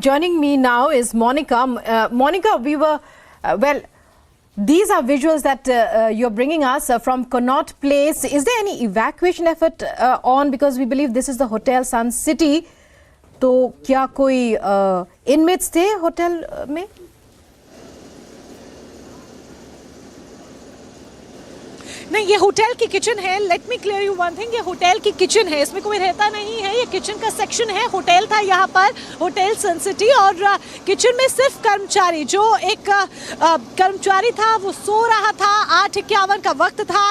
Joining me now is Monica. Monica, we were, these are visuals that you're bringing us from Connaught Place. Is there any evacuation effort on? Because we believe this is the Hotel Sun City. तो क्या कोई inmates थे hotel में? नहीं, ये hotel की kitchen है। Let me clear you one thing, ये होटल की किचन है, इसमें कोई रहता नहीं है। ये किचन का सेक्शन है। होटल था यहाँ पर, होटल सन सिटी, और किचन में सिर्फ कर्मचारी, जो एक कर्मचारी था वो सो रहा था। 8:51 का वक्त था,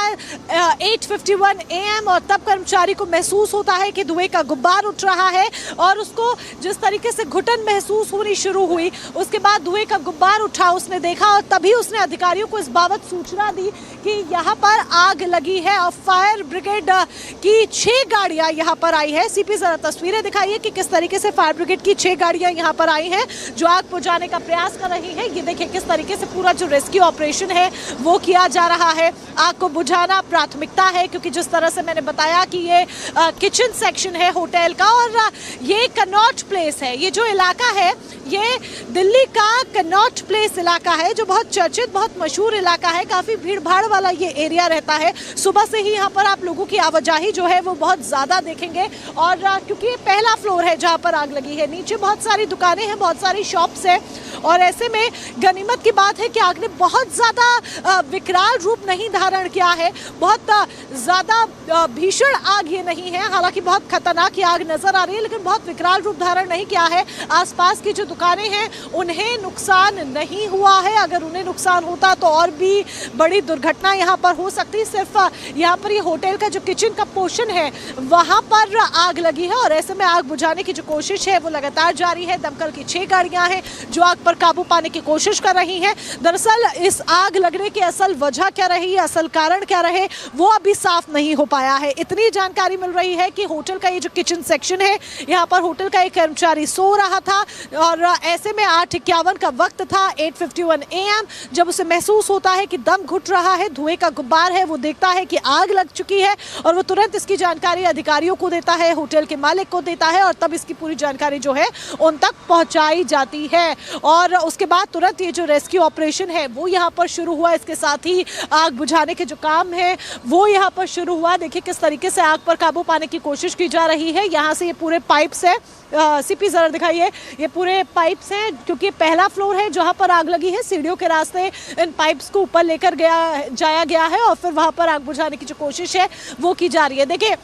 8:51 AM, और तब कर्मचारी को महसूस होता है कि धुएं का गुब्बार उठ रहा है, और उसको जिस तरीके से घुटन महसूस होनी शुरू हुई, उसके बाद धुएं का गुब्बार उठा, उसने देखा, और तभी उसने अधिकारियों को इस बाबत सूचना दी कि यहाँ पर आग लगी है। और फायर ब्रिगेड की 6 गाड़ियां यहाँ पर आई है। सीपी जरा तस्वीरें दिखाइए कि किस तरीके से फायर ब्रिगेड की 6 गाड़ियां यहाँ पर आई हैं, जो आग बुझाने का प्रयास कर रही हैं। ये देखिए किस तरीके से पूरा जो रेस्क्यू ऑपरेशन है वो किया जा रहा है। आग को बुझाना प्राथमिकता है, क्योंकि जिस तरह से मैंने बताया कि ये किचन सेक्शन है होटल का, और ये कनॉट प्लेस है। ये जो इलाका है ये दिल्ली का कनॉट प्लेस इलाका है, जो बहुत चर्चित, बहुत मशहूर इलाका है। काफी भीड़ भाड़ वाला ये एरिया रहता है। सुबह से ही यहाँ पर आप लोगों की आवाजाही जो है वो बहुत ज्यादा देखेंगे, और क्योंकि ये पहला फ्लोर है जहाँ पर आग लगी है। नीचे बहुत सारी दुकानें हैं, बहुत सारी शॉप्स हैं, और ऐसे में गनीमत की बात है कि आग ने बहुत ज्यादा विकराल रूप नहीं धारण किया है। बहुत ज्यादा भीषण आग ये नहीं है, हालांकि बहुत खतरनाक ये आग नजर आ रही है, लेकिन बहुत विकराल रूप धारण नहीं किया है। आसपास की जो दुकानें हैं उन्हें नुकसान नहीं हुआ है। अगर उन्हें नुकसान होता तो और भी बड़ी दुर्घटना यहाँ पर हो सकती। सिर्फ यहाँ पर ये होटल का जो किचन का पोर्शन है वहाँ पर आग लगी है, और ऐसे में आग बुझाने की जो कोशिश है वो लगातार जारी है। दमकल की 6 गाड़ियां हैं जो आग पर काबू पाने की कोशिश कर रही हैं। दरअसल इस आग लगने की असल वजह क्या रही, असल कारण क्या रहे, वो अभी साफ नहीं हो पाया है। इतनी जानकारी मिल रही है कि होटल का ये जो किचन सेक्शन है, यहाँ पर होटल का एक कर्मचारी सो रहा था, और ऐसे में 8:51 का वक्त था, 8:51 AM, जब उसे महसूस होता है कि दम घुट रहा है, धुएं का गुब्बार है, वो देखता है कि आग लग चुकी है, और वो तुरंत इसकी जानकारी अधिकारियों को देता है, होटल के मालिक को देता है, और तब इसकी पूरी जानकारी जो है उन तक पहुंचाई जाती है। और उसके बाद तुरंत ये जो रेस्क्यू ऑपरेशन है वो यहाँ पर शुरू हुआ। इसके साथ ही आग बुझाने के जो काम है वो यहाँ पर शुरू हुआ। देखिए किस तरीके से आग पर काबू पाने की कोशिश की जा रही है। यहाँ से ये पूरे पाइप्स है, सीपी जरा दिखाइए, ये पूरे पाइप्स हैं, क्योंकि पहला फ्लोर है जहां पर आग लगी है। सीढ़ियों के रास्ते इन पाइप्स को ऊपर लेकर जाया गया है, और फिर वहां पर आग बुझाने की जो कोशिश है वो की जा रही है। देखिए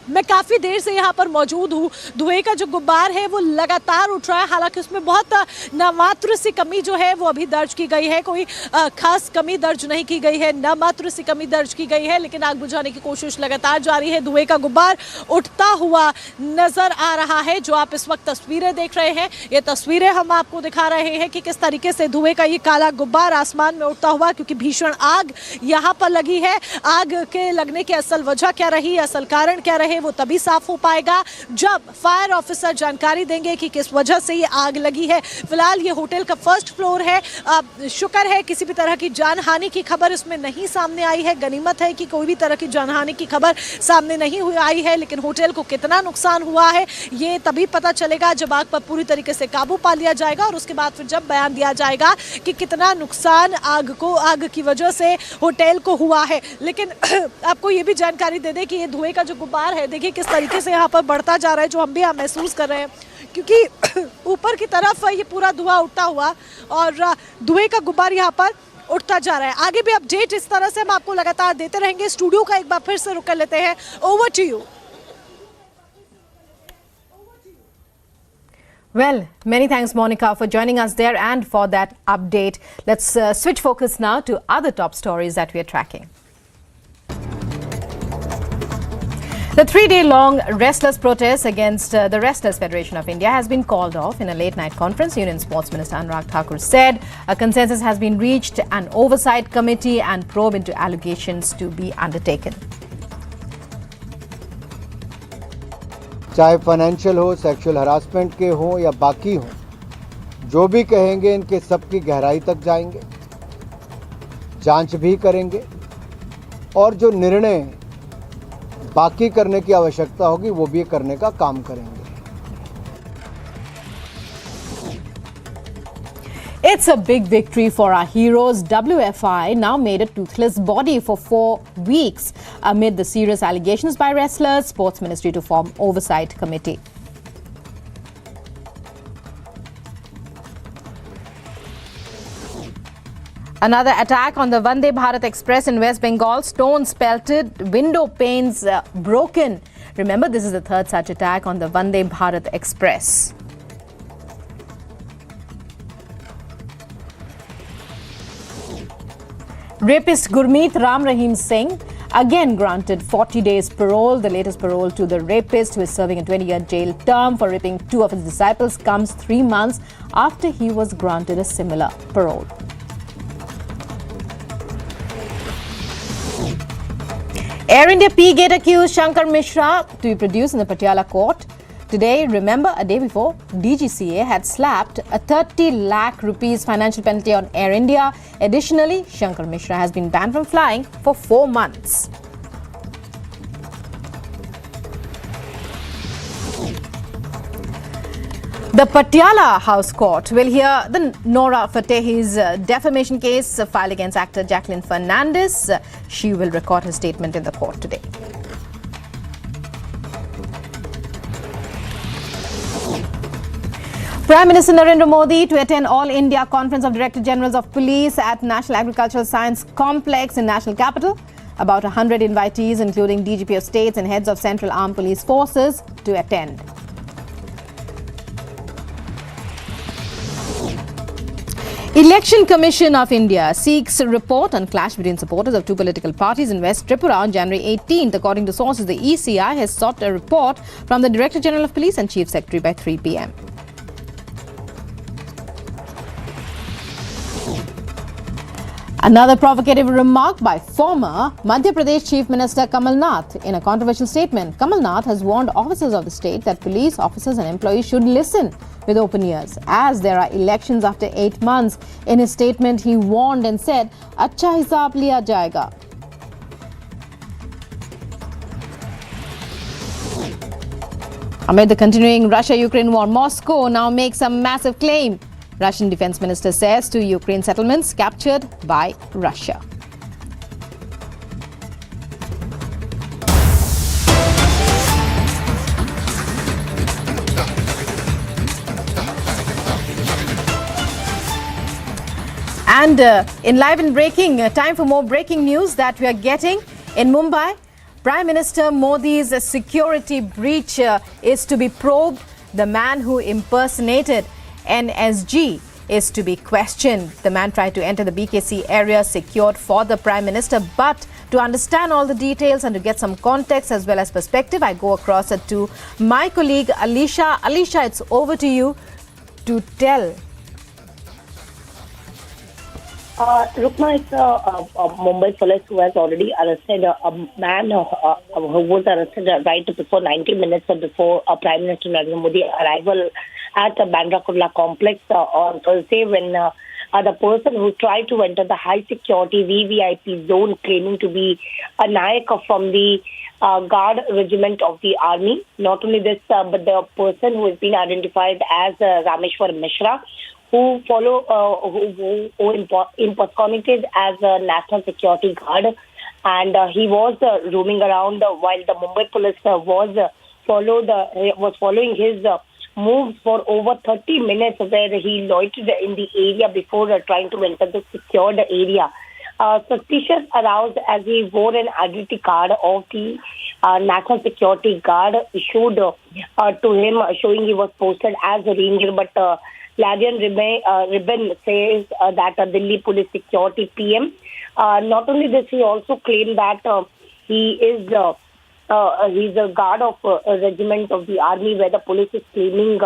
मैं काफ़ी देर से यहाँ पर मौजूद हूँ। धुएं का जो गुब्बार है वो लगातार उठ रहा है, हालांकि उसमें बहुत नामात्र सी कमी जो है वो अभी दर्ज की गई है। कोई खास कमी दर्ज नहीं की गई है, नामात्र सी कमी दर्ज की गई है, लेकिन आग बुझाने की कोशिश लगातार जारी है। धुएं का गुब्बार उठता हुआ नजर आ रहा है। जो आप इस वक्त तस्वीरें देख रहे हैं, ये तस्वीरें हम आपको दिखा रहे हैं कि किस तरीके से धुएं का ये काला गुब्बार आसमान में उठता हुआ, क्योंकि भीषण आग यहाँ पर लगी है। आग के लगने की असल वजह क्या रही, असल कारण क्या रहे, वो तभी साफ हो पाएगा जब फायर ऑफिसर जानकारी देंगे कि किस वजह से ये आग लगी है। फिलहाल ये होटल का फर्स्ट फ्लोर है। शुक्र है किसी भी तरह की जानहानि की खबर इसमें नहीं सामने आई है। गनीमत है कि कोई भी तरह की जानहानि की खबर सामने नहीं आई है, लेकिन होटल को कितना नुकसान हुआ है ये तभी पता चलेगा जब आग पर पूरी तरीके से काबू पा लिया जाएगा, और उसके बाद फिर जब बयान दिया जाएगा कि कितना नुकसान आग की वजह से होटल को हुआ है। लेकिन आपको ये भी जानकारी दे दें कि ये धुएं का जो गुब्बार है, देखिए किस तरीके से यहाँ पर बढ़ता जा रहा है, जो हम भी यहाँ महसूस कर रहे हैं, क्योंकि ऊपर की तरफ ये पूरा धुआं उठता हुआ, और धुएं का गुब्बार यहाँ पर उठता जा रहा है। आगे भी अपडेट इस तरह से हम आपको लगातार देते रहेंगे। स्टूडियो का एक बार फिर से रुक कर लेते हैं। Over to you. Well, many thanks, Monica, for joining us there and for that update. Let's switch focus now to other top stories that we are tracking. The 3-day-long restless protest against the Wrestlers Federation of India has been called off in a late-night conference. Union Sports Minister Anurag Thakur said a consensus has been reached, an oversight committee and probe into allegations to be undertaken. चाहे financial हो, sexual harassment के हो या बाकी हो, जो भी कहेंगे इनके सब की गहराई तक जाएंगे, जांच भी करेंगे, और जो निर्णय बाकी करने की आवश्यकता होगी वो भी करने का काम करेंगे। It's a big victory for our heroes. WFI now made a toothless body for 4 weeks amid the serious allegations by wrestlers. Sports Ministry to form oversight committee. Another attack on the Vande Bharat Express in West Bengal. Stones pelted, window panes broken. Remember, this is the third such attack on the Vande Bharat Express. Rapist Gurmeet Ram Rahim Singh again granted 40 days parole. The latest parole to the rapist, who is serving a 20-year jail term for raping 2 of his disciples, comes 3 months after he was granted a similar parole. Air India P-Gate accused Shankar Mishra to be produced in the Patiala court. Today, remember, a day before, DGCA had slapped a 30 lakh rupees financial penalty on Air India. Additionally, Shankar Mishra has been banned from flying for 4 months. The Patiala House Court will hear the Nora Fatehi's defamation case filed against actor Jacqueline Fernandez. She will record her statement in the court today. Prime Minister Narendra Modi to attend All India Conference of Director Generals of Police at National Agricultural Science Complex in National Capital. About 100 invitees, including DGP of States and heads of Central Armed Police Forces, to attend. Election Commission of India seeks a report on clash between supporters of 2 political parties in West Tripura on January 18th. According to sources, the ECI has sought a report from the Director General of Police and Chief Secretary by 3 p.m. Another provocative remark by former Madhya Pradesh Chief Minister Kamal Nath. In a controversial statement, Kamal Nath has warned officers of the state that police officers and employees should listen with open ears, as there are elections after 8 months. In his statement, he warned and said, "Acha Hissab Liya, Jaayega." Amid the continuing Russia-Ukraine war, Moscow now makes a massive claim. Russian Defense Minister says 2 Ukraine settlements captured by Russia. And in live and breaking, time for more breaking news that we are getting in Mumbai. Prime Minister Modi's security breach is to be probed. The man who impersonated NSG is to be questioned. The man tried to enter the BKC area secured for the Prime Minister. But to understand all the details and to get some context as well as perspective, I go across it to my colleague Alisha. Alisha, it's over to you to tell. Rukma, it's Mumbai police who has already arrested a man who was arrested right before 90 minutes before Prime Minister Narendra Modi arrival at the Bandra Kurla complex on Thursday, when the person who tried to enter the high security VVIP zone, claiming to be a Nayak from the guard regiment of the army. Not only this, but the person who has been identified as Rameshwar Mishra, who impersonated as a national security guard, and he was roaming around while the Mumbai police was following his moves for over 30 minutes, where he loitered in the area before trying to enter the secured area. Suspicious aroused as he wore an identity card of the National Security Guard issued to him, showing he was posted as a ranger, but Ladian Ribbon says that Delhi Police Security PM. Not only this, he also claimed that he's a guard of a regiment of the army, where the police is claiming,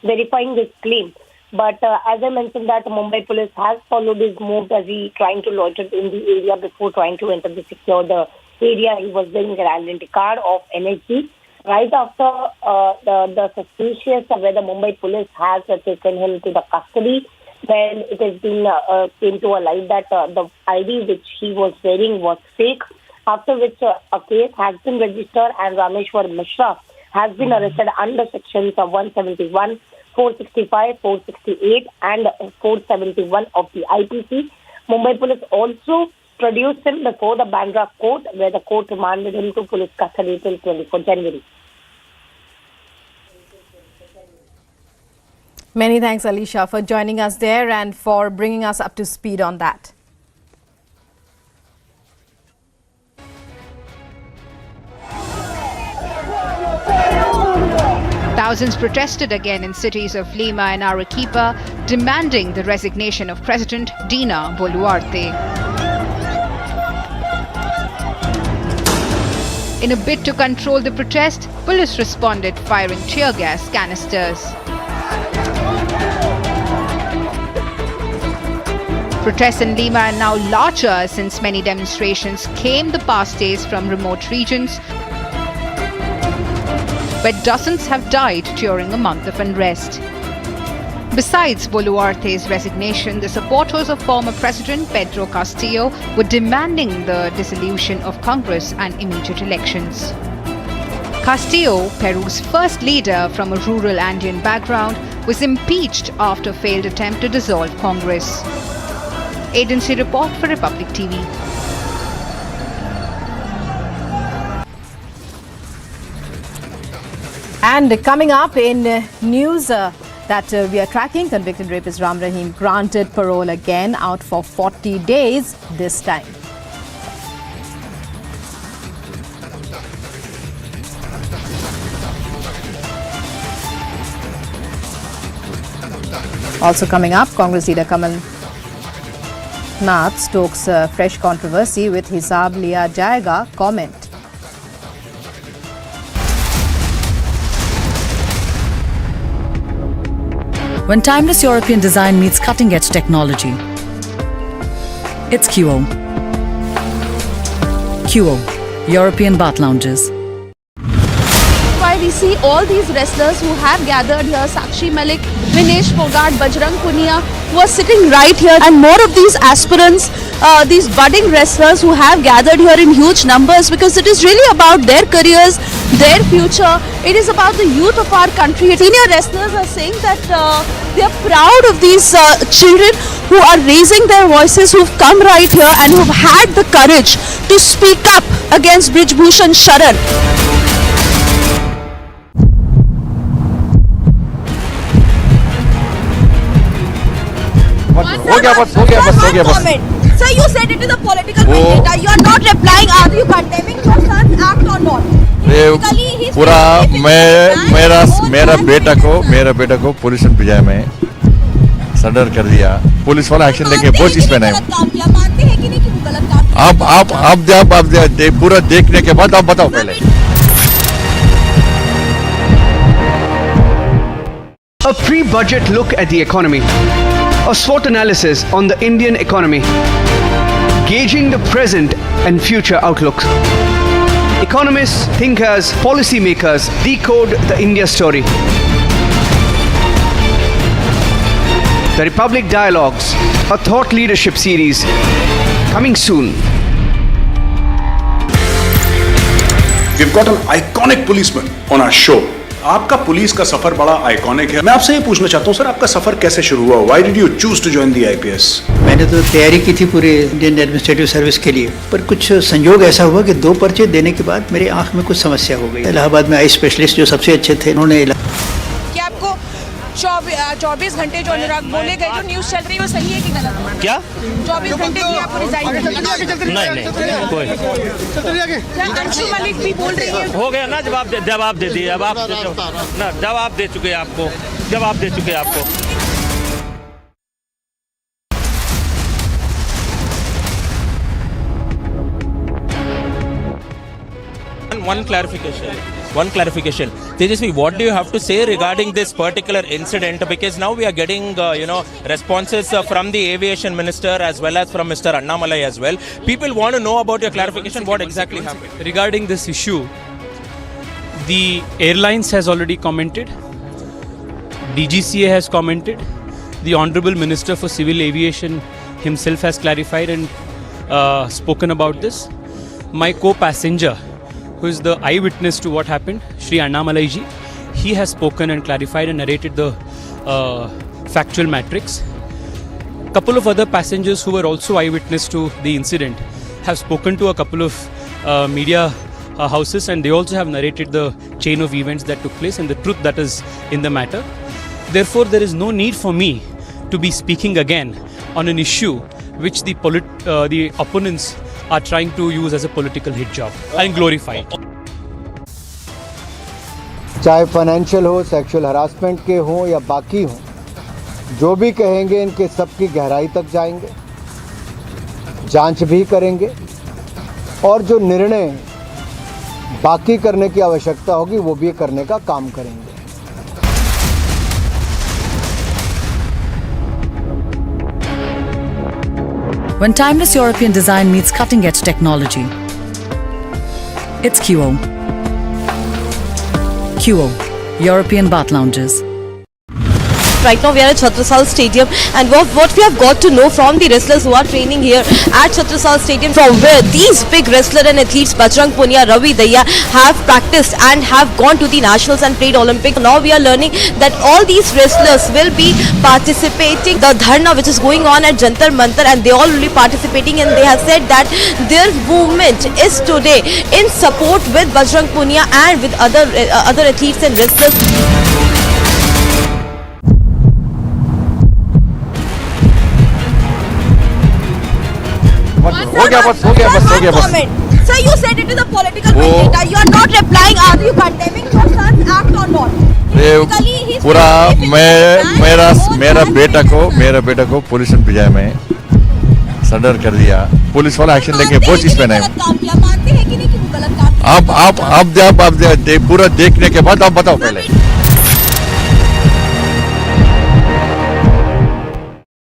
verifying this claim. But as I mentioned, that Mumbai police has followed his move as he trying to loiter in the area before trying to enter the secured area. He was wearing an identity card of NSG. Right after the suspicious, where the Mumbai police has taken him to the custody, when it has been came to a light that the ID which he was wearing was fake, after which a case has been registered and Rameshwar Mishra has been arrested under sections of 171, 465, 468 and 471 of the IPC. Mumbai police also produced him before the Bandra court, where the court remanded him to police custody till 24 January. Many thanks, Alisha, for joining us there and for bringing us up to speed on that. Thousands protested again in cities of Lima and Arequipa, demanding the resignation of President Dina Boluarte. In a bid to control the protest, police responded firing tear gas canisters. Protests in Lima are now larger since many demonstrations came the past days from remote regions, where dozens have died during a month of unrest. Besides Boluarte's resignation, the supporters of former President Pedro Castillo were demanding the dissolution of Congress and immediate elections. Castillo, Peru's first leader from a rural Andean background, was impeached after a failed attempt to dissolve Congress. Agency report for Republic TV. And coming up in news that we are tracking, convicted rapist Ram Rahim granted parole again, out for 40 days this time. Also coming up, Congress leader Kamal Nath stokes fresh controversy with Hissab Liya Jaayega comment. When timeless European design meets cutting-edge technology, it's QO. QO, European Bath Lounges. Why we see all these wrestlers who have gathered here, Sakshi Malik, Vinesh Fogart, Bajrang Punia, who are sitting right here, and more of these aspirants, these budding wrestlers who have gathered here in huge numbers, because it is really about their careers, their future. It is about the youth of our country. Senior wrestlers are saying that they are proud of these children who are raising their voices, who've come right here and who've had the courage to speak up against Brij Bhushan Sharan. हो गया बस. Sir, you said it is a political vendetta. You are not replying. Are you condemning your son's act or not? पूरा मेरा बेटा को police ने भिजाया में surrender कर दिया. पुलिस वाला एक्शन लेके वो चीज पे नहीं. आप पूरा देखने के बाद आप बताओ पहले. A pre-budget look at the economy. A SWOT analysis on the Indian economy. Gauging the present and future outlook. Economists, thinkers, policymakers decode the India story. The Republic Dialogues, a thought leadership series, coming soon. We've got an iconic policeman on our show. आपका police का सफर बड़ा iconic है. मैं आपसे ये पूछना चाहता हूँ सर, आपका सफर कैसे शुरू हुआ? Why did you choose to join the IPS? मैंने तो तैयारी की थी पूरे इंडियन एडमिनिस्ट्रेटिव सर्विस के लिए, पर कुछ संयोग ऐसा हुआ कि 2 पर्चे देने के बाद मेरी आंख में कुछ समस्या हो गई. इलाहाबाद में आई स्पेशलिस्ट जो सबसे अच्छे थे, उन्होंने क्या आपको 24 घंटे जो बोले गए जो न्यूज चल रही है वो सही है कि गलत? क्या 24 घंटे की आपको रिजाइन नहीं कोई अंशु मलिक भी बोल रही है. हो गया ना, जवाब दे दिए. अब आप ना जवाब दे चुके आपको. One clarification. Tejasvi, what do you have to say regarding this particular incident? Because now we are getting, responses from the aviation minister as well as from Mr. Annamalai as well. People want to know about your clarification. What exactly happened? Regarding this issue, the airlines has already commented. DGCA has commented. The Honorable Minister for Civil Aviation himself has clarified and spoken about this. My co-passenger, who is the eyewitness to what happened, Shri Annamalai ji, he has spoken and clarified and narrated the factual matrix. Couple of other passengers who were also eyewitness to the incident have spoken to a couple of media houses, and they also have narrated the chain of events that took place and the truth that is in the matter. Therefore, there is no need for me to be speaking again on an issue which the opponents are trying to use as a political hit job and glorify it. चाहे financial हो, sexual harassment के हों या बाकी हों, जो भी कहेंगे इनके सबकी गहराई तक जाएंगे, जांच भी करेंगे और जो निर्णय बाकी करने की आवश्यकता होगी वो भी करने का काम करेंगे. When timeless European design meets cutting-edge technology, it's QO. QO, European Bath Lounges. Right now we are at Chhatrasal Stadium, and what we have got to know from the wrestlers who are training here at Chhatrasal Stadium, from where these big wrestler and athletes Bajrang Punia, Ravi Daya have practiced and have gone to the nationals and played Olympics. Now we are learning that all these wrestlers will be participating the dharna which is going on at Jantar Mantar, and they all will be participating, and they have said that their movement is today in support with Bajrang Punia and with other athletes and wrestlers. हो गया बस. Sir, you said it is a political vendetta. You are not replying. Are you condemning your son's act or not? पूरा मेरा बेटा को police ने भिजाया में surrender कर दिया. पुलिस वाला एक्शन लेके बहुत इसमें नहीं. आप पूरा देखने के बाद आप बताओ पहले.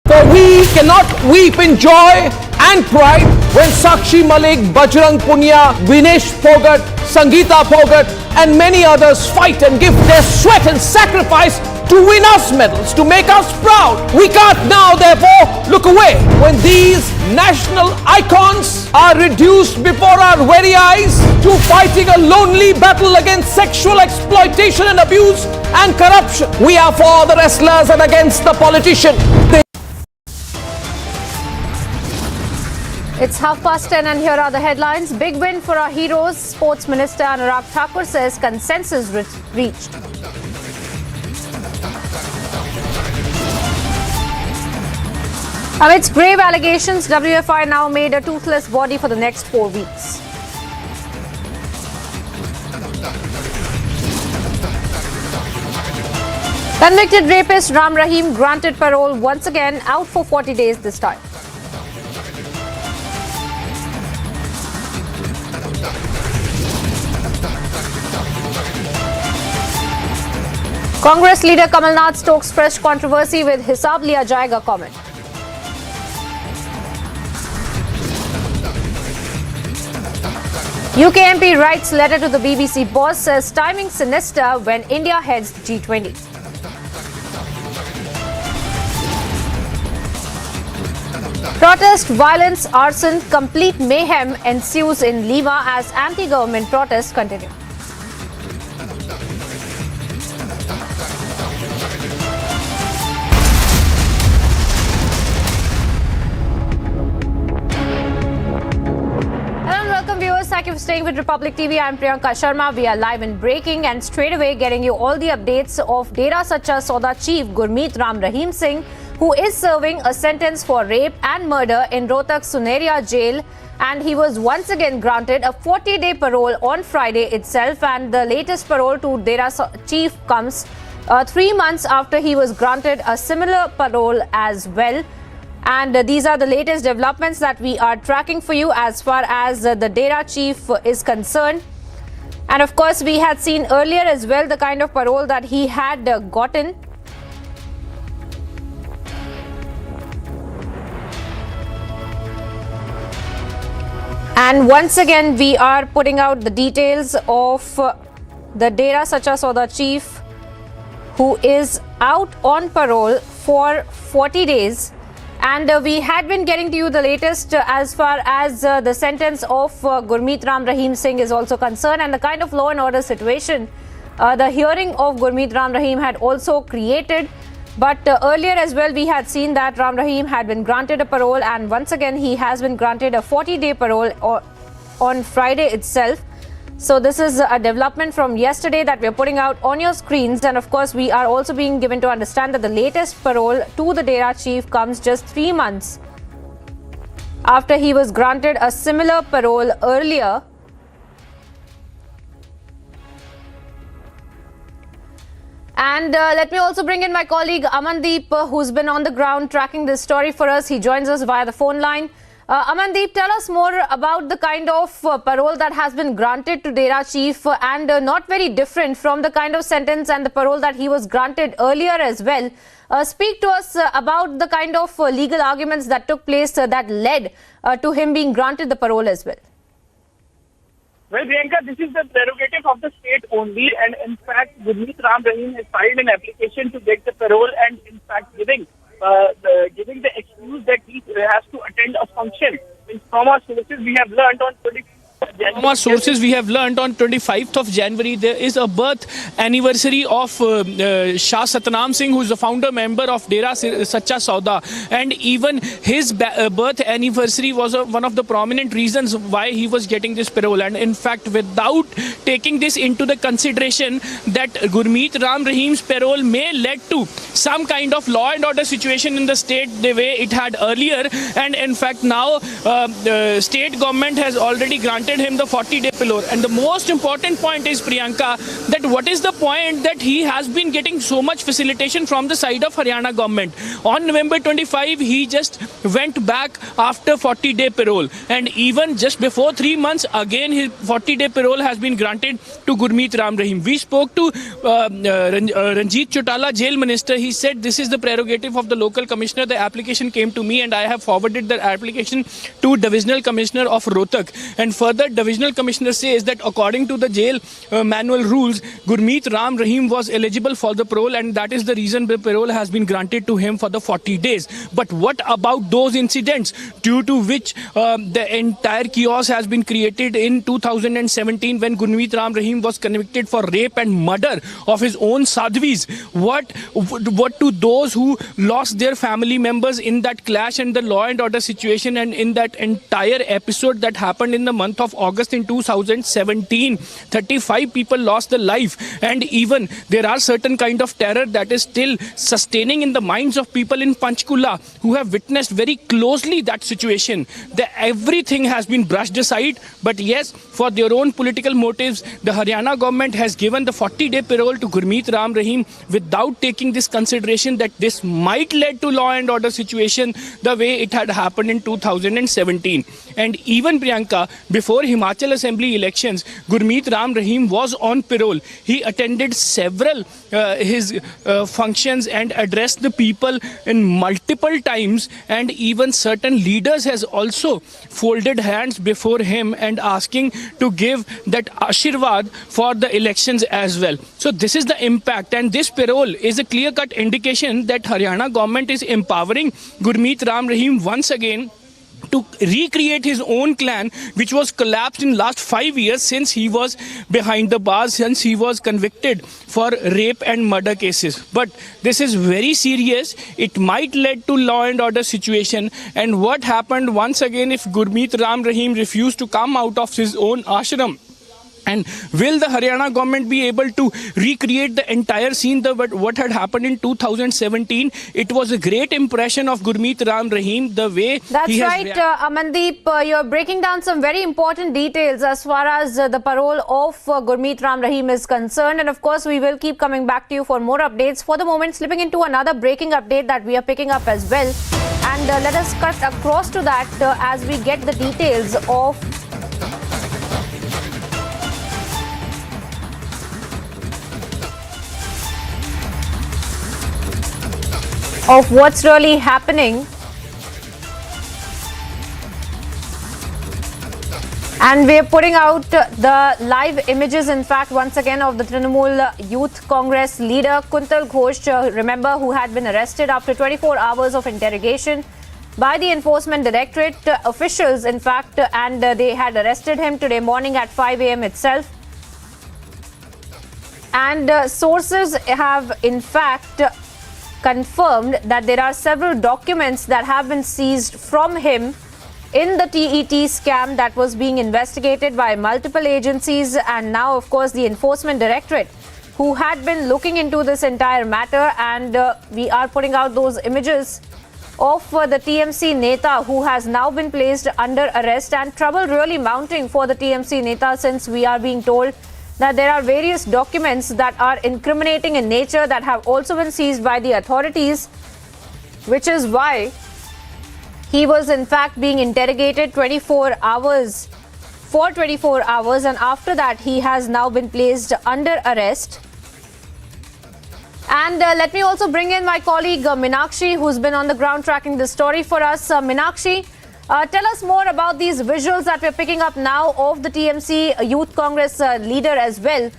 So we cannot weep in joy and pride when Sakshi Malik, Bajrang Punia, Vinesh Phogat, Sangeeta Phogat and many others fight and give their sweat and sacrifice to win us medals, to make us proud. We can't now therefore look away when these national icons are reduced before our very eyes to fighting a lonely battle against sexual exploitation and abuse and corruption. We are for the wrestlers and against the politician. It's 10:30 and here are the headlines. Big win for our heroes. Sports Minister Anurag Thakur says consensus reached. Amidst grave allegations, WFI now made a toothless body for the next 4 weeks. Convicted rapist Ram Rahim granted parole once again, out for 40 days this time. Congress leader Kamal Nath stokes fresh controversy with Hissab Liya Jaayega comment. UK MP writes letter to the BBC boss, says timing sinister when India heads G20. Protest, violence, arson, complete mayhem ensues in Liya as anti-government protests continue. Thank you for staying with Republic TV. I'm Priyanka Sharma. We are live and breaking and straight away getting you all the updates of Dera Sacha Sauda chief Gurmeet Ram Rahim Singh, who is serving a sentence for rape and murder in Rohtak Suneria jail, and he was once again granted a 40-day parole on Friday itself, and the latest parole to Dera chief comes 3 months after he was granted a similar parole as well. And these are the latest developments that we are tracking for you as far as the Dera chief is concerned. And of course, we had seen earlier as well the kind of parole that he had gotten. And once again, we are putting out the details of the Dera Sacha Sauda chief, who is out on parole for 40 days. And we had been getting to you the latest as far as the sentence of Gurmeet Ram Rahim Singh is also concerned, and the kind of law and order situation the hearing of Gurmeet Ram Rahim had also created. But earlier as well, we had seen that Ram Rahim had been granted a parole, and once again he has been granted a 40-day parole on Friday itself. So this is a development from yesterday that we are putting out on your screens, and of course we are also being given to understand that the latest parole to the Dera chief comes just 3 months after he was granted a similar parole earlier. And let me also bring in my colleague Amandeep, who's been on the ground tracking this story for us. He joins us via the phone line. Amandeep, tell us more about the kind of parole that has been granted to Dera chief, and not very different from the kind of sentence and the parole that he was granted earlier as well. Speak to us about the kind of legal arguments that took place that led to him being granted the parole as well. Well, Priyanka, this is the prerogative of the state only, and in fact, Gurmeet Ram Rahim has filed an application to get the parole, and in fact, giving the excuse that he has to attend a function. From our sources, we have learned on 25th of January, there is a birth anniversary of Shah Satnam Singh, who is the founder member of Dera Sacha Sauda, and even his birth anniversary was one of the prominent reasons why he was getting this parole. And in fact, without taking this into the consideration that Gurmeet Ram Rahim's parole may lead to some kind of law and order situation in the state the way it had earlier, and in fact now the state government has already granted him the 40-day parole. And the most important point is, Priyanka, that what is the point that he has been getting so much facilitation from the side of Haryana government. On November 25, he just went back after 40-day parole, and even just before 3 months, again his 40-day parole has been granted to Gurmeet Ram Rahim. We spoke to Ranjit Chotala, jail minister. He said this is the prerogative of the local commissioner. The application came to me and I have forwarded the application to divisional commissioner of Rohtak. And further, divisional commissioner says that according to the jail manual rules, Gurmeet Ram Rahim was eligible for the parole, and that is the reason the parole has been granted to him for the 40 days. But what about those incidents due to which the entire chaos has been created in 2017 when Gurmeet Ram Rahim was convicted for rape and murder of his own sadhvis? What to those who lost their family members in that clash and the law and order situation, and in that entire episode that happened in the month of August in 2017, 35 people lost their life, and even there are certain kind of terror that is still sustaining in the minds of people in Panchkula who have witnessed very closely that situation. Everything has been brushed aside, but yes, for their own political motives, the Haryana government has given the 40-day parole to Gurmeet Ram Rahim without taking this consideration that this might lead to law and order situation the way it had happened in 2017. And even, Priyanka, before Himachal Assembly elections, Gurmeet Ram Rahim was on parole. He attended several his functions and addressed the people in multiple times, and even certain leaders has also folded hands before him and asking to give that Ashirwad for the elections as well. So this is the impact, and this parole is a clear-cut indication that Haryana government is empowering Gurmeet Ram Rahim once again to recreate his own clan, which was collapsed in last 5 years since he was behind the bars, since he was convicted for rape and murder cases. But this is very serious. It might lead to law and order situation. And what happened once again if Gurmeet Ram Rahim refused to come out of his own ashram? And will the Haryana government be able to recreate the entire scene, what had happened in 2017? It was a great impression of Gurmeet Ram Rahim, the way That's he has right, Amandeep. You're breaking down some very important details as far as the parole of Gurmeet Ram Rahim is concerned. And of course, we will keep coming back to you for more updates. For the moment, slipping into another breaking update that we are picking up as well. And let us cut across to that as we get the details of what's really happening. And we're putting out the live images, in fact, once again, of the Trinamool Youth Congress leader Kuntal Ghosh, remember, who had been arrested after 24 hours of interrogation by the Enforcement Directorate officials, in fact, and they had arrested him today morning at 5 a.m. itself. And sources have, in fact, confirmed that there are several documents that have been seized from him in the TET scam that was being investigated by multiple agencies, and now of course the Enforcement Directorate, who had been looking into this entire matter, and we are putting out those images of the TMC Neta, who has now been placed under arrest, and trouble really mounting for the TMC Neta, since we are being told that there are various documents that are incriminating in nature that have also been seized by the authorities, which is why he was in fact being interrogated for 24 hours, and after that he has now been placed under arrest. And let me also bring in my colleague Meenakshi, who's been on the ground tracking this story for us. Meenakshi, tell us more about these visuals that we're picking up now of the TMC Youth Congress leader as well,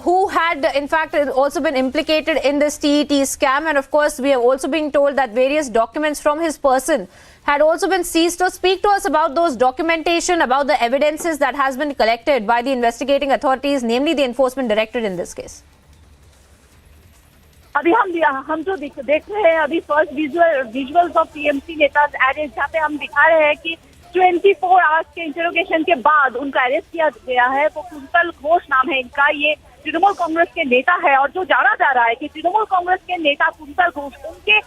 who had in fact also been implicated in this TET scam. And of course, we have also been told that various documents from his person had also been seized. So speak to us about those documentation, about the evidences that has been collected by the investigating authorities, namely the Enforcement Directorate in this case. अभी हम जो देख रहे हैं अभी first visuals of TMC नेताज arrest, जहाँ पे हम दिखा रहे हैं कि 24 आवर्स के इंटरोगेशन के बाद उनका अरेस्ट किया गया है। वो कुंतल घोष नाम है इनका, ये तृणमूल कांग्रेस के नेता है, और जो जाना जा रहा है कि तृणमूल कांग्रेस के नेता कुंतल घोष, उनके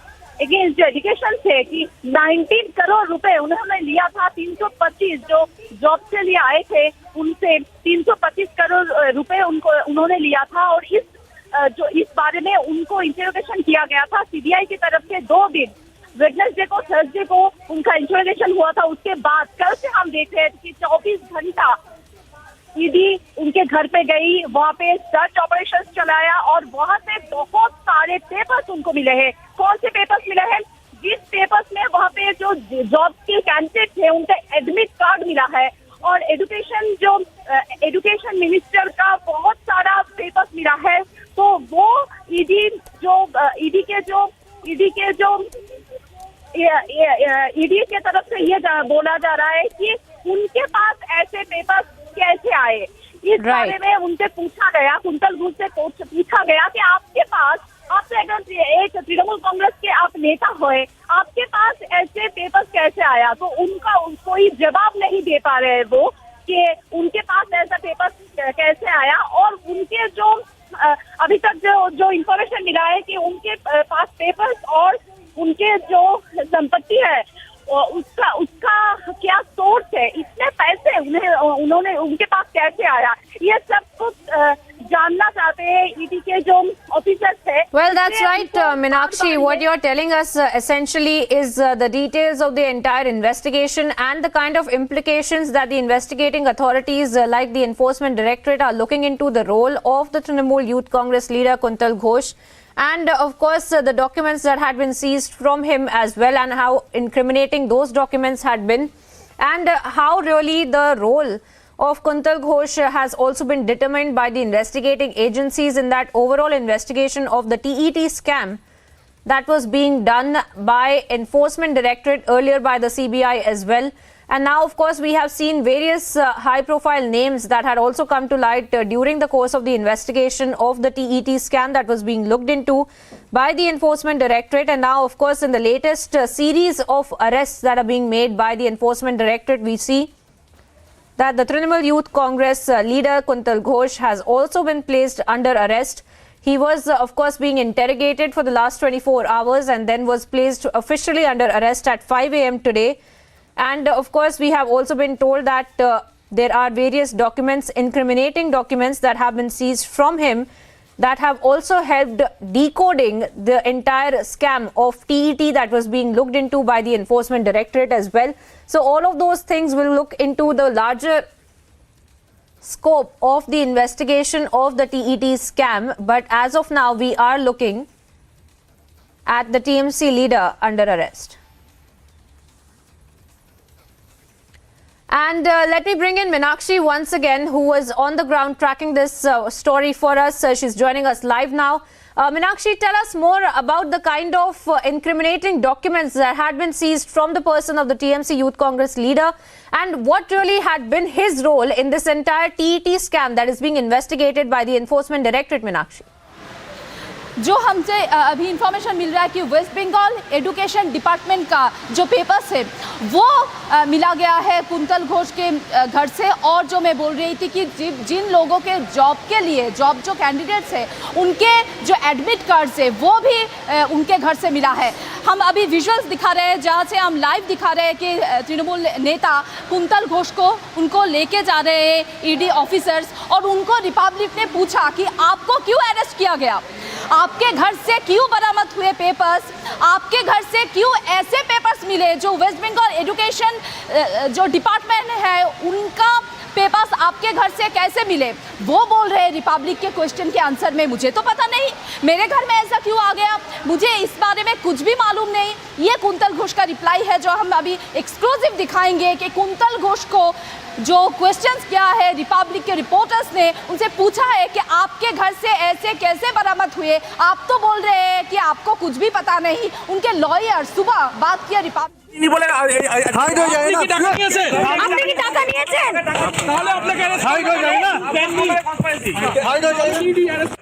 अगेंस्ट जो एलिगेशन थे कि 19 करोड़ रुपए उन्होंने लिया था, 325 जो जॉब से लिए आए थे उनसे 325 करोड़ रुपए उन्होंने लिया था, और इस बारे में उनको इंटरोगेशन किया गया था सीबीआई की तरफ से 2 दिन, वेडनेसडे को थर्सडे को उनका इंटरोगेशन हुआ था। उसके बाद कल से हम देख रहे थे कि 24 घंटा ईडी उनके घर पे गई, वहाँ पे सर्च ऑपरेशन चलाया, और वहाँ से बहुत सारे पेपर्स उनको मिले हैं। कौन से पेपर्स मिले हैं? जिस पेपर्स में वहाँ पे जो जॉब के कैंडिडेट थे उनका एडमिट कार्ड मिला है, और एजुकेशन मिनिस्टर का बहुत सारा पेपर्स मिला है। तो वो ईडी के तरफ से ये बोला जा रहा है कि उनके पास ऐसे पेपर्स कैसे आए। इस बारे में उनसे पूछा गया, कुंतल घोष से पूछा गया कि आपके पास, आपसे अगर एक तृणमूल कांग्रेस के आप नेता हुए, आपके पास ऐसे पेपर्स कैसे आया? तो उनका कोई जवाब नहीं दे पा रहे वो कि उनके पास ऐसा पेपर्स कैसे आया। और उनके जो अभी तक जो इंफॉर्मेशन मिला है कि उनके पास पेपर्स और उनके जो संपत्ति है उसका क्या सोर्स है, इतने पैसे उन्होंने उनके पास कैसे आया, ये सब कुछ जानना चाहते हैं ईडी के जो ऑफिसर्स थे। Well, that's right, Meenakshi. What you're telling us essentially is the details of the entire investigation and the kind of implications that the investigating authorities like the Enforcement Directorate are looking into the role of the Trinamool Youth Congress leader Kuntal Ghosh, and of course the documents that had been seized from him as well, and how incriminating those documents had been, and how really the role of Kuntal Ghosh has also been determined by the investigating agencies in that overall investigation of the TET scam that was being done by Enforcement Directorate, earlier by the CBI as well. And now, of course, we have seen various high-profile names that had also come to light during the course of the investigation of the TET scam that was being looked into by the Enforcement Directorate. And now, of course, in the latest series of arrests that are being made by the Enforcement Directorate, we see that the Trinamool Youth Congress leader Kuntal Ghosh has also been placed under arrest. He was, of course, being interrogated for the last 24 hours and then was placed officially under arrest at 5 a.m. today. And of course, we have also been told that there are various documents, incriminating documents that have been seized from him that have also helped decoding the entire scam of TET that was being looked into by the Enforcement Directorate as well. So all of those things will look into the larger scope of the investigation of the TET scam. But as of now, we are looking at the TMC leader under arrest. And let me bring in Meenakshi once again, who was on the ground tracking this story for us. She's joining us live now. Meenakshi, tell us more about the kind of incriminating documents that had been seized from the person of the TMC Youth Congress leader, and what really had been his role in this entire TET scam that is being investigated by the Enforcement Directorate, Meenakshi. जो हमसे अभी information मिल रहा है कि waste Bengal education department का जो papers है वो मिला गया है कुंतल घोष के घर से। और जो मैं बोल रही थी कि जिन लोगों के जॉब के लिए जॉब जो कैंडिडेट्स है उनके जो एडमिट कार्ड्स है वो भी उनके घर से मिला है। हम अभी विजुअल्स दिखा रहे हैं जहाँ से हम लाइव दिखा रहे हैं कि तृणमूल नेता कुंतल घोष को उनको लेके जा रहे हैं ईडी ऑफिसर्स, और उनको रिपब्लिक ने पूछा कि आपको क्यों अरेस्ट किया गया, आपके घर से क्यों बरामद हुए पेपर्स, आपके घर से क्यों ऐसे पेपर्स मिले जो वेस्ट बंगाल एजुकेशन जो डिपार्टमेंट है उनका पेपर्स आपके घर से कैसे मिले। वो बोल रहे हैं रिपब्लिक के क्वेश्चन के आंसर में मुझे तो पता नहीं, मेरे घर में ऐसा क्यों आ गया, मुझे इस बारे में कुछ भी मालूम नहीं। ये कुंतल घोष का रिप्लाई है जो हम अभी एक्सक्लूसिव दिखाएंगे कि कुंतल घोष को जो क्वेश्चंस किया है रिपब्लिक के रिपोर्टर्स ने उनसे पूछा है कि आपके घर से ऐसे कैसे बरामद हुए, आप तो बोल रहे हैं कि आपको कुछ भी पता नहीं। उनके लॉयर सुबह बात किया रिपब्लिक नहीं बोलेगा हाइड हो जाएगा आपने की टाका नहीं है ताहले आपने कह रहे हाइड हो जाएगा हाइड हो जाएगा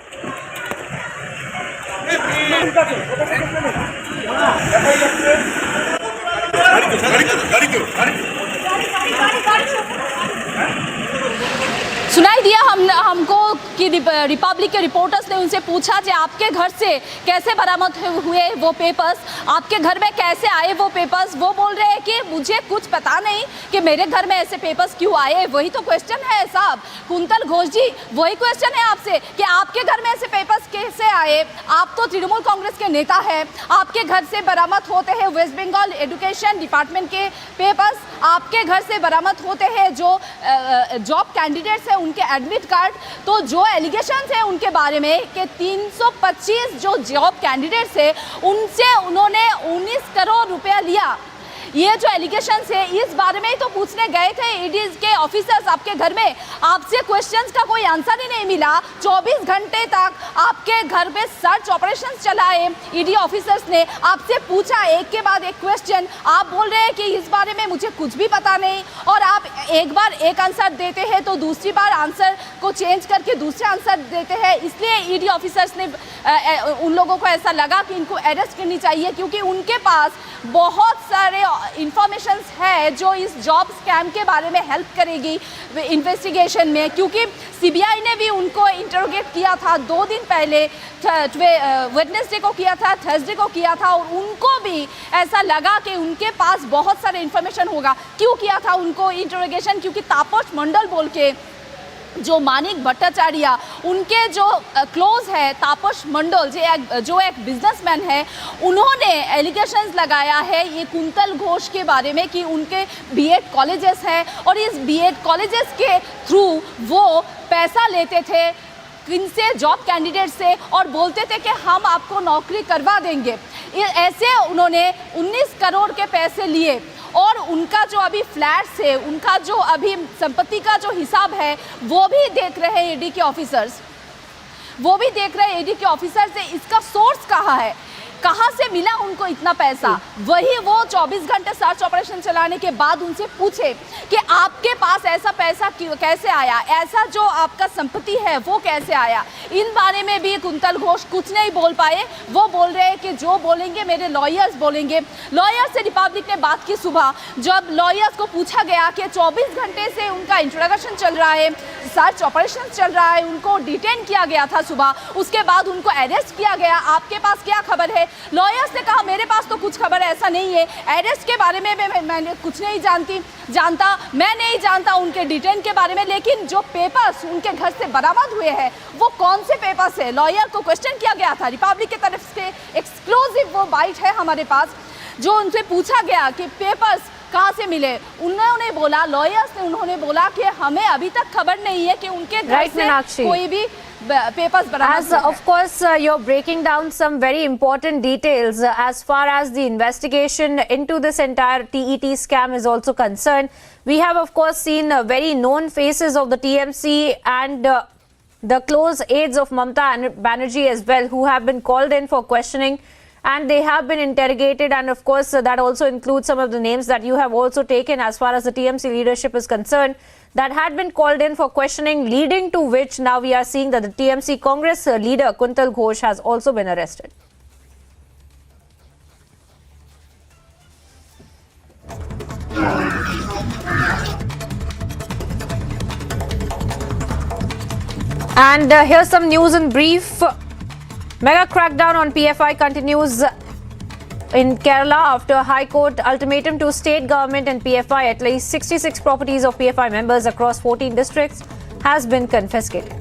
सुनाई दिया हमको कि रिपब्लिक के रिपोर्टर्स ने उनसे पूछा कि आपके घर से कैसे बरामद हुए वो पेपर्स, आपके घर में कैसे आए वो पेपर्स। वो बोल रहे हैं कि मुझे कुछ पता नहीं कि मेरे घर में ऐसे पेपर्स क्यों आए। वही तो क्वेश्चन है साहब कुंतल घोष जी, वही क्वेश्चन है आपसे कि आपके घर में ऐसे पेपर्स कैसे आए। आप तो तृणमूल कांग्रेस के नेता हैं, आपके घर से बरामद होते हैं वेस्ट बंगाल एजुकेशन डिपार्टमेंट के पेपर्स, आपके घर से बरामद होते हैं जो जॉब कैंडिडेट्स हैं उनके एडमिट कार्ड। तो जो एलिगेशंस है उनके बारे में कि 325 जो जॉब कैंडिडेट्स है उनसे उन्होंने 19 करोड़ रुपया लिया, ये जो एलिगेशंस है इस बारे में ही तो पूछने गए थे ईडी के ऑफिसर्स आपके घर में। आपसे क्वेश्चंस का कोई आंसर ही नहीं मिला। 24 घंटे तक आपके घर में सर्च ऑपरेशंस चलाए ईडी ऑफिसर्स ने, आपसे पूछा एक के बाद एक क्वेश्चन, आप बोल रहे हैं कि इस बारे में मुझे कुछ भी पता नहीं। और आप एक बार एक आंसर देते हैं तो दूसरी बार आंसर को चेंज करके दूसरे आंसर देते हैं। इसलिए ईडी ऑफिसर्स ने उन लोगों को ऐसा लगा कि इनको अरेस्ट करनी चाहिए क्योंकि उनके पास बहुत सारे इंफॉर्मेशंस है जो इस जॉब स्कैम के बारे में हेल्प करेगी इन्वेस्टिगेशन में। क्योंकि सीबीआई ने भी उनको इंटरोगेट किया था 2 दिन पहले, वेडनेसडे को किया था, थर्सडे को किया था, और उनको भी ऐसा लगा कि उनके पास बहुत सारे इंफॉर्मेशन होगा। क्यों किया था उनको इंटरोगेशन? क्योंकि तापस मंडल बोल के जो मानिक भट्टाचार्य उनके जो क्लोज है तापस मंडल जो एक बिजनेसमैन है, उन्होंने एलिगेशंस लगाया है ये कुंतल घोष के बारे में कि उनके बीएड कॉलेजेस हैं और इस बीएड कॉलेजेस के थ्रू वो पैसा लेते थे किनसे, जॉब कैंडिडेट से, और बोलते थे कि हम आपको नौकरी करवा देंगे। ऐसे उन्होंने 19 करोड़ के पैसे लिए और उनका जो अभी फ्लैट्स है, उनका जो अभी संपत्ति का जो हिसाब है वो भी देख रहे हैं ईडी के ऑफिसर्स, वो भी देख रहे हैं ईडी के ऑफिसर्स से इसका सोर्स कहाँ है, कहाँ से मिला उनको इतना पैसा। वही वो 24 घंटे सर्च ऑपरेशन चलाने के बाद उनसे पूछे कि आपके पास ऐसा पैसा कैसे आया, ऐसा जो आपका संपत्ति है वो कैसे आया। इन बारे में भी कुंतल घोष कुछ नहीं बोल पाए। वो बोल रहे हैं कि जो बोलेंगे मेरे लॉयर्स बोलेंगे। लॉयर से रिपब्लिक ने बात की सुबह, जब लॉयर्स को पूछा गया कि 24 घंटे से उनका इंट्रोडक्शन चल रहा है, सर्च ऑपरेशन चल रहा है, उनको डिटेन किया गया था सुबह, उसके बाद उनको अरेस्ट किया गया, आपके पास क्या खबर है? लॉयर्स ने कहा मेरे पास तो कुछ खबर ऐसा नहीं है, अरेस्ट के बारे में मैंने कुछ नहीं जानता, मैं नहीं जानता उनके डिटेन के बारे में, लेकिन जो पेपर्स उनके घर से बरामद हुए हैं वो कौन से पेपर्स है? लॉयर को क्वेश्चन किया गया था रिपब्लिक की तरफ से, एक्सक्लूसिव वो बाइट है हमारे पास, जो उनसे पूछा गया कि पेपर्स कहाँ से मिले। उन्होंने बोला, लॉयर्स ने उन्होंने बोला कि हमें अभी तक खबर नहीं है कि उनके घर से कोई भी papers as of course you're breaking down some very important details as far as the investigation into this entire TET scam is also concerned. We have of course seen very known faces of the TMC and the close aides of Mamata Banerjee as well, who have been called in for questioning, and they have been interrogated, and of course that also includes some of the names that you have also taken as far as the TMC leadership is concerned, that had been called in for questioning, leading to which now we are seeing that the TMC Congress leader Kuntal Ghosh has also been arrested. And here's some news in brief. Mega crackdown on PFI continues in Kerala after High Court ultimatum to state government and PFI. At least 66 properties of PFI members across 14 districts has been confiscated.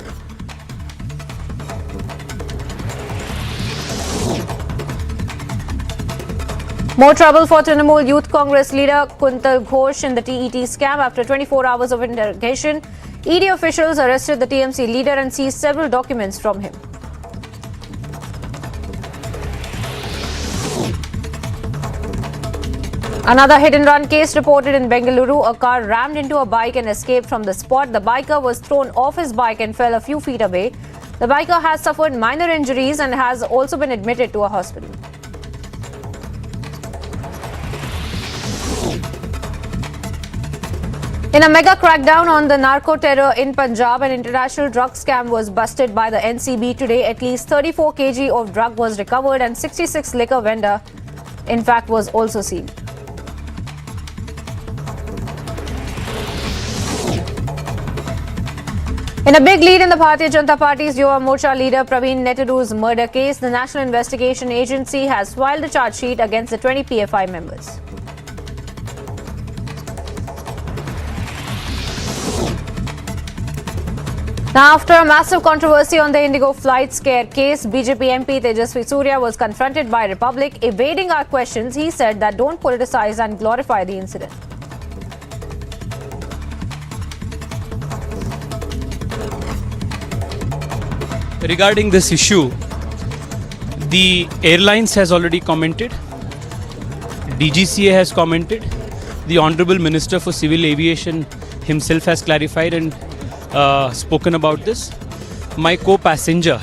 More trouble for Trinamool Youth Congress leader Kuntal Ghosh in the TET scam. After 24 hours of interrogation, ED officials arrested the TMC leader and seized several documents from him. Another hit-and-run case reported in Bengaluru. A car rammed into a bike and escaped from the spot. The biker was thrown off his bike and fell a few feet away. The biker has suffered minor injuries and has also been admitted to a hospital. In a mega crackdown on the narco terror in Punjab, an international drug scam was busted by the NCB today. At least 34 kg of drug was recovered and 66 liquor vendor, in fact, was also seen. In a big lead in the Bharatiya Janata Party's Yuva Morcha leader Praveen Neteru's murder case, the National Investigation Agency has filed a charge sheet against the 20 PFI members. Now, after a massive controversy on the Indigo flight scare case, BJP MP Tejasvi Surya was confronted by Republic. Evading our questions, he said that don't politicize and glorify the incident. Regarding this issue, the airlines has already commented, DGCA has commented, the Honorable Minister for Civil Aviation himself has clarified and spoken about this. My co-passenger,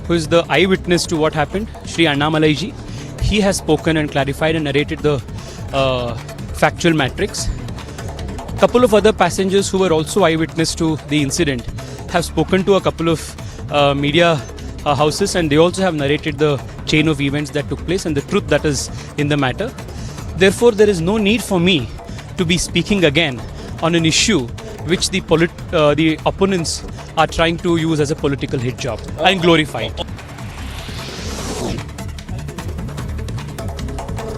who is the eyewitness to what happened, Shri Annamalai ji, he has spoken and clarified and narrated the factual matrix. Couple of other passengers who were also eyewitness to the incident have spoken to a couple of media houses, and they also have narrated the chain of events that took place and the truth that is in the matter. Therefore, there is no need for me to be speaking again on an issue which the opponents are trying to use as a political hit job and glorify it.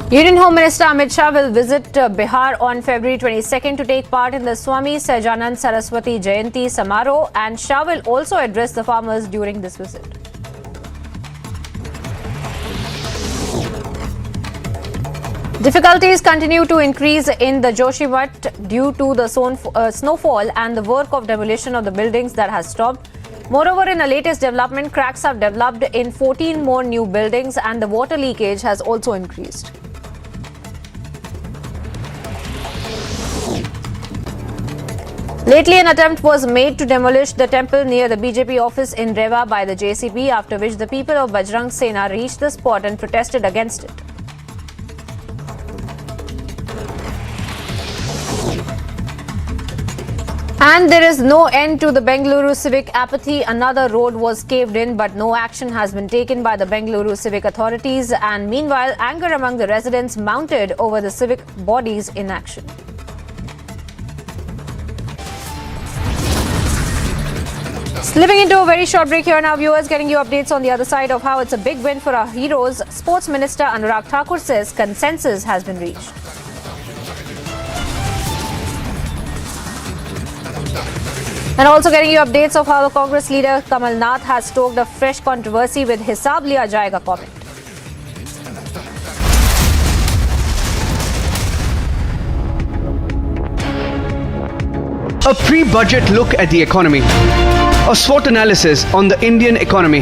Union Home Minister Amit Shah will visit Bihar on February 22nd to take part in the Swami Sahajanand Saraswati Jayanti Samaroh, and Shah will also address the farmers during this visit. Difficulties continue to increase in the Joshimath due to the snowfall and the work of demolition of the buildings that has stopped. Moreover, in the latest development, cracks have developed in 14 more new buildings and the water leakage has also increased. Lately, an attempt was made to demolish the temple near the BJP office in Rewa by the JCB, after which the people of Bajrang Sena reached the spot and protested against it. And there is no end to the Bengaluru civic apathy. Another road was caved in, but no action has been taken by the Bengaluru civic authorities. And meanwhile, anger among the residents mounted over the civic body's inaction. Slipping into a very short break here now, viewers, getting you updates on the other side of how it's a big win for our heroes. Sports Minister Anurag Thakur says consensus has been reached. And also getting you updates of how the Congress leader Kamal Nath has stoked a fresh controversy with Hissab Liya Jaayega comment. A pre-budget look at the economy. A SWOT analysis on the Indian economy.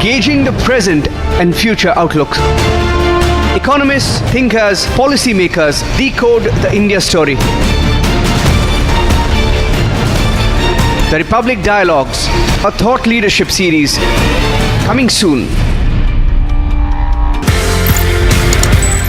Gauging the present and future outlooks. Economists, thinkers, policymakers decode the India story. The Republic Dialogues, a thought leadership series, coming soon.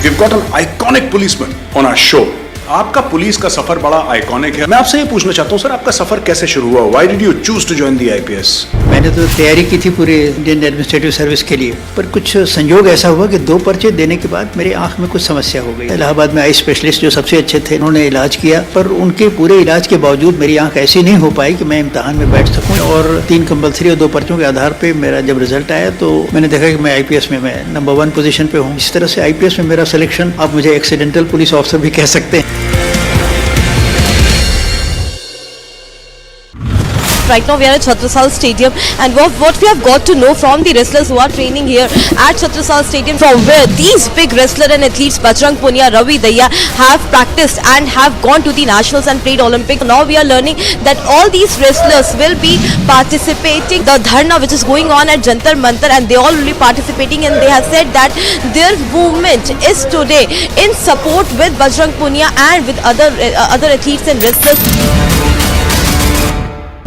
We've got an iconic policeman on our show. आपका police का सफर बड़ा iconic है। मैं आपसे ये पूछना चाहता हूँ सर, आपका सफर कैसे शुरू हुआ? Why did you choose to join the IPS? मैंने तो तैयारी की थी पूरे इंडियन एडमिनिस्ट्रेटिव सर्विस के लिए, पर कुछ संयोग ऐसा हुआ कि 2 पर्चे देने के बाद मेरी आंख में कुछ समस्या हो गई। इलाहाबाद में आई स्पेशलिस्ट जो सबसे अच्छे थे, उन्होंने इलाज किया, पर उनके पूरे इलाज के बावजूद मेरी आंख ऐसी नहीं हो पाई कि मैं इम्तहान में बैठ सकूं। और 3 कंपल्सरी और 2 पर्चों के आधार पर मेरा जब रिजल्ट आया तो मैंने देखा कि मैं IPS में मैं नंबर 1 पोजीशन पे हूँ। इस तरह से IPS में मेरा सिलेक्शन, आप मुझे एक्सीडेंटल पुलिस ऑफिसर भी कह सकते हैं। Right now we are at Chhatrasal Stadium, and what we have got to know from the wrestlers who are training here at Chhatrasal Stadium, from where these big wrestler and athletes Bajrang Punia, Ravi Daya have practiced and have gone to the nationals and played Olympics. Now we are learning that all these wrestlers will be participating the dharna which is going on at Jantar Mantar, and they all will be participating, and they have said that their movement is today in support with Bajrang Punia and with other athletes and wrestlers.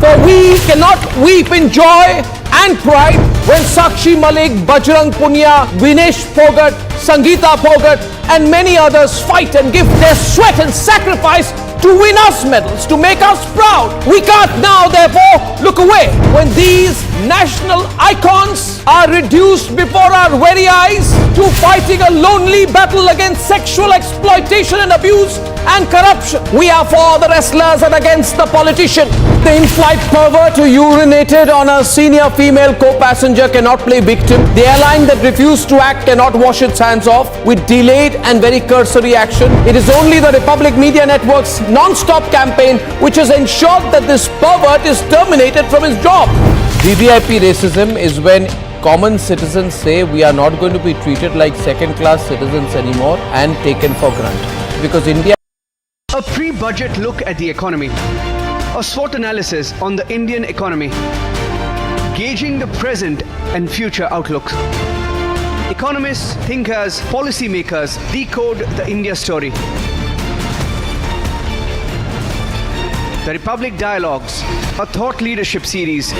For we cannot weep in joy and pride when Sakshi Malik, Bajrang Punia, Vinesh Phogat, Sangeeta Phogat and many others fight and give their sweat and sacrifice to win us medals, to make us proud. We can't now therefore look away when these national icons are reduced before our very eyes to fighting a lonely battle against sexual exploitation and abuse and corruption. We are for the wrestlers and against the politician. The in-flight pervert who urinated on a senior female co-passenger cannot play victim. The airline that refused to act cannot wash its hands off with delayed and very cursory action. It is only the Republic Media Network's non-stop campaign which has ensured that this pervert is terminated from his job. VVIP racism is when common citizens say we are not going to be treated like second-class citizens anymore and taken for granted. Because India... A pre-budget look at the economy. A SWOT analysis on the Indian economy. Gauging the present and future outlooks. Economists, thinkers, policymakers decode the India story. The Republic Dialogues, a thought leadership series.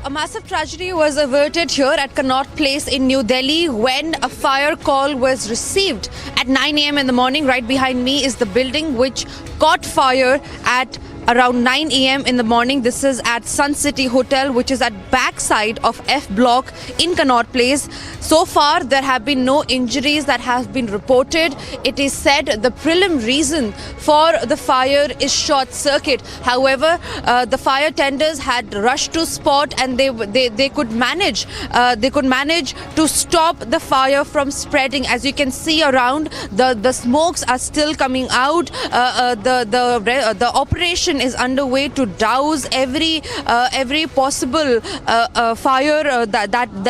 A massive tragedy was averted here at Connaught Place in New Delhi when a fire call was received at 9 a.m. in the morning. Right behind me is the building which caught fire at around 9 a.m. in the morning. This is at Sun City Hotel, which is at backside of F Block in Connaught Place. So far, there have been no injuries that have been reported. It is said the prelim reason for the fire is short circuit. However, the fire tenders had rushed to spot, and they could manage to stop the fire from spreading. As you can see around, the smokes are still coming out. The operation is underway to douse every possible fire,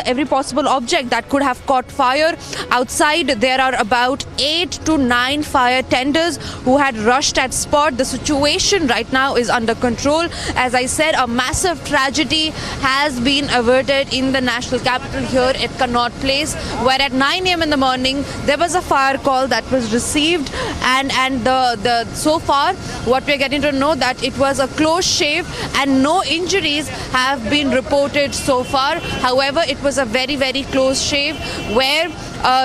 every possible object that could have caught fire. Outside there are about 8 to 9 fire tenders who had rushed at spot. The situation right now is under control. As I said, a massive tragedy has been averted in the national capital here at Connaught Place, where at 9 a.m. in the morning there was a fire call that was received, and so far what we're getting to know that it was a close shave and no injuries have been reported so far. However, it was a very, very close shave where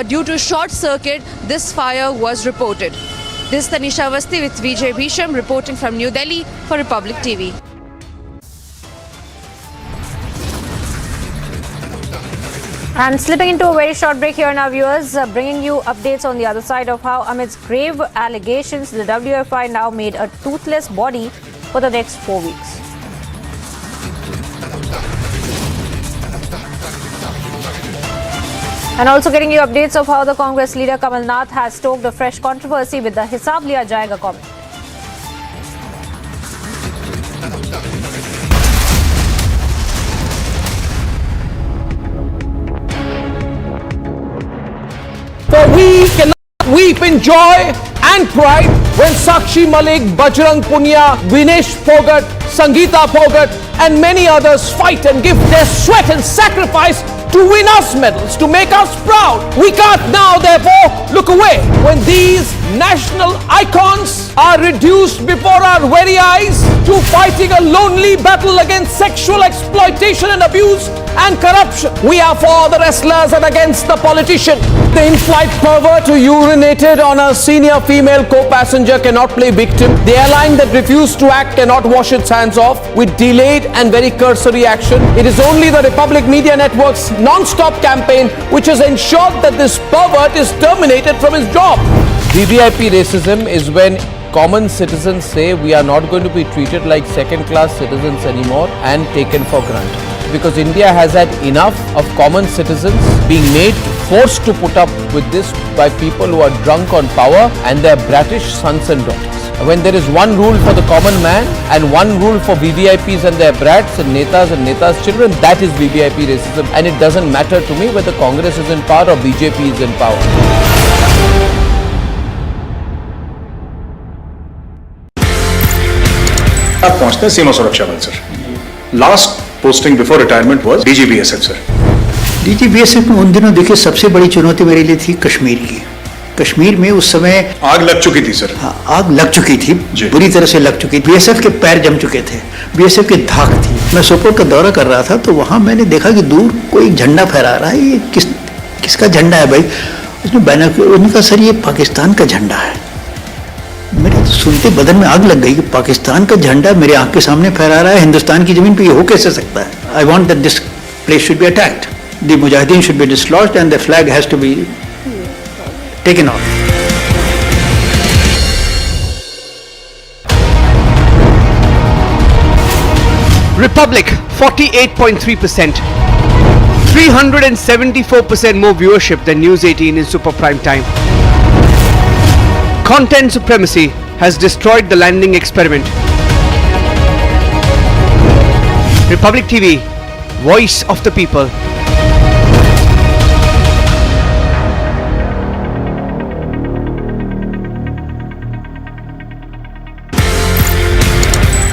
due to short circuit this fire was reported. This is Tanisha Avasthi with Vijay Bhisham reporting from New Delhi for Republic TV. And slipping into a very short break here now, viewers, bringing you updates on the other side of how amidst grave allegations, the WFI now made a toothless body for the next 4 weeks. And also getting you updates of how the Congress leader Kamal Nath has stoked a fresh controversy with the Hissab Liya Jaayega comment. For we cannot weep in joy and pride when Sakshi Malik, Bajrang Punia, Vinesh Phogat, Sangeeta Phogat and many others fight and give their sweat and sacrifice to win us medals, to make us proud. We can't now, therefore, look away when these national icons are reduced before our very eyes to fighting a lonely battle against sexual exploitation and abuse and corruption. We are for the wrestlers and against the politician. The in-flight pervert who urinated on a senior female co-passenger cannot play victim. The airline that refused to act cannot wash its hands off with delayed and very cursory action. It is only the Republic Media Network's non-stop campaign which has ensured that this pervert is terminated from his job. VVIP racism is when common citizens say we are not going to be treated like second-class citizens anymore and taken for granted. Because India has had enough of common citizens being forced to put up with this by people who are drunk on power and their bratish sons and daughters. When there is one rule for the common man and one rule for VVIPs and their brats and netas' children, that is VVIP racism, and it doesn't matter to me whether Congress is in power or BJP is in power. आप पहुंचते हैं सीमा सुरक्षा बल sir. Last posting before retirement was DG BSF sir. DG BSF में उन दिनों देखिए सबसे बड़ी चुनौती मेरे लिए थी कश्मीर की। कश्मीर में उस समय आग लग चुकी थी सर। हाँ, आग लग चुकी थी, बुरी तरह से लग चुकी थी। बीएसएफ के पैर जम चुके थे, बीएसएफ की धाक थी। मैं सोपोर का दौरा कर रहा था तो वहां मैंने देखा कि दूर कोई झंडा फहरा रहा है। ये किसका झंडा है भाई? उसने बैनर, उनका सर ये पाकिस्तान का झंडा है। मेरे सुनते बदन में आग लग गई कि पाकिस्तान का झंडा मेरे आंख के सामने फहरा रहा है हिंदुस्तान की जमीन पे, ये हो कैसे सकता है? I want that this place should be attacked, the Mujahideen should be dislodged and the flag has to be taken off. Republic 48.3%, 374% more viewership than News 18 in super prime time. Content supremacy has destroyed the landing experiment. Republic TV, voice of the people.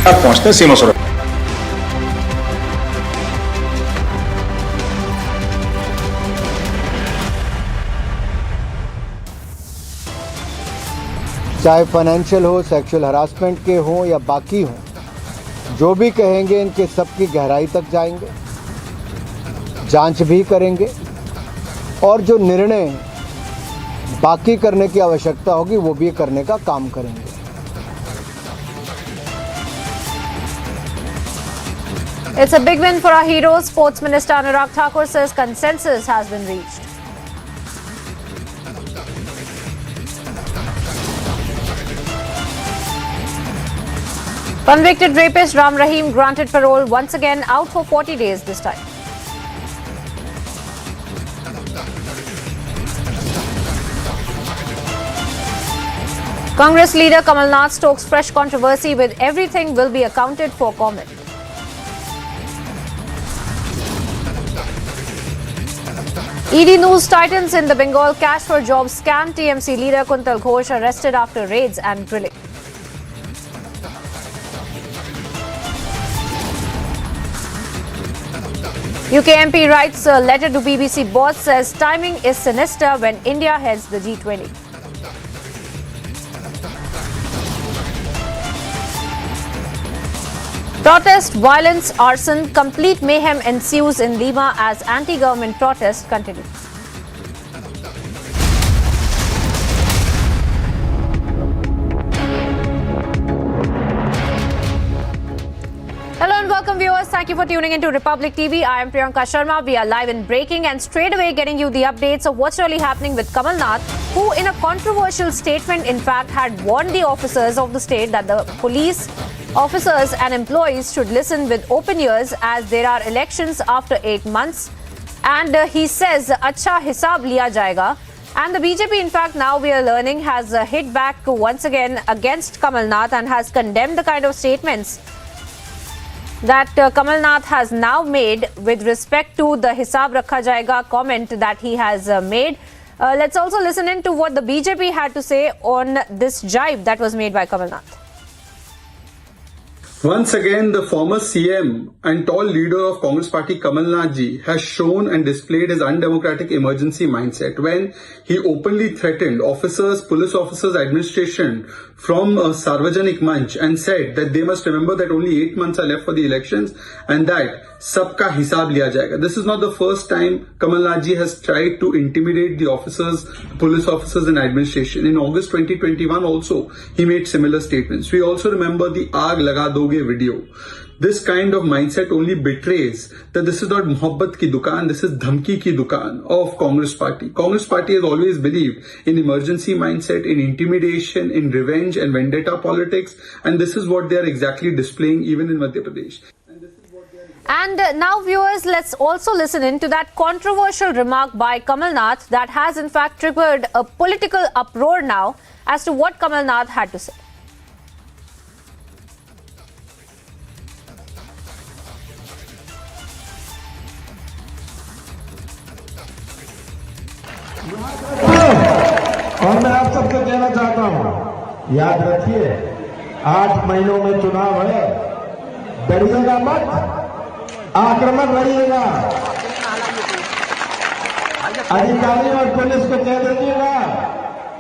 आप पहुंचते हैं सीमा सुरक्षा। चाहे financial हो, sexual harassment के हों या बाकी हों, जो भी कहेंगे इनके सबकी गहराई तक जाएंगे, जांच भी करेंगे और जो निर्णय बाकी करने की आवश्यकता होगी वो भी करने का काम करेंगे। It's a big win for our heroes. Sports Minister Anurag Thakur says consensus has been reached. Convicted rapist Ram Rahim granted parole once again, out for 40 days this time. Congress leader Kamal Nath stokes fresh controversy with everything will be accounted for comment. ED news tightens in the Bengal cash for jobs scam. TMC leader Kuntal Ghosh arrested after raids and drilling. UK MP writes a letter to BBC boss, says timing is sinister when India heads the G20. Protest, violence, arson, complete mayhem ensues in Lima as anti-government protests continue. Hello and welcome viewers. Thank you for tuning into Republic TV. I am Priyanka Sharma. We are live in breaking and straight away getting you the updates of what's really happening with Kamal Nath, who in a controversial statement in fact had warned the officers of the state that the police officers and employees should listen with open ears as there are elections after 8 months. And he says, Acha Hissab Liya Jaayega. And the BJP, in fact, now we are learning, has hit back once again against Kamal Nath and has condemned the kind of statements that Kamal Nath has now made with respect to the Hissab Rakha Jaayega comment that he has made. Let's also listen in to what the BJP had to say on this jibe that was made by Kamal Nath. Once again, the former CM and tall leader of Congress Party, Kamal Nath ji, has shown and displayed his undemocratic emergency mindset when he openly threatened officers, police officers, administration from Sarvajanik Manch and said that they must remember that only 8 months are left for the elections and that sabka Hissab Liya Jaayega. This is not the first time Kamal Nath ji has tried to intimidate the officers, police officers and administration. In August 2021 also, he made similar statements. We also remember the Aag Laga Doge video. This kind of mindset only betrays that this is not Mohabbat ki dukaan, this is Dhamki ki dukaan of Congress Party. Congress Party has always believed in emergency mindset, in intimidation, in revenge and vendetta politics, and this is what they are exactly displaying even in Madhya Pradesh. And now, viewers, let's also listen in to that controversial remark by Kamal Nath that has in fact triggered a political uproar now as to what Kamal Nath had to say. और मैं आप सबसे कहना चाहता हूं, याद रखिए 8 महीनों में चुनाव है, डरिएगा मत, आक्रमक रहिएगा, अधिकारी और पुलिस को कह दीजिएगा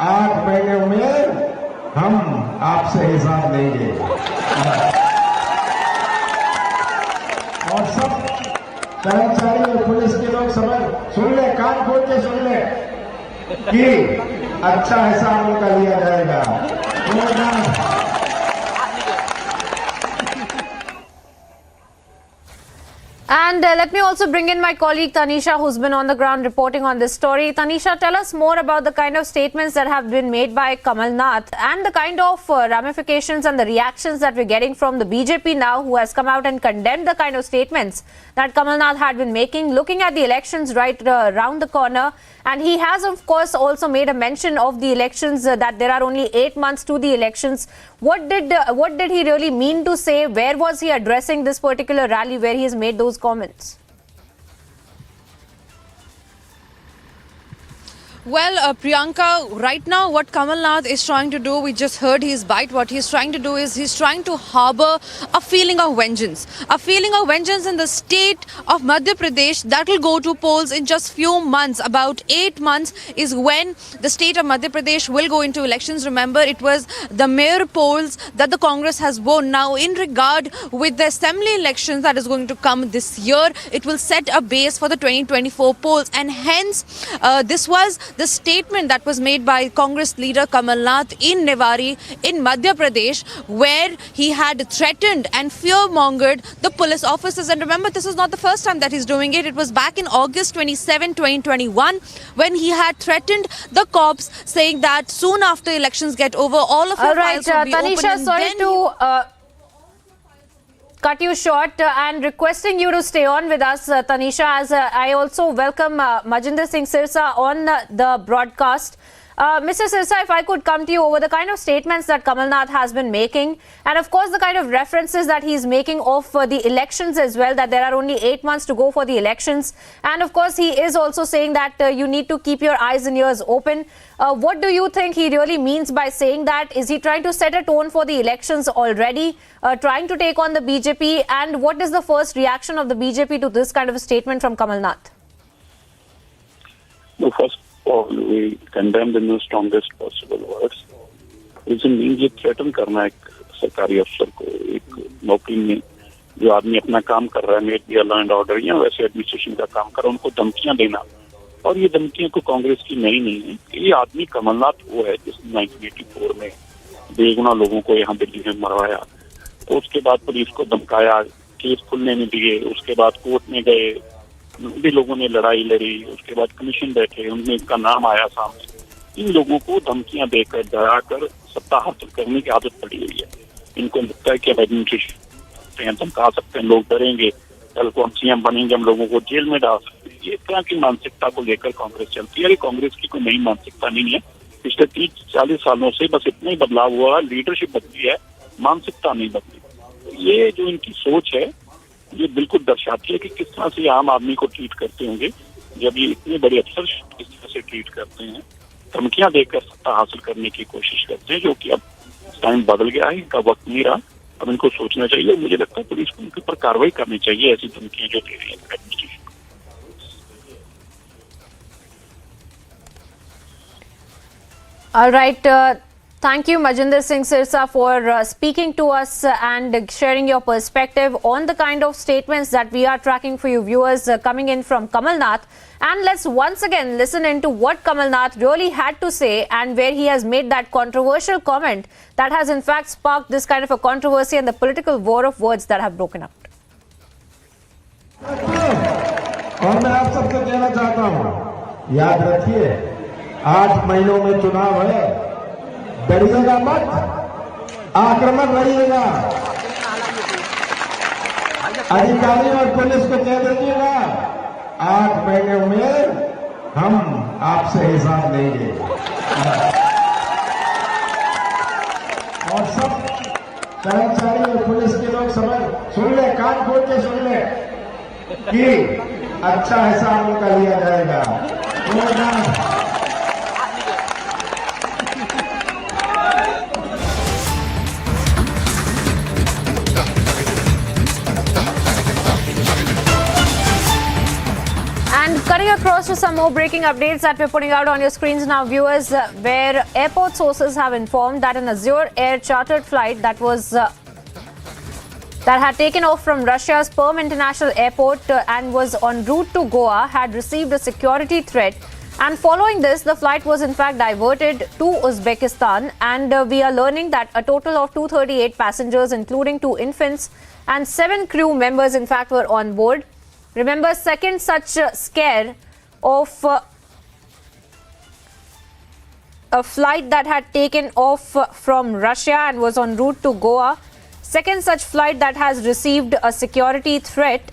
8 महीनों में हम आपसे हिसाब लेंगे। और सब कर्मचारी और पुलिस के लोग समझ सुन ले, कान खोल के सुन ले कि अच्छा हिसाब उनका लिया जाएगा। And let me also bring in my colleague Tanisha, who's been on the ground reporting on this story. Tanisha, tell us more about the kind of statements that have been made by Kamal Nath and the kind of ramifications and the reactions that we're getting from the BJP now, who has come out and condemned the kind of statements that Kamal Nath had been making, looking at the elections right around the corner. And he has, of course, also made a mention of the elections, that there are only 8 months to the elections. What did he really mean to say? Where was he addressing this particular rally where he has made those comments? Well, Priyanka, right now what Kamal Nath is trying to do, we just heard his bite. What he's trying to do is he's trying to harbor a feeling of vengeance. A feeling of vengeance in the state of Madhya Pradesh that will go to polls in just few months. About 8 months is when the state of Madhya Pradesh will go into elections. Remember, it was the mayor polls that the Congress has won. Now, in regard with the assembly elections that is going to come this year, it will set a base for the 2024 polls. And hence, this was the statement that was made by Congress leader Kamal Nath in Newari in Madhya Pradesh, where he had threatened and fear-mongered the police officers. And remember, this is not the first time that he's doing it. It was back in August 27, 2021, when he had threatened the cops, saying that soon after elections get over, all of your files will be Tanisha, open. sorry to cut you short and requesting you to stay on with us, Tanisha, as I also welcome Majinder Singh Sirsa on the broadcast. Mr. Sirsa, if I could come to you over the kind of statements that Kamal Nath has been making, and of course the kind of references that he's making of the elections as well, that there are only 8 months to go for the elections, and of course he is also saying that you need to keep your eyes and ears open. What do you think he really means by saying that? Is he trying to set a tone for the elections already, trying to take on the BJP, and what is the first reaction of the BJP to this kind of a statement from Kamal Nath? No, first of all, we condemned in the strongest possible words. It means ये threaten करना एक सरकारी अफसर को, एक नौकरी में जो आदमी अपना काम कर रहा है, मेट दिया लॉ एंड ऑर्डर या वैसे एडमिनिस्ट्रेशन का काम कर रहा है, उनको धमकियां देना। और ये धमकियां को कांग्रेस की नई नहीं है। ये आदमी कमलनाथ वो है जिसने 1984 में बेगुनाह लोगों को यहाँ दिल्ली में मरवाया, तो उसके बाद पुलिस को धमकाया, केस खुलने नहीं दिए, उसके बाद कोर्ट में गए, भी लोगों ने लड़ाई लड़ी, उसके बाद कमीशन बैठे, उनमें इसका नाम आया सामने। इन लोगों को धमकियां देकर डराकर सत्ता हासिल करने की आदत पड़ी हुई है। इनको लगता है कि अब एडमिनिस्ट्रेशन धमका सकते हैं, लोग डरेंगे, कल को हम सीएम बनेंगे, हम लोगों को जेल में डाल सकते हैं। ये तरह की मानसिकता को लेकर कांग्रेस चलती है। ये कांग्रेस की कोई नई मानसिकता नहीं है। पिछले 30-40 सालों से बस इतना ही बदलाव हुआ, लीडरशिप बदली है, मानसिकता नहीं बदली। ये जो इनकी सोच है, ये बिल्कुल दर्शाती है कि किस तरह से आम आदमी को ट्रीट करते होंगे जब ये इतने बड़े अफसर किस तरह से ट्रीट करते हैं, धमकियां देकर सत्ता हासिल करने की कोशिश करते हैं, जो कि अब टाइम बदल गया है, इनका वक्त नहीं रहा। अब इनको सोचना चाहिए। मुझे लगता है पुलिस को उनके ऊपर कार्रवाई करनी चाहिए, ऐसी धमकियां जो दे रही है administration. All right. Thank you, Majinder Singh Sirsa, for speaking to us and sharing your perspective on the kind of statements that we are tracking for you viewers coming in from Kamal Nath. And let's once again listen into what Kamal Nath really had to say and where he has made that controversial comment that has in fact sparked this kind of a controversy and the political war of words that have broken out. और मैं आप सबसे कहना चाहता हूं, याद रखिए 8 महीनों में चुनाव है, डरिएगा मत, आक्रमक रहिएगा। अधिकारी और पुलिस को कह दीजिएगा 8 महीने में हम आपसे हिसाब लेंगे। और सब कर्मचारी और पुलिस के लोग समझ सुन ले, कान खोल के सुन ले कि अच्छा हिसाब उनका लिया जाएगा। And cutting across to some more breaking updates that we're putting out on your screens now, viewers, where airport sources have informed that an Azure Air chartered flight that had taken off from Russia's Perm International Airport and was en route to Goa had received a security threat. And following this, the flight was in fact diverted to Uzbekistan. And we are learning that a total of 238 passengers, including 2 infants and 7 crew members, in fact, were on board. Remember, second such scare of a flight that had taken off from Russia and was en route to Goa. Second such flight that has received a security threat.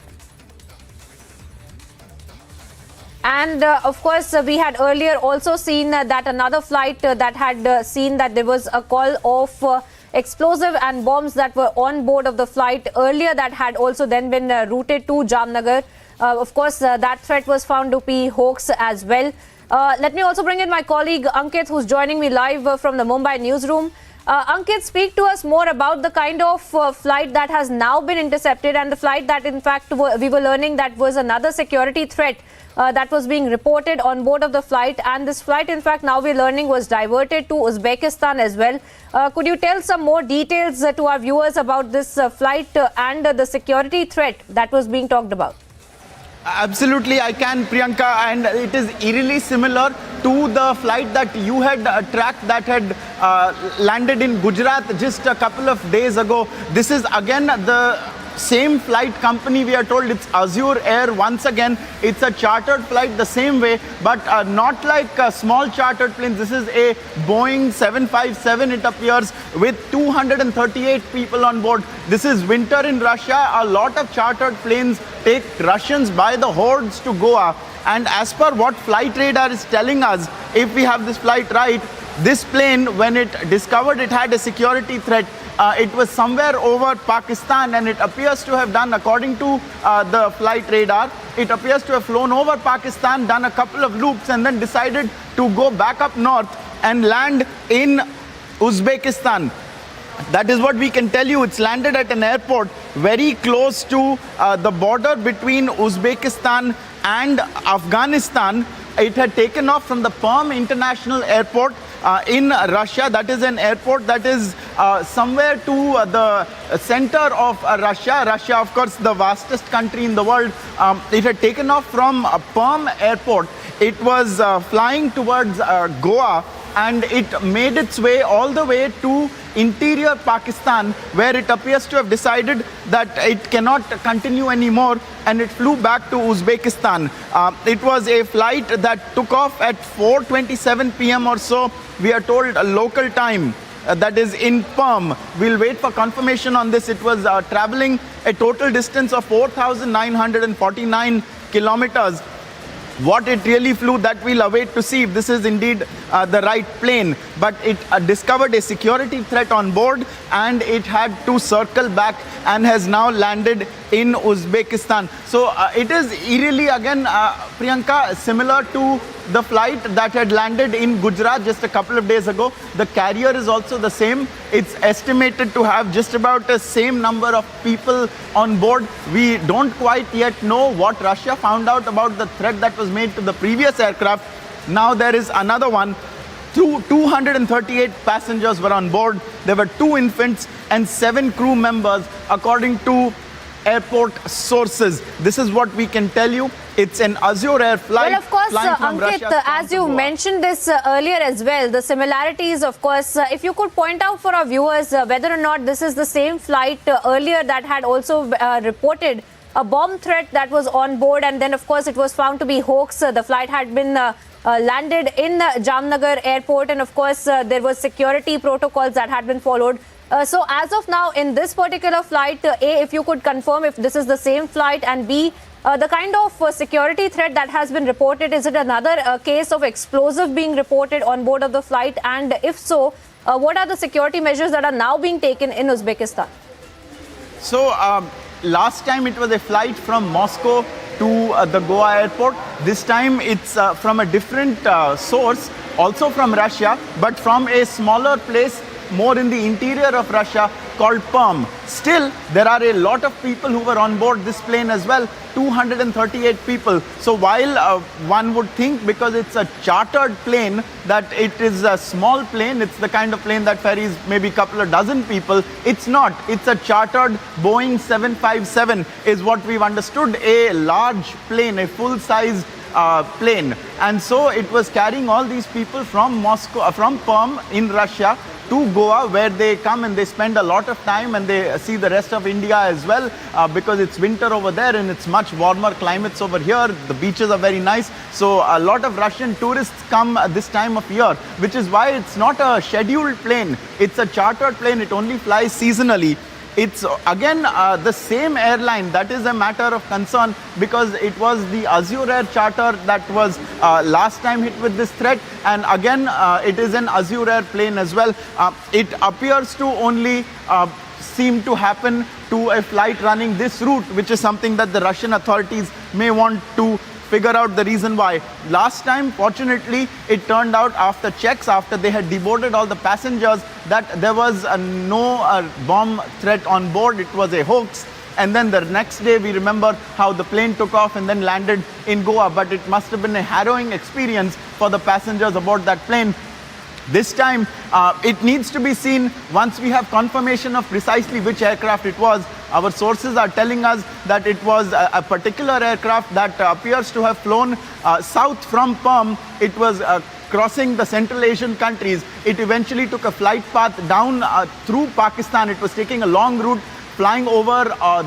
And of course, we had earlier also seen that another flight that had seen that there was a call of explosive and bombs that were on board of the flight earlier that had also then been routed to Jamnagar. Of course, that threat was found to be hoax as well. Let me also bring in my colleague Ankit, who's joining me live from the Mumbai newsroom. Ankit, speak to us more about the kind of flight that has now been intercepted and the flight that in fact we were learning that was another security threat that was being reported on board of the flight, and this flight in fact now we're learning was diverted to Uzbekistan as well. Could you tell some more details to our viewers about this flight and the security threat that was being talked about? Absolutely, I can, Priyanka, and it is eerily similar to the flight that you had tracked that had landed in Gujarat just a couple of days ago. This is again the same flight company. We are told it's Azure Air. Once again, it's a chartered flight the same way, but not like small chartered planes. This is a Boeing 757, it appears, with 238 people on board. This is winter in Russia. A lot of chartered planes take Russians by the hordes to Goa. And as per what flight radar is telling us, if we have this flight right, this plane, when it discovered it had a security threat, it was somewhere over Pakistan, and it appears to have done, according to the flight radar, it appears to have flown over Pakistan, done a couple of loops, and then decided to go back up north and land in Uzbekistan. That is what we can tell you. It's landed at an airport very close to the border between Uzbekistan and Afghanistan. It had taken off from the Perm International Airport in Russia. That is an airport that is somewhere to the center of Russia. Russia, of course, the vastest country in the world. It had taken off from Perm Airport. It was flying towards Goa, and it made its way all the way to interior Pakistan, where it appears to have decided that it cannot continue anymore, and it flew back to Uzbekistan. It was a flight that took off at 4:27 p.m. or so. We are told a local time. That is in Perm. We'll wait for confirmation on this. It was traveling a total distance of 4,949 kilometers. What it really flew, that we'll await to see if this is indeed the right plane. But it discovered a security threat on board, and it had to circle back and has now landed in Uzbekistan. So it is eerily, again, Priyanka, similar to the flight that had landed in Gujarat just a couple of days ago. The carrier is also the same. It's estimated to have just about the same number of people on board. We don't quite yet know what Russia found out about the threat that was made to the previous aircraft. Now there is another one. 238 passengers were on board. There were 2 infants and 7 crew members, according to airport sources. This is what we can tell you. It's an Azure Air flight. Well, of course, flying from Ankit, Russia as you mentioned this earlier as well, the similarities, of course, if you could point out for our viewers whether or not this is the same flight earlier that had also reported a bomb threat that was on board, and then, of course, it was found to be hoax. The flight had been landed in Jamnagar airport, and, of course, there was security protocols that had been followed. So as of now, in this particular flight, A, if you could confirm if this is the same flight, and B, the kind of security threat that has been reported, is it another case of explosive being reported on board of the flight? And if so, what are the security measures that are now being taken in Uzbekistan? So last time it was a flight from Moscow to the Goa airport. This time it's from a different source, also from Russia, but from a smaller place more in the interior of Russia called Perm. Still, there are a lot of people who were on board this plane as well, 238 people. So while one would think, because it's a chartered plane, that it is a small plane, it's the kind of plane that ferries maybe a couple of dozen people, it's not. It's a chartered Boeing 757 is what we've understood, a large plane, a full-size plane. And so it was carrying all these people from Moscow, from Perm in Russia, to Goa, where they come and they spend a lot of time and they see the rest of India as well, because it's winter over there and it's much warmer climates over here. The beaches are very nice. So a lot of Russian tourists come this time of year, which is why it's not a scheduled plane. It's a chartered plane. It only flies seasonally. It's again the same airline. That is a matter of concern, because it was the Azure Air charter that was last time hit with this threat, and again it is an Azure Air plane as well. It appears to only seem to happen to a flight running this route, which is something that the Russian authorities may want to figure out the reason why. Last time, fortunately, it turned out after checks, after they had deboarded all the passengers, that there was no bomb threat on board. It was a hoax. And then the next day, we remember how the plane took off and then landed in Goa. But it must have been a harrowing experience for the passengers aboard that plane. This time, it needs to be seen once we have confirmation of precisely which aircraft it was. Our sources are telling us that it was a particular aircraft that appears to have flown south from Perm. It was crossing the Central Asian countries. It eventually took a flight path down through Pakistan. It was taking a long route, flying over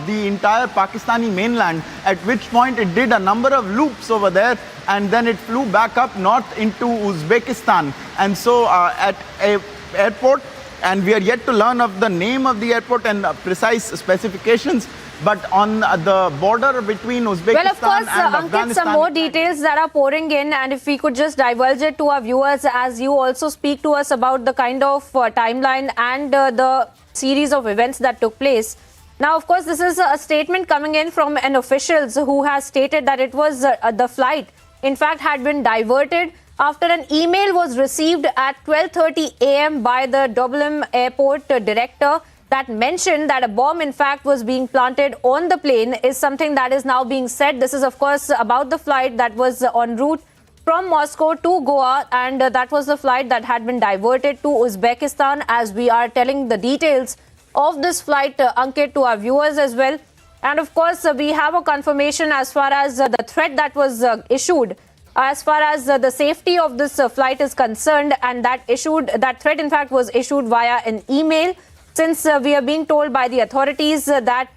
the entire Pakistani mainland, at which point it did a number of loops over there, and then it flew back up north into Uzbekistan. And so at a airport, and we are yet to learn of the name of the airport and precise specifications, but on the border between Uzbekistan well, of course, and Ankit, Afghanistan. some more details that are pouring in, and if we could just divulge it to our viewers as you also speak to us about the kind of timeline and the series of events that took place. Now, of course, this is a statement coming in from an official who has stated that it was the flight, in fact, had been diverted after an email was received at 12:30 a.m. by the Dublin airport director that mentioned that a bomb, in fact, was being planted on the plane, is something that is now being said. This is, of course, about the flight that was en route from Moscow to Goa, and that was the flight that had been diverted to Uzbekistan, as we are telling the details of this flight, Ankit, to our viewers as well. And of course, we have a confirmation as far as the threat that was issued, as far as the safety of this flight is concerned, and that threat, in fact, was issued via an email. Since we are being told by the authorities that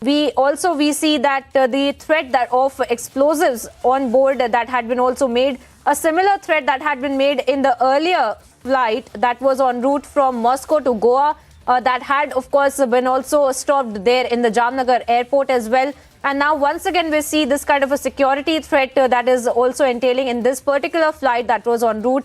we see that the threat that of explosives on board that had been also made, a similar threat that had been made in the earlier flight that was en route from Moscow to Goa, that had, of course, been also stopped there in the Jamnagar airport as well. And now once again we see this kind of a security threat that is also entailing in this particular flight that was en route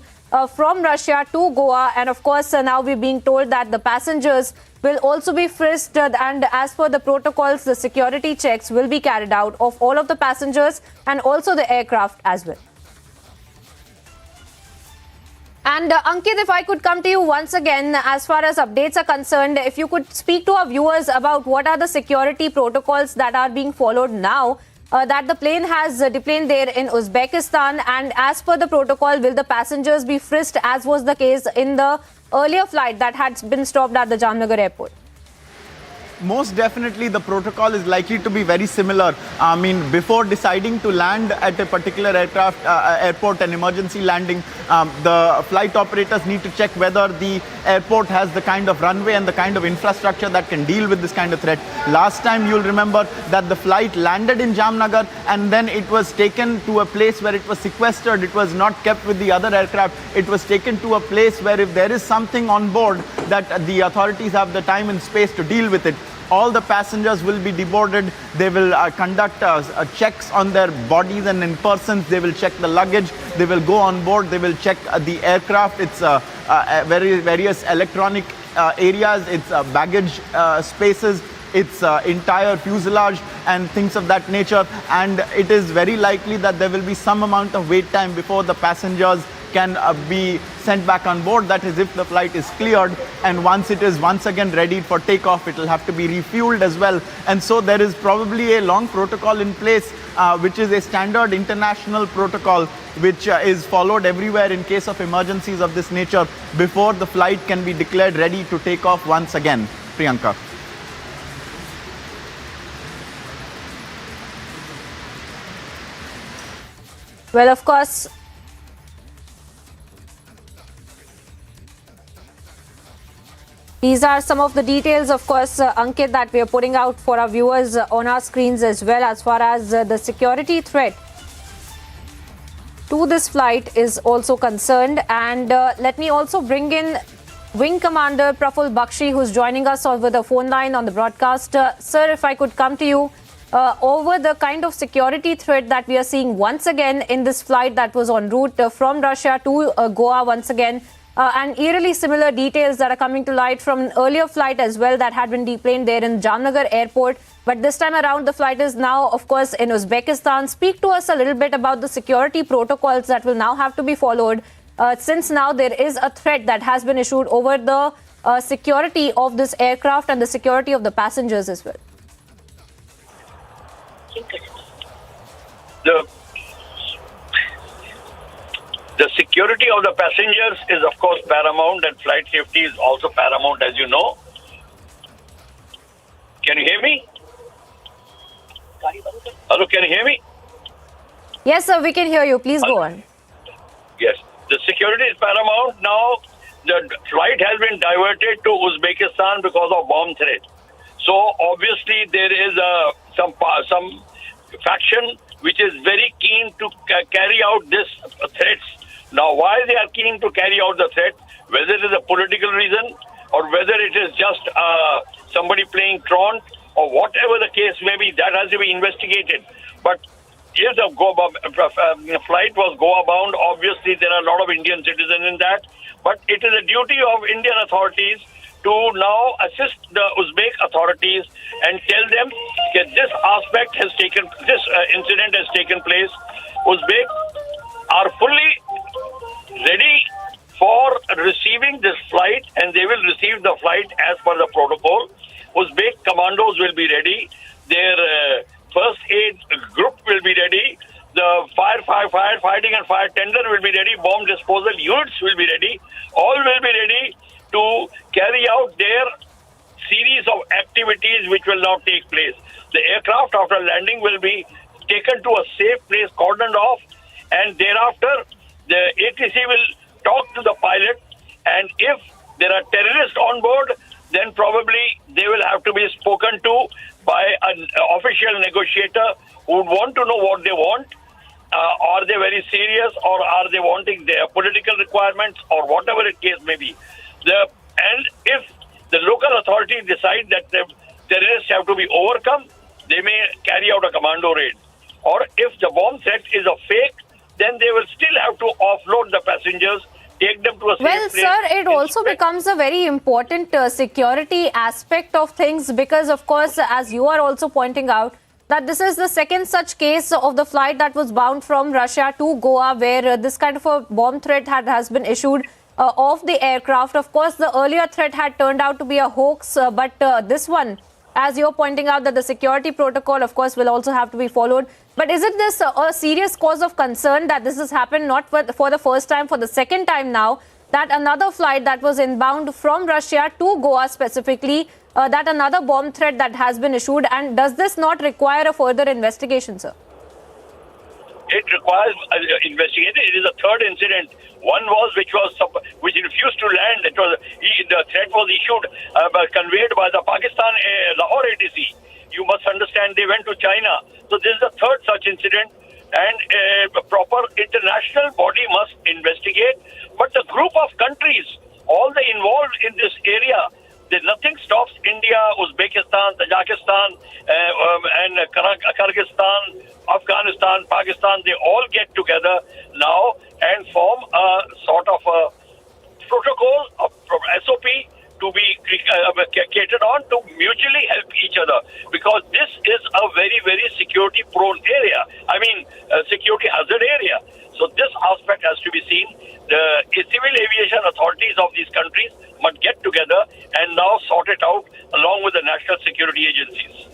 from Russia to Goa. And of course, now we're being told that the passengers will also be frisked, and as per the protocols, the security checks will be carried out of all of the passengers and also the aircraft as well. And Ankit, if I could come to you once again, as far as updates are concerned, if you could speak to our viewers about what are the security protocols that are being followed now that the plane has deplaned there in Uzbekistan, and as per the protocol, will the passengers be frisked as was the case in the earlier flight that had been stopped at the Jamnagar airport? Most definitely the protocol is likely to be very similar. I mean, before deciding to land at a particular airport, an emergency landing, the flight operators need to check whether the airport has the kind of runway and the kind of infrastructure that can deal with this kind of threat. Last time you'll remember that the flight landed in Jamnagar and then it was taken to a place where it was sequestered. It was not kept with the other aircraft. It was taken to a place where if there is something on board, that the authorities have the time and space to deal with it. All the passengers will be deboarded. They will conduct checks on their bodies and in persons. They will check the luggage. They will go on board. They will check the aircraft. It's various electronic areas. It's baggage spaces. Its entire fuselage and things of that nature. And it is very likely that there will be some amount of wait time before the passengers can be sent back on board. That is, if the flight is cleared, and once it is once again ready for takeoff, it will have to be refueled as well. And so there is probably a long protocol in place, which is a standard international protocol, which is followed everywhere in case of emergencies of this nature before the flight can be declared ready to take off once again. Priyanka. Well, of course, these are some of the details, of course, Ankit, that we are putting out for our viewers on our screens as well, as far as the security threat to this flight is also concerned. And let me also bring in Wing Commander Praful Bakshi, who's joining us over the phone line on the broadcast. Sir, if I could come to you over the kind of security threat that we are seeing once again in this flight that was en route from Russia to Goa once again. And eerily similar details that are coming to light from an earlier flight as well that had been deplaned there in Jamnagar airport. But this time around, the flight is now, of course, in Uzbekistan. Speak to us a little bit about the security protocols that will now have to be followed, since now there is a threat that has been issued over the security of this aircraft and the security of the passengers as well. The security of the passengers is, of course, paramount, and flight safety is also paramount, as you know. Can you hear me? Hello, can you hear me? Yes, sir, we can hear you. Please go on. Yes, the security is paramount. Now, the flight has been diverted to Uzbekistan because of bomb threat. So, obviously, there is some faction which is very keen to carry out this threats. Now, why they are keen to carry out the threat, whether it is a political reason or whether it is just somebody playing truant or whatever the case may be, that has to be investigated. But if the flight was Goa bound, obviously there are a lot of Indian citizens in that. But it is a duty of Indian authorities to now assist the Uzbek authorities and tell them that this incident has taken place. Uzbeks are fully ready for receiving this flight, and they will receive the flight as per the protocol. Uzbek commandos will be ready. Their first aid group will be ready. The firefighting and fire tender will be ready. Bomb disposal units will be ready. All will be ready to carry out their series of activities which will now take place. The aircraft, after landing, will be taken to a safe place, cordoned off, and thereafter the ATC will talk to the pilot, and if there are terrorists on board, then probably they will have to be spoken to by an official negotiator who would want to know what they want. Are they very serious, or are they wanting their political requirements, or whatever the case may be. And if the local authorities decide that the terrorists have to be overcome, they may carry out a commando raid. Or if the bomb threat is a fake, then they will still have to offload the passengers, take them to a safe place. Well, sir, it also becomes a very important security aspect of things because, of course, as you are also pointing out, that this is the second such case of the flight that was bound from Russia to Goa where this kind of a bomb threat has been issued. of the aircraft. Of course, the earlier threat had turned out to be a hoax, but this one, as you're pointing out, that the security protocol, of course, will also have to be followed. But isn't this a serious cause of concern that this has happened not for the first time, for the second time now, that another flight that was inbound from Russia to Goa specifically, that another bomb threat that has been issued? And does this not require a further investigation, sir? It requires investigation. It is a third incident. One was which refused to land. The threat was issued, conveyed by the Pakistan Lahore ATC. You must understand they went to China. So this is the third such incident, and a proper international body must investigate. But the group of countries, all the involved in this area, nothing stops India, Uzbekistan, Tajikistan, and Kyrgyzstan, Afghanistan, Pakistan. They all get together now and form a sort of a protocol, a SOP to be catered on to mutually help each other, because this is a very, very security prone area. I mean, security hazard area. So this aspect has to be seen. The civil aviation authorities of these countries must get together and now sort it out along with the national security agencies.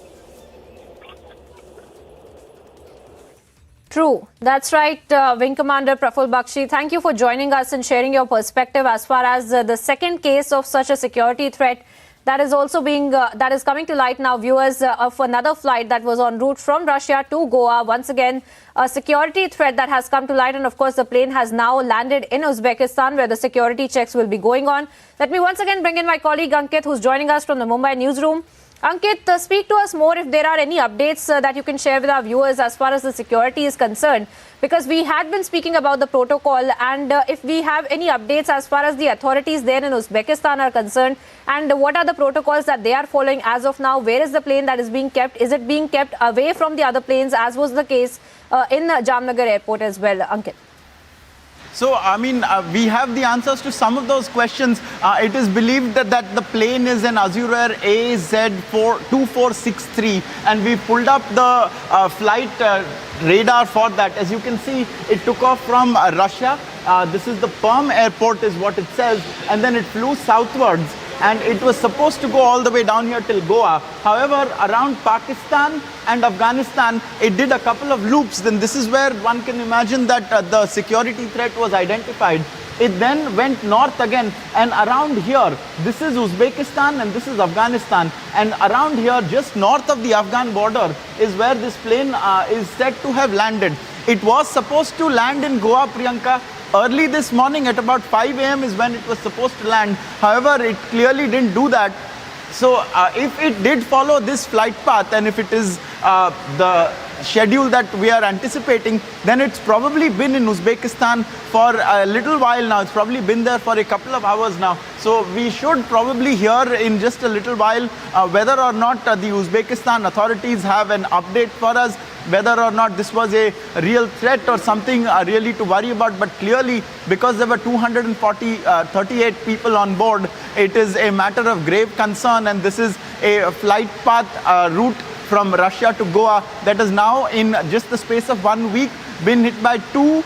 True. That's right, Wing Commander Praful Bakshi. Thank you for joining us and sharing your perspective as far as the second case of such a security threat that is also that is coming to light now, viewers, of another flight that was en route from Russia to Goa. Once again, a security threat that has come to light, and of course the plane has now landed in Uzbekistan, where the security checks will be going on. Let me once again bring in my colleague Ankit, who's joining us from the Mumbai newsroom. Ankit, speak to us more if there are any updates that you can share with our viewers as far as the security is concerned, because we had been speaking about the protocol, and if we have any updates as far as the authorities there in Uzbekistan are concerned, and what are the protocols that they are following as of now? Where is the plane that is being kept? Is it being kept away from the other planes, as was the case in Jamnagar airport as well, Ankit? So, I mean, we have the answers to some of those questions. It is believed that the plane is an Azure Air AZ2463, and we pulled up the flight radar for that. As you can see, it took off from Russia. This is the Perm airport is what it says, and then it flew southwards. And it was supposed to go all the way down here till Goa. However, around Pakistan and Afghanistan, it did a couple of loops. Then this is where one can imagine that the security threat was identified. It then went north again, and around here, this is Uzbekistan and this is Afghanistan. And around here, just north of the Afghan border, is where this plane is said to have landed. It was supposed to land in Goa, Priyanka. Early this morning at about 5 a.m. is when it was supposed to land. However, it clearly didn't do that. So if it did follow this flight path, and if it is the schedule that we are anticipating, then it's probably been in Uzbekistan for a little while now. It's probably been there for a couple of hours now. So we should probably hear in just a little while whether or not the Uzbekistan authorities have an update for us, whether or not this was a real threat or something really to worry about. But clearly, because there were 38 people on board, it is a matter of grave concern, and this is a flight path route from Russia to Goa that is now, in just the space of 1 week, been hit by 2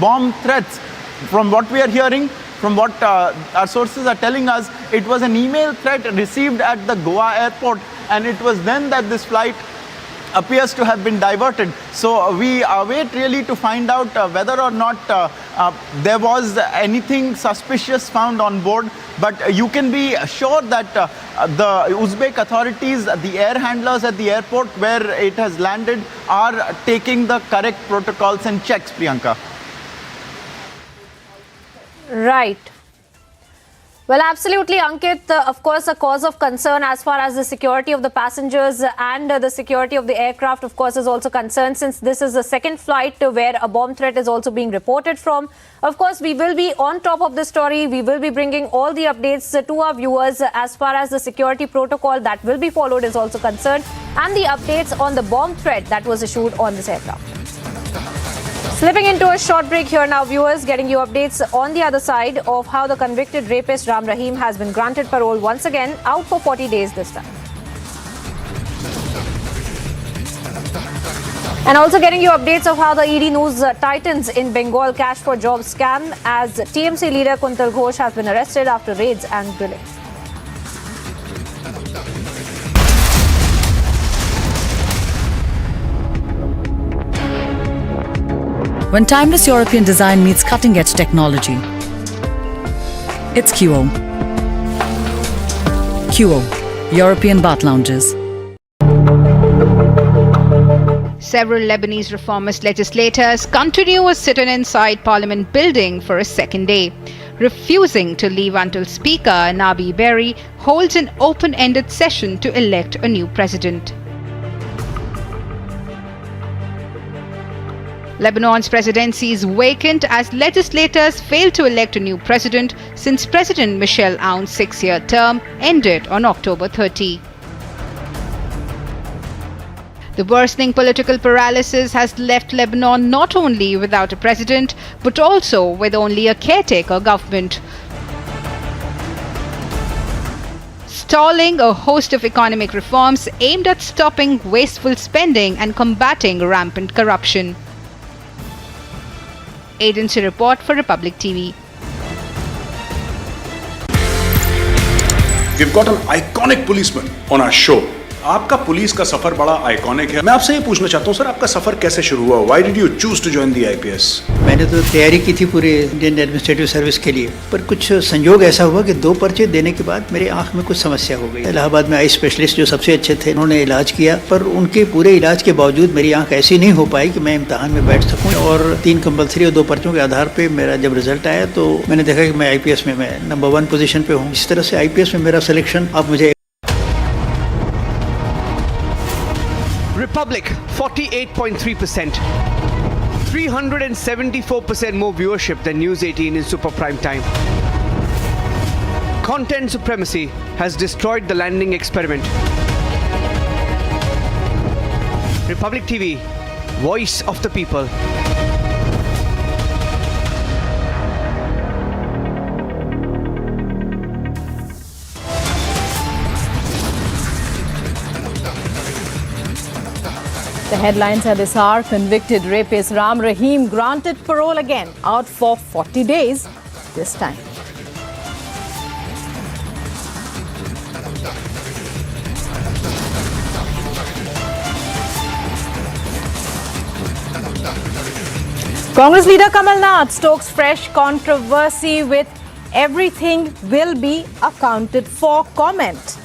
bomb threats. From what we are hearing, from what our sources are telling us, it was an email threat received at the Goa airport, and it was then that this flight appears to have been diverted. So we await really to find out whether or not there was anything suspicious found on board. But you can be sure that the Uzbek authorities, the air handlers at the airport where it has landed, are taking the correct protocols and checks, Priyanka. Right. Well, absolutely, Ankit. Of course, a cause of concern as far as the security of the passengers and the security of the aircraft, of course, is also concerned, since this is the second flight where a bomb threat is also being reported from. Of course, we will be on top of the story. We will be bringing all the updates to our viewers as far as the security protocol that will be followed is also concerned, and the updates on the bomb threat that was issued on this aircraft. Slipping into a short break here now, viewers, getting you updates on the other side of how the convicted rapist Ram Rahim has been granted parole once again, out for 40 days this time. And also getting you updates of how the ED news tightens in Bengal cash for jobs scam as TMC leader Kuntal Ghosh has been arrested after raids and grilling. When timeless European design meets cutting-edge technology, it's QO. QO, European Bath Lounges. Several Lebanese reformist legislators continue a sit-in inside Parliament building for a second day, refusing to leave until Speaker Nabi Berri holds an open-ended session to elect a new president. Lebanon's presidency is vacant as legislators failed to elect a new president since President Michel Aoun's 6-year term ended on October 30. The worsening political paralysis has left Lebanon not only without a president, but also with only a caretaker government, stalling a host of economic reforms aimed at stopping wasteful spending and combating rampant corruption. Agency report for Republic TV. We've got an iconic policeman on our show. आपका police का सफर बड़ा iconic है। मैं आपसे ये पूछना चाहता हूँ सर, आपका सफर कैसे शुरू हुआ? Why did you choose to join the IPS? मैंने तो तैयारी की थी पूरे इंडियन एडमिनिस्ट्रेटिव सर्विस के लिए, पर कुछ संयोग ऐसा हुआ कि 2 पर्चे देने के बाद मेरे आंख में कुछ समस्या हो गई। इलाहाबाद में आई स्पेशलिस्ट जो सबसे अच्छे थे, उन्होंने इलाज किया, पर उनके पूरे इलाज के बावजूद मेरी आंख ऐसी नहीं हो पाई कि मैं इम्तहान में बैठ सकूँ। और 3 कंपल्सरी और 2 पर्चों के आधार पर मेरा जब रिजल्ट आया तो मैंने देखा कि मैं IPS में मैं नंबर 1 पोजीशन पे हूँ। इस तरह से IPS में मेरा सिलेक्शन अब मुझे Republic 48.3%, 374% more viewership than News 18 in super prime time. Content supremacy has destroyed the landing experiment. Republic TV, voice of the people. The headlines at this hour: convicted rapist Ram Rahim granted parole again, out for 40 days this time. Congress leader Kamal Nath stokes fresh controversy with "everything will be accounted for" comment.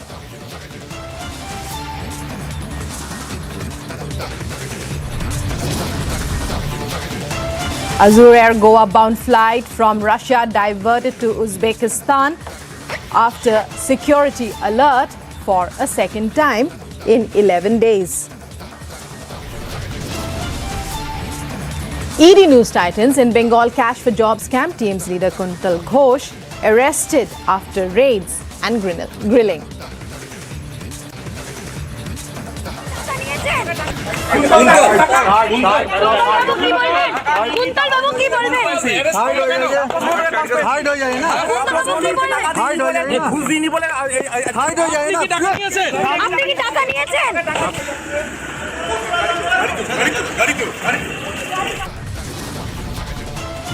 Azur Air Goa-bound flight from Russia diverted to Uzbekistan after security alert for a second time in 11 days. ED news titans in Bengal cash for job scam. TM's leader Kuntal Ghosh arrested after raids and grilling.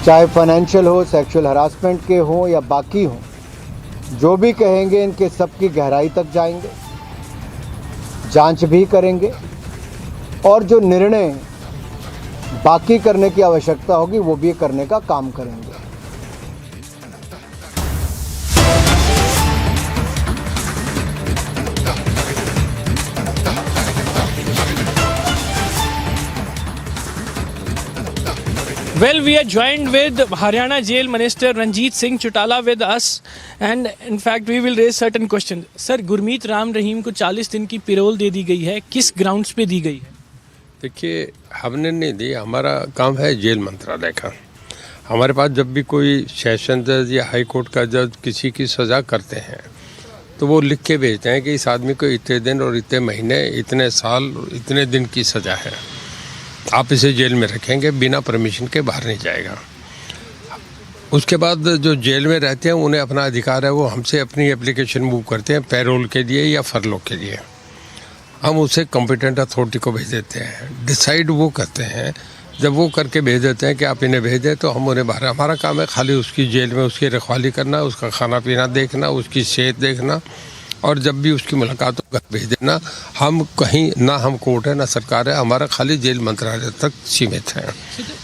चाहे financial हो, sexual harassment के हों या बाकी हों, जो भी कहेंगे इनके सबकी गहराई तक जाएंगे, जांच भी करेंगे और जो निर्णय बाकी करने की आवश्यकता होगी वो भी करने का काम करेंगे। Well, we are joined with Haryana Jail Minister Ranjit Singh Chautala with us, and in fact we will raise certain questions. Sir, Gurmeet Ram Rahim को 40 दिन की पैरोल दे दी गई है, किस ग्राउंड्स पे दी गई है? देखिए, हमने नहीं दी, हमारा काम है जेल मंत्रालय का। हमारे पास जब भी कोई सेशन जज या हाई कोर्ट का जज किसी की सज़ा करते हैं तो वो लिख के भेजते हैं कि इस आदमी को इतने दिन और इतने महीने, इतने साल, इतने दिन की सज़ा है, आप इसे जेल में रखेंगे, बिना परमिशन के बाहर नहीं जाएगा। उसके बाद जो जेल में रहते हैं उन्हें अपना अधिकार है, वो हमसे अपनी एप्लीकेशन मूव करते हैं पैरोल के लिए या फरलो के लिए। हम उसे कॉम्पिटेंट अथॉरिटी को भेज देते हैं, डिसाइड वो करते हैं। जब वो करके भेज देते हैं कि आप इन्हें भेज दें तो हम उन्हें बाहर, हमारा काम है खाली उसकी जेल में उसकी रखवाली करना, उसका खाना पीना देखना, उसकी सेहत देखना, और जब भी उसकी मुलाकात हो घर भेज देना। हम कहीं ना हम कोर्ट है ना सरकार है, हमारा खाली जेल मंत्रालय तक सीमित है।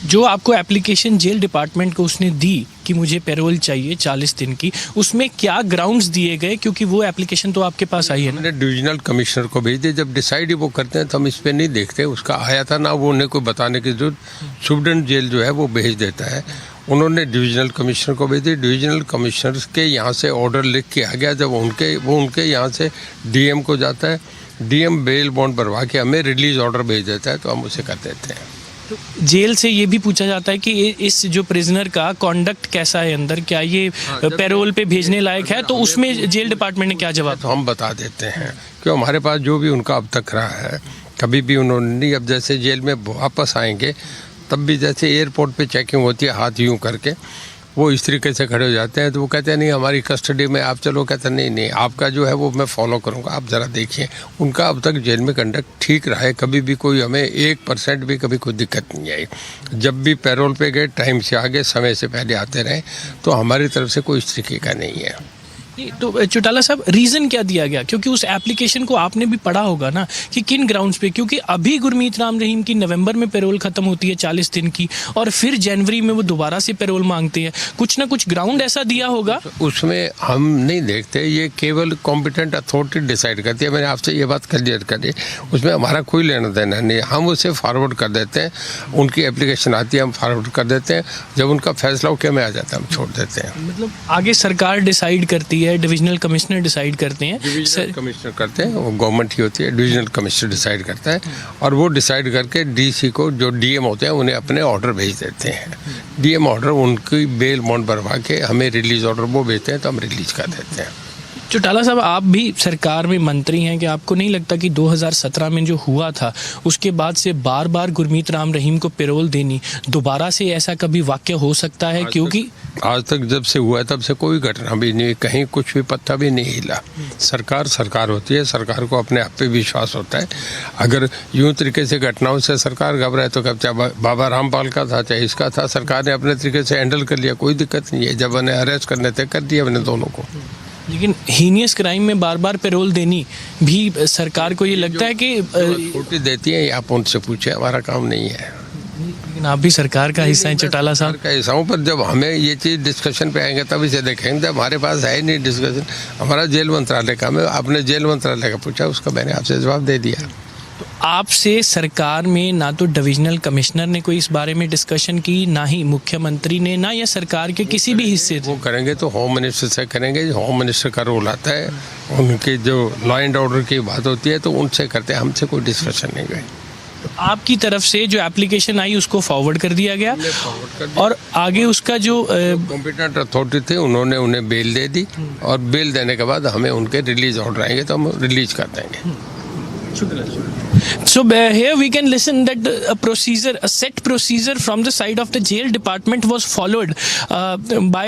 जो आपको एप्लीकेशन जेल डिपार्टमेंट को उसने दी कि मुझे पैरोल चाहिए 40 दिन की, उसमें क्या ग्राउंड्स दिए गए? क्योंकि वो एप्लीकेशन तो आपके पास आई है ना। हमने डिविजनल कमिश्नर को भेज दिया, जब डिसाइड वो करते हैं तो हम इस पर नहीं देखते। उसका आया था ना, वो उन्हें कोई बताने की जरूरत, सुप्रीटेंडेंट जेल जो है वो भेज देता है। उन्होंने डिविजनल कमिश्नर को भेज दी, डिविजनल कमिश्नर के यहाँ से ऑर्डर लिख के आ गया। जब उनके यहाँ से डीएम को जाता है, डीएम बेल बॉन्ड भरवा के हमें रिलीज ऑर्डर भेज देता है, तो हम उसे कर देते हैं। तो जेल से ये भी पूछा जाता है कि इस जो प्रिजनर का कॉन्डक्ट कैसा है अंदर, क्या ये पैरोल पे भेजने लायक है? तो उसमें जेल डिपार्टमेंट ने क्या जवाब? तो हम बता देते हैं कि हमारे पास जो भी उनका अब तक रहा है, कभी भी उन्होंने नहीं, अब जैसे जेल में वापस आएंगे तब भी जैसे एयरपोर्ट पे चेकिंग होती है, हाथ यूं करके वो इस तरीके से खड़े हो जाते हैं, तो वो कहते हैं नहीं हमारी कस्टडी में आप चलो। कहते हैं नहीं आपका जो है वो मैं फॉलो करूंगा, आप ज़रा देखिए। उनका अब तक जेल में कंडक्ट ठीक रहा है, कभी भी कोई हमें 1% भी कभी कोई दिक्कत नहीं आई। जब भी पैरोल पे गए टाइम से आगे, समय से पहले आते रहे, तो हमारी तरफ से कोई इस तरीके का नहीं है। तो चौटाला साहब, रीज़न क्या दिया गया? क्योंकि उस एप्लीकेशन को आपने भी पढ़ा होगा ना कि किन ग्राउंड्स पे, क्योंकि अभी गुरमीत राम रहीम की नवंबर में पैरोल खत्म होती है 40 दिन की, और फिर जनवरी में वो दोबारा से पैरोल मांगते हैं। कुछ ना कुछ ग्राउंड ऐसा दिया होगा। उसमें हम नहीं देखते, ये केवल कॉम्पिटेंट अथॉरिटी डिसाइड करती है। मैंने आपसे ये बात क्लियर करी, उसमें हमारा कोई लेना देना नहीं। हम उसे फॉरवर्ड कर देते हैं, उनकी एप्लीकेशन आती है हम फॉरवर्ड कर देते हैं, जब उनका फैसला होकर में आ जाता है हम छोड़ देते हैं। मतलब आगे सरकार डिसाइड करती है, डिविजनल कमिश्नर डिसाइड करते हैं? डिविजनल कमिश्नर करते हैं, वो गवर्नमेंट ही होती है, डिविजनल कमिश्नर डिसाइड करता है, और वो डिसाइड करके डीसी को, जो डीएम होते हैं, उन्हें अपने ऑर्डर भेज देते हैं। डीएम ऑर्डर उनकी बेल बॉन्ड भरवा के हमें रिलीज ऑर्डर वो भेजते हैं, तो हम रिलीज कर देते हैं। चौटाला साहब, आप भी सरकार में मंत्री हैं, कि आपको नहीं लगता कि 2017 में जो हुआ था उसके बाद से बार बार गुरमीत राम रहीम को पैरोल देनी, दोबारा से ऐसा कभी वाक्य हो सकता है? क्योंकि आज तक जब से हुआ है तब से कोई घटना भी नहीं, कहीं कुछ भी पत्ता भी नहीं हिला। सरकार होती है, सरकार को अपने आप पे विश्वास होता है। अगर यूं तरीके से घटनाओं से सरकार घबराए तो कब, चाहे बाबा रामपाल का था चाहे इसका था, सरकार ने अपने तरीके से हैंडल कर लिया, कोई दिक्कत नहीं है। जब उन्हें अरेस्ट करने थे कर दिया मैंने दोनों को। लेकिन हीनियस क्राइम में बार बार पैरोल देनी भी सरकार को ये लगता है कि अथॉरिटी देती है, आप उनसे पूछे, हमारा काम नहीं है। लेकिन आप भी सरकार का हिस्सा है चौटाला साहब। का हिस्सा हूँ, पर जब हमें ये चीज़ डिस्कशन पे आएंगे तब इसे देखेंगे। जब हमारे पास है नहीं डिस्कशन, हमारा जेल मंत्रालय का, मैं आपने जेल मंत्रालय का पूछा, उसका मैंने आपसे जवाब दे दिया। तो आपसे सरकार में ना तो डिविजनल कमिश्नर ने कोई इस बारे में डिस्कशन की, ना ही मुख्यमंत्री ने, ना या सरकार के किसी भी हिस्से से? वो करेंगे तो होम मिनिस्टर से करेंगे, होम मिनिस्टर का रोल आता है, उनकी जो लॉ एंड ऑर्डर की बात होती है तो उनसे करते हैं, हमसे कोई डिस्कशन नहीं गई। तो आपकी तरफ से जो एप्लीकेशन आई उसको फॉरवर्ड कर दिया गया, और आगे उसका जो कॉम्पिटेंट अथॉरिटी थे उन्होंने उन्हें बेल दे दी, और बेल देने के बाद हमें उनके रिलीज ऑर्डर आएंगे तो हम रिलीज कर देंगे। So here we can listen that a set procedure from the side of the jail department was followed by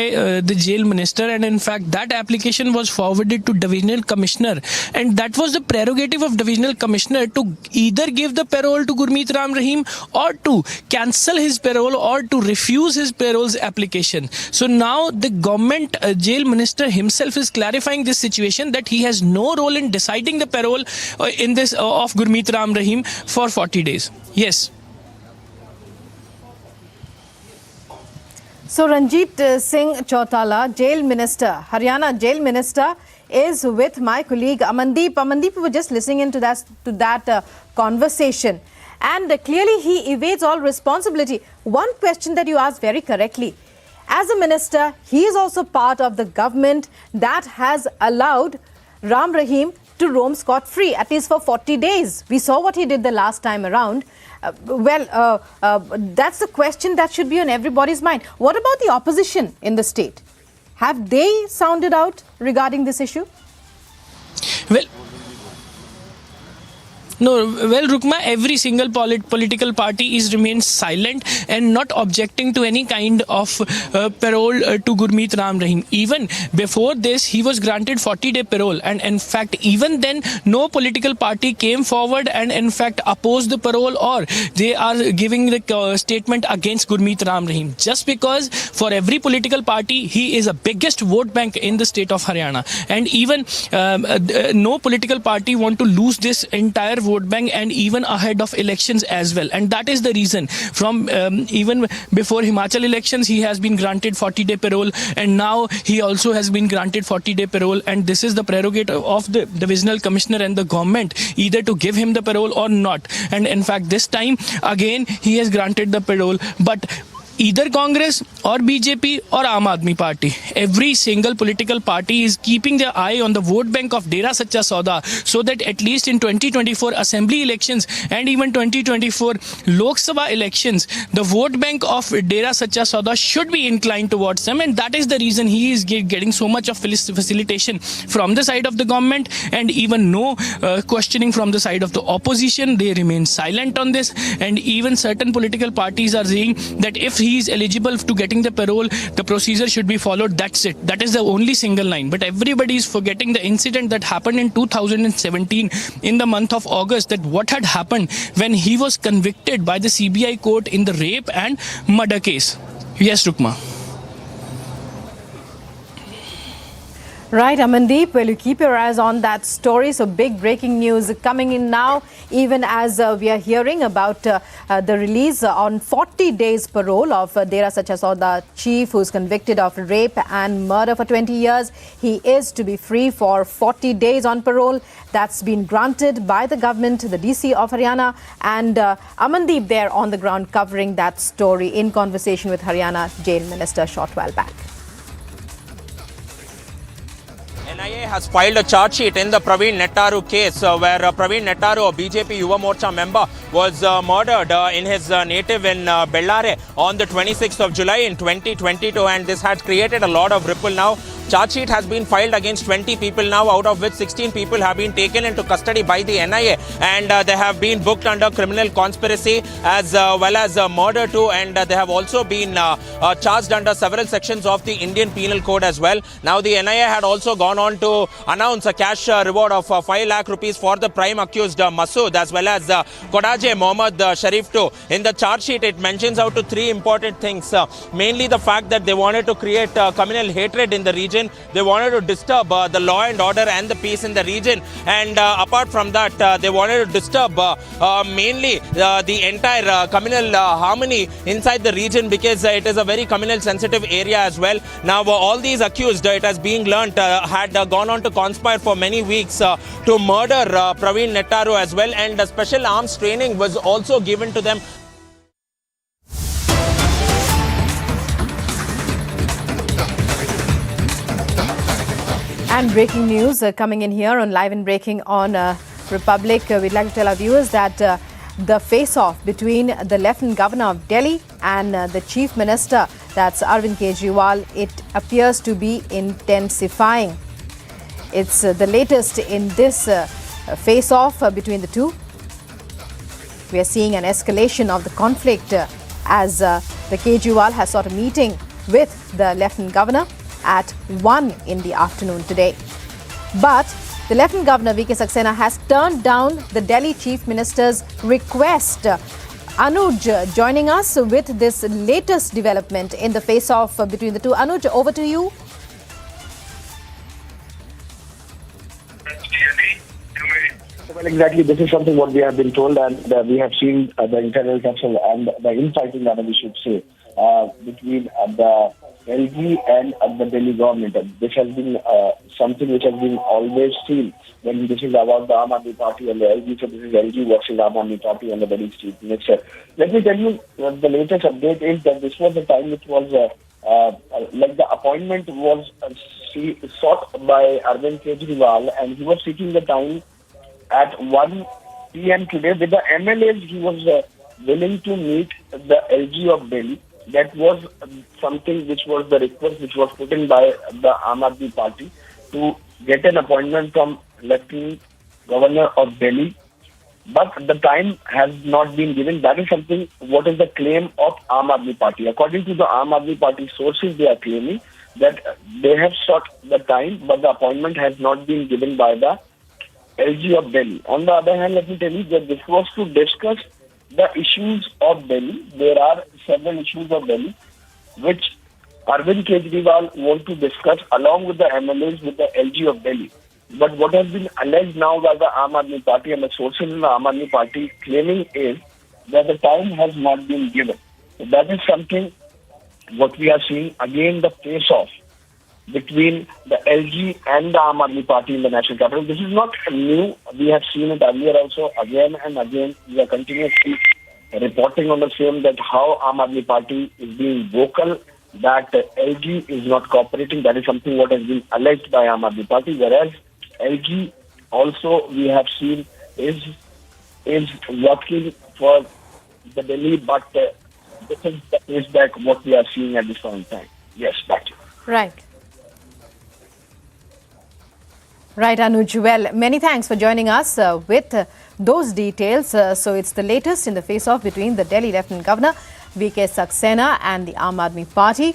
the jail minister, and in fact that application was forwarded to divisional commissioner, and that was the prerogative of divisional commissioner to either give the parole to Gurmeet Ram Rahim or to cancel his parole or to refuse his parole's application. So now the government jail minister himself is clarifying this situation, that he has no role in deciding the parole in this of Gurmeet Ram Rahim for 40 days. Yes. So Ranjit Singh Chautala, jail minister, Haryana jail minister, is with my colleague Amandeep. Amandeep, we were just listening into that conversation, and clearly he evades all responsibility. One question that you asked very correctly: as a minister, he is also part of the government that has allowed Ram Rahim to roam scot-free, at least for 40 days. We saw what he did the last time around. That's the question that should be on everybody's mind. What about the opposition in the state? Have they sounded out regarding this issue? Well, No, well, Rukma, every single political party is remained silent and not objecting to any kind of parole to Gurmeet Ram Rahim. Even before this, he was granted 40-day parole, and in fact, even then, no political party came forward and in fact opposed the parole, or they are giving the statement against Gurmeet Ram Rahim. Just because for every political party, he is a biggest vote bank in the state of Haryana, and even no political party want to lose this entire vote bank, and even ahead of elections as well. And that is the reason from even before Himachal elections, he has been granted 40-day parole, and now he also has been granted 40-day parole, and this is the prerogative of the divisional commissioner and the government either to give him the parole or not. And in fact, this time again he has granted the parole, but either Congress or BJP or Aam Aadmi Party, every single political party is keeping their eye on the vote bank of Dera Sacha Sauda, so that at least in 2024 assembly elections and even 2024 Lok Sabha elections, the vote bank of Dera Sacha Sauda should be inclined towards them, and that is the reason he is getting so much of facilitation from the side of the government, and even no questioning from the side of the opposition. They remain silent on this, and even certain political parties are saying that if he is eligible to getting the parole, the procedure should be followed. That's it. That is the only single line. But everybody is forgetting the incident that happened in 2017 in the month of August, that what had happened when he was convicted by the CBI court in the rape and murder case. Yes, Rukma. Right, Amandeep, well, you keep your eyes on that story. So big breaking news coming in now, even as we are hearing about the release on 40 days parole of Dera Sacha Sauda chief, who's convicted of rape and murder for 20 years. He is to be free for 40 days on parole. That's been granted by the government, the DC of Haryana, and Amandeep there on the ground covering that story in conversation with Haryana Jail Minister a short while back. NIA has filed a charge sheet in the Praveen Nettaru case where Praveen Nettaru, a BJP Yuva Morcha member, was murdered in his native in Bellare on the 26th of July in 2022, and this has created a lot of ripple now. Charge sheet has been filed against 20 people now, out of which 16 people have been taken into custody by the NIA, and they have been booked under criminal conspiracy as well as murder too, and they have also been charged under several sections of the Indian Penal Code as well. Now the NIA had also gone on to announce a cash reward of 5 lakh rupees for the prime accused Masood, as well as Kodaje Mohammad Sharif too. In the charge sheet, it mentions out to 3 important things, mainly the fact that they wanted to create communal hatred in the region. They wanted to disturb the law and order and the peace in the region, and apart from that, they wanted to disturb mainly the entire communal harmony inside the region, because it is a very communal sensitive area as well. Now all these accused, it has been learnt, had gone on to conspire for many weeks to murder Praveen Nettaru as well, and special arms training was also given to them. And breaking news coming in here on Live and Breaking on Republic. We'd like to tell our viewers that the face-off between the Lieutenant Governor of Delhi and the Chief Minister, that's Arvind Kejriwal, it appears to be intensifying. It's the latest in this face-off between the two. We are seeing an escalation of the conflict as the Kejriwal has sought a meeting with the Lieutenant Governor at 1 in the afternoon today. But the Lieutenant Governor V.K. Saxena has turned down the Delhi Chief Minister's request. Anuj joining us with this latest development in the face-off between the two. Anuj, over to you. Well, exactly. This is something what we have been told, and we have seen the internal tension and the infighting, that we should say, between the LG and the Delhi government. This has been something which has been always seen when this is about the Aam Aadmi Party and the LG. So this is LG versus Aam Aadmi Party and the Delhi Chief Minister. Let me tell you, the latest update is that this was the time which was like the appointment was sought by Arvind Kejriwal, and he was seeking the time at 1 p.m. today with the MLAs. He was willing to meet the LG of Delhi. That was something which was the request which was put in by the Aam Aadmi Party to get an appointment from Lieutenant Governor of Delhi but the time has not been given. That is something what is the claim of Aam Aadmi Party. According to the Aam Aadmi Party sources, they are claiming that they have sought the time, but the appointment has not been given by the LG of Delhi. On the other hand, let me tell you that this was to discuss the issues of Delhi. There are several issues of Delhi which Arvind Kejriwal want to discuss along with the MLAs with the LG of Delhi. But what has been alleged now by the Aam Aadmi Party and the sources in the Aam Aadmi Party claiming is that the time has not been given. So that is something what we are seeing again, the face-off between the LG and the Aam Aadmi Party in the national capital. This is not new. We have seen it earlier also, again and again. We are continuously reporting on the same, that how Aam Aadmi Party is being vocal, that LG is not cooperating. That is something what has been alleged by Aam Aadmi Party, whereas LG also we have seen is working for the Delhi, but this is the case back what we are seeing at this point in time. Yes, back to you. Right. Right, Anuj. Well, many thanks for joining us with those details. So it's the latest in the face-off between the Delhi Lieutenant Governor V.K. Saxena and the Aam Aadmi Party.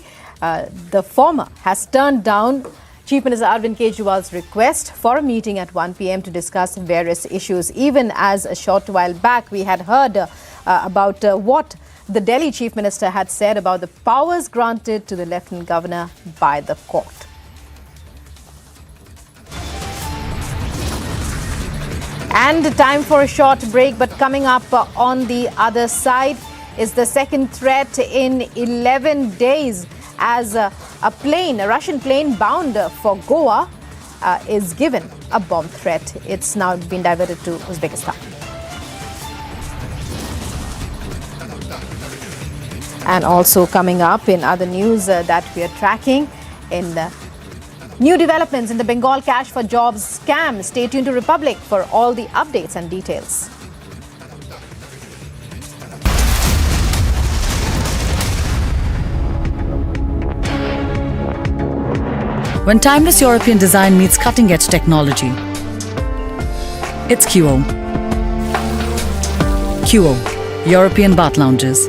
The former has turned down Chief Minister Arvind Kejriwal's request for a meeting at 1 p.m. to discuss various issues. Even as a short while back, we had heard about what the Delhi Chief Minister had said about the powers granted to the Lieutenant Governor by the court. And time for a short break, but coming up on the other side is the second threat in 11 days as a Russian plane bound for Goa is given a bomb threat. It's now been diverted to Uzbekistan. And also coming up in other news that we are tracking in new developments in the Bengal Cash for Jobs scam. Stay tuned to Republic for all the updates and details. When timeless European design meets cutting-edge technology, it's QO. QO, European Bath Lounges.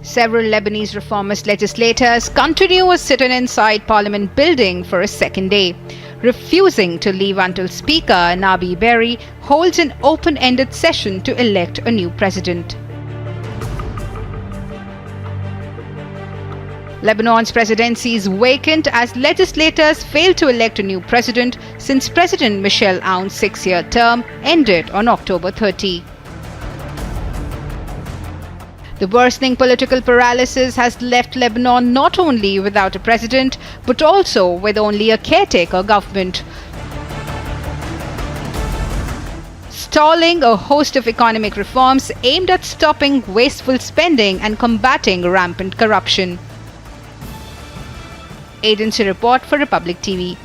Several Lebanese reformist legislators continue a sit-in inside Parliament building for a second day, refusing to leave until Speaker Nabi Berri holds an open-ended session to elect a new president. Lebanon's presidency is vacant as legislators fail to elect a new president since President Michel Aoun's 6-year term ended on October 30. The worsening political paralysis has left Lebanon not only without a president, but also with only a caretaker government, stalling a host of economic reforms aimed at stopping wasteful spending and combating rampant corruption. Agency report for Republic TV.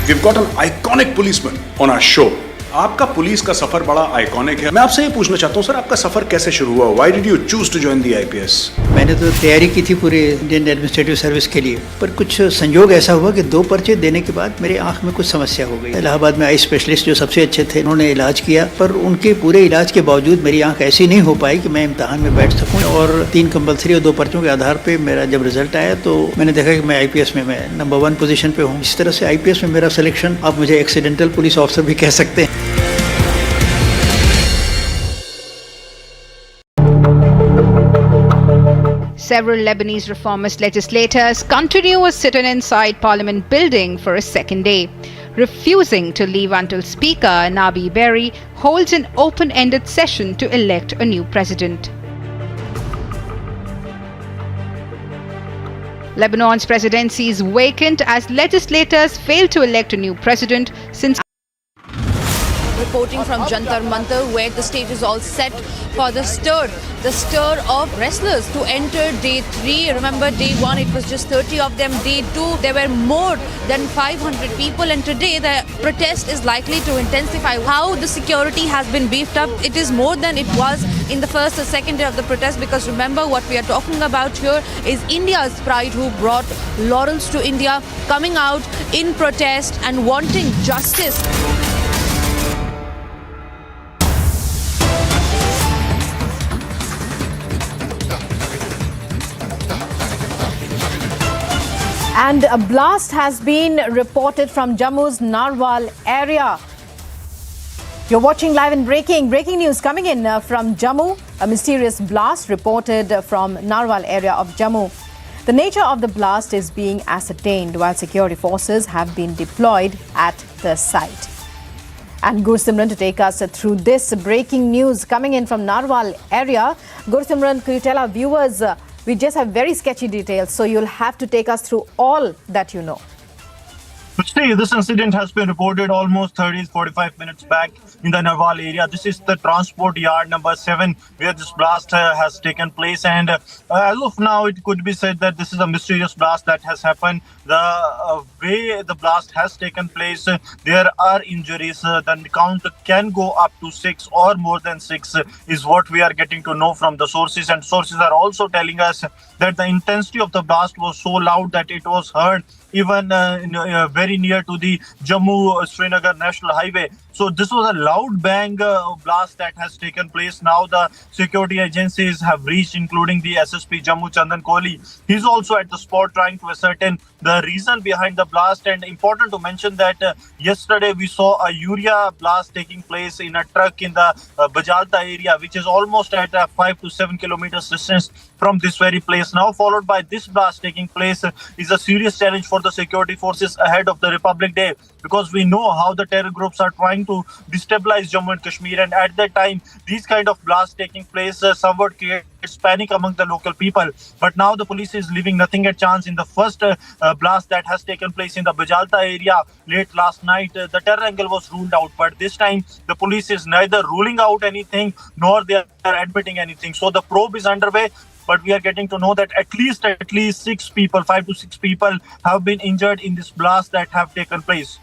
We've got an iconic policeman on our show. आपका police का सफर बड़ा iconic है। मैं आपसे ये पूछना चाहता हूँ सर, आपका सफर कैसे शुरू हुआ? Why did you choose to join the IPS? मैंने तो तैयारी की थी पूरे इंडियन एडमिनिस्ट्रेटिव सर्विस के लिए, पर कुछ संयोग ऐसा हुआ कि 2 पर्चे देने के बाद मेरे आंख में कुछ समस्या हो गई। इलाहाबाद में आई स्पेशलिस्ट जो सबसे अच्छे थे, उन्होंने इलाज किया, पर उनके पूरे इलाज के बावजूद मेरी आंख ऐसी नहीं हो पाई कि मैं इम्तहान में बैठ सकूँ। और 3 कंपल्सरी और 2 पर्चों के आधार पर मेरा जब रिजल्ट आया तो मैंने देखा कि मैं IPS में मैं नंबर 1 पोजीशन पे हूँ। इस तरह से IPS में मेरा सिलेक्शन, आप मुझे एक्सीडेंटल पुलिस ऑफिसर भी कह सकते हैं। Several Lebanese reformist legislators continue a sit-in inside Parliament building for a second day, refusing to leave until Speaker Nabi Berri holds an open-ended session to elect a new president. Lebanon's presidency is vacant as legislators fail to elect a new president since reporting from Jantar Mantar, where the stage is all set for the stir of wrestlers to enter day 3. Remember, day 1 it was just 30 of them. Day 2 there were more than 500 people, and today the protest is likely to intensify. How the security has been beefed up, it is more than it was in the first or second day of the protest, because remember, what we are talking about here is India's pride, who brought laurels to India, coming out in protest and wanting justice. And a blast has been reported from Jammu's Narwal area. You're watching live and breaking news coming in from Jammu. A mysterious blast reported from Narwal area of Jammu. The nature of the blast is being ascertained while security forces have been deployed at the site. And Gursimran to take us through this breaking news coming in from Narwal area. Gursimran, could you tell our viewers, we just have very sketchy details, so you'll have to take us through all that you know. See, this incident has been reported almost 45 minutes back in the Narwal area. This is the transport yard number 7 where this blast has taken place, and as of now it could be said that this is a mysterious blast that has happened. The way the blast has taken place, there are injuries. The count can go up to 6 or more than 6 is what we are getting to know from the sources, and sources are also telling us that the intensity of the blast was so loud that it was heard even very near to the Jammu-Srinagar National Highway. So this was a loud bang blast that has taken place. Now the security agencies have reached, including the SSP Jammu Chandan Kohli. He's also at the spot trying to ascertain the reason behind the blast. And important to mention that yesterday we saw a urea blast taking place in a truck in the Bajalta area, which is almost at 5 to 7 kilometers distance from this very place. Now followed by this blast taking place is a serious challenge for the security forces ahead of the Republic Day, because we know how the terror groups are trying to destabilize Jammu and Kashmir, and at that time these kind of blasts taking place somewhat creates panic among the local people. But now the police is leaving nothing at chance. In the first blast that has taken place in the Bajalta area late last night, the terror angle was ruled out, but this time the police is neither ruling out anything nor they are admitting anything. So the probe is underway, but we are getting to know that at least 6 people, 5 to 6 people have been injured in this blast that have taken place.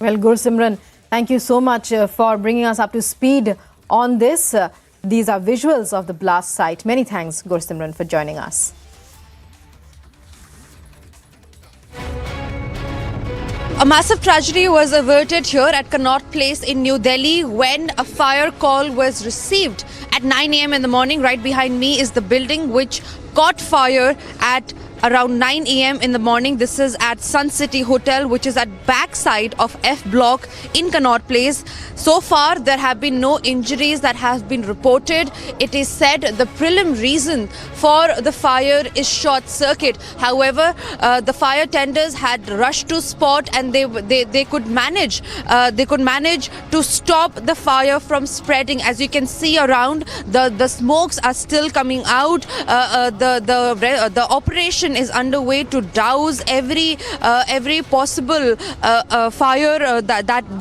Well, Gursimran, thank you so much for bringing us up to speed on this. These are visuals of the blast site. Many thanks, Gursimran, for joining us. A massive tragedy was averted here at Connaught Place in New Delhi when a fire call was received at 9 a.m. in the morning. Right behind me is the building which caught fire at around 9 a.m. in the morning. This is at Sun City Hotel, which is at backside of F Block in Connaught Place. So far, there have been no injuries that have been reported. It is said the prelim reason for the fire is short circuit. However, the fire tenders had rushed to spot, and they could manage to stop the fire from spreading. As you can see around, the smokes are still coming out. The operation is underway to douse every possible fire,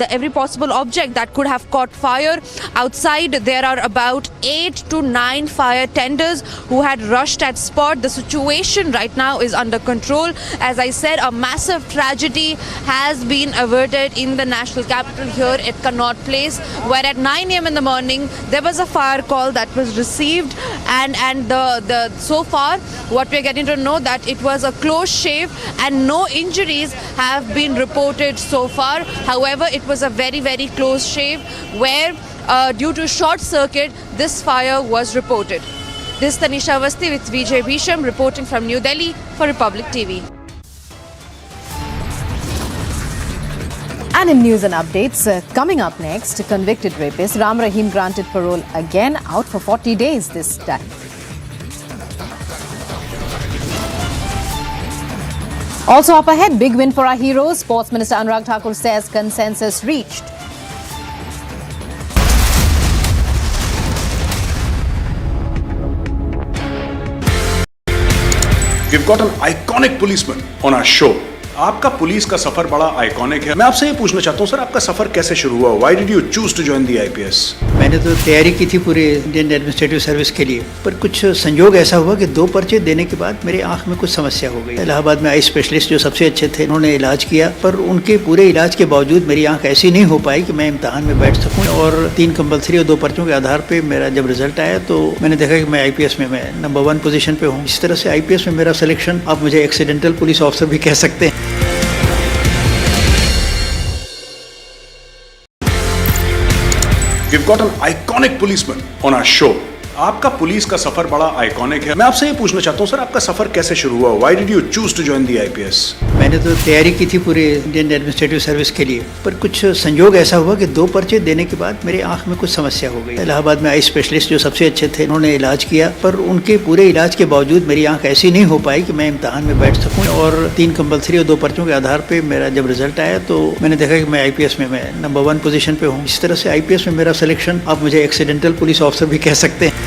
every possible object that could have caught fire. Outside there are about 8 to 9 fire tenders who had rushed at spot. The situation right now is under control. As I said, a massive tragedy has been averted in the national capital here at Connaught Place, where at 9 a.m. in the morning there was a fire call that was received, and so far what we're getting to know that it was a close shave and no injuries have been reported so far. However, it was a very, very close shave where due to short circuit this fire was reported. This is Tanisha Avasthi with Vijay Bhisham reporting from New Delhi for Republic TV. And in news and updates, coming up next, convicted rapist Ram Rahim granted parole again, out for 40 days this time. Also up ahead, big win for our heroes. Sports Minister Anurag Thakur says consensus reached. We've got an iconic policeman on our show. आपका police का सफर बड़ा iconic है। मैं आपसे ये पूछना चाहता हूँ सर, आपका सफर कैसे शुरू हुआ? Why did you choose to join the IPS? मैंने तो तैयारी की थी पूरे इंडियन एडमिनिस्ट्रेटिव सर्विस के लिए, पर कुछ संयोग ऐसा हुआ कि 2 पर्चे देने के बाद मेरे आंख में कुछ समस्या हो गई। इलाहाबाद में आई स्पेशलिस्ट जो सबसे अच्छे थे, उन्होंने इलाज किया, पर उनके पूरे इलाज के बावजूद मेरी आंख ऐसी नहीं हो पाई कि मैं इम्तिहान में बैठ सकूं। और 3 कंपल्सरी और 2 पर्चों के आधार पर मेरा जब रिजल्ट आया तो मैंने देखा कि मैं आईपीएस में मैं नंबर 1 पोजीशन पे हूँ। इस तरह से आईपीएस में मेरा सिलेक्शन, आप मुझे एक्सीडेंटल पुलिस ऑफिसर भी कह सकते हैं। We've got an iconic policeman on our show. आपका पुलिस का सफर बड़ा आइकॉनिक है। मैं आपसे ये पूछना चाहता हूँ सर, आपका सफर कैसे शुरू हुआ? Why did you choose to join the IPS? मैंने तो तैयारी की थी पूरे इंडियन एडमिनिस्ट्रेटिव सर्विस के लिए, पर कुछ संयोग ऐसा हुआ कि 2 पर्चे देने के बाद मेरे आंख में कुछ समस्या हो गई। इलाहाबाद में आई स्पेशलिस्ट जो सबसे अच्छे थे, उन्होंने इलाज किया, पर उनके पूरे इलाज के बावजूद मेरी आंख ऐसी नहीं हो पाई कि मैं इम्तिहान में बैठ सकूं। और 3 कंपल्सरी और 2 पर्चों के आधार पर मेरा जब रिजल्ट आया तो मैंने देखा कि मैं आईपीएस में मैं नंबर 1 पोजीशन पे हूँ। इस तरह से आईपीएस में मेरा सिलेक्शन, आप मुझे एक्सीडेंटल पुलिस ऑफिसर भी कह सकते हैं।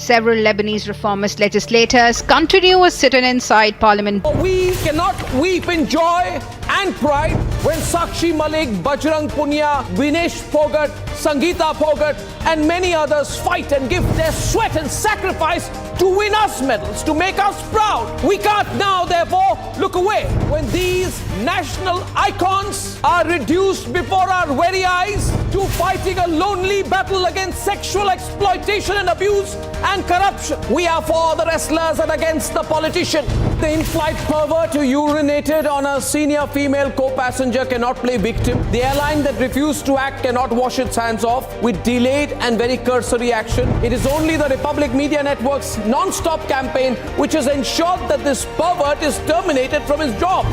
Several Lebanese reformist legislators continue a sit-in inside Parliament. We cannot weep in joy and pride when Sakshi Malik, Bajrang Punia, Vinesh Phogat, Sangeeta Phogat and many others fight and give their sweat and sacrifice to win us medals, to make us proud. We can't now therefore look away when these national icons are reduced before our very eyes to fighting a lonely battle against sexual exploitation and abuse and corruption. We are for the wrestlers and against the politician. The in-flight pervert who urinated on a senior female co-passenger cannot play victim. The airline that refused to act cannot wash its hands off with delayed and very cursory action. It is only the Republic Media Network's non-stop campaign which has ensured that this pervert is terminated from his job.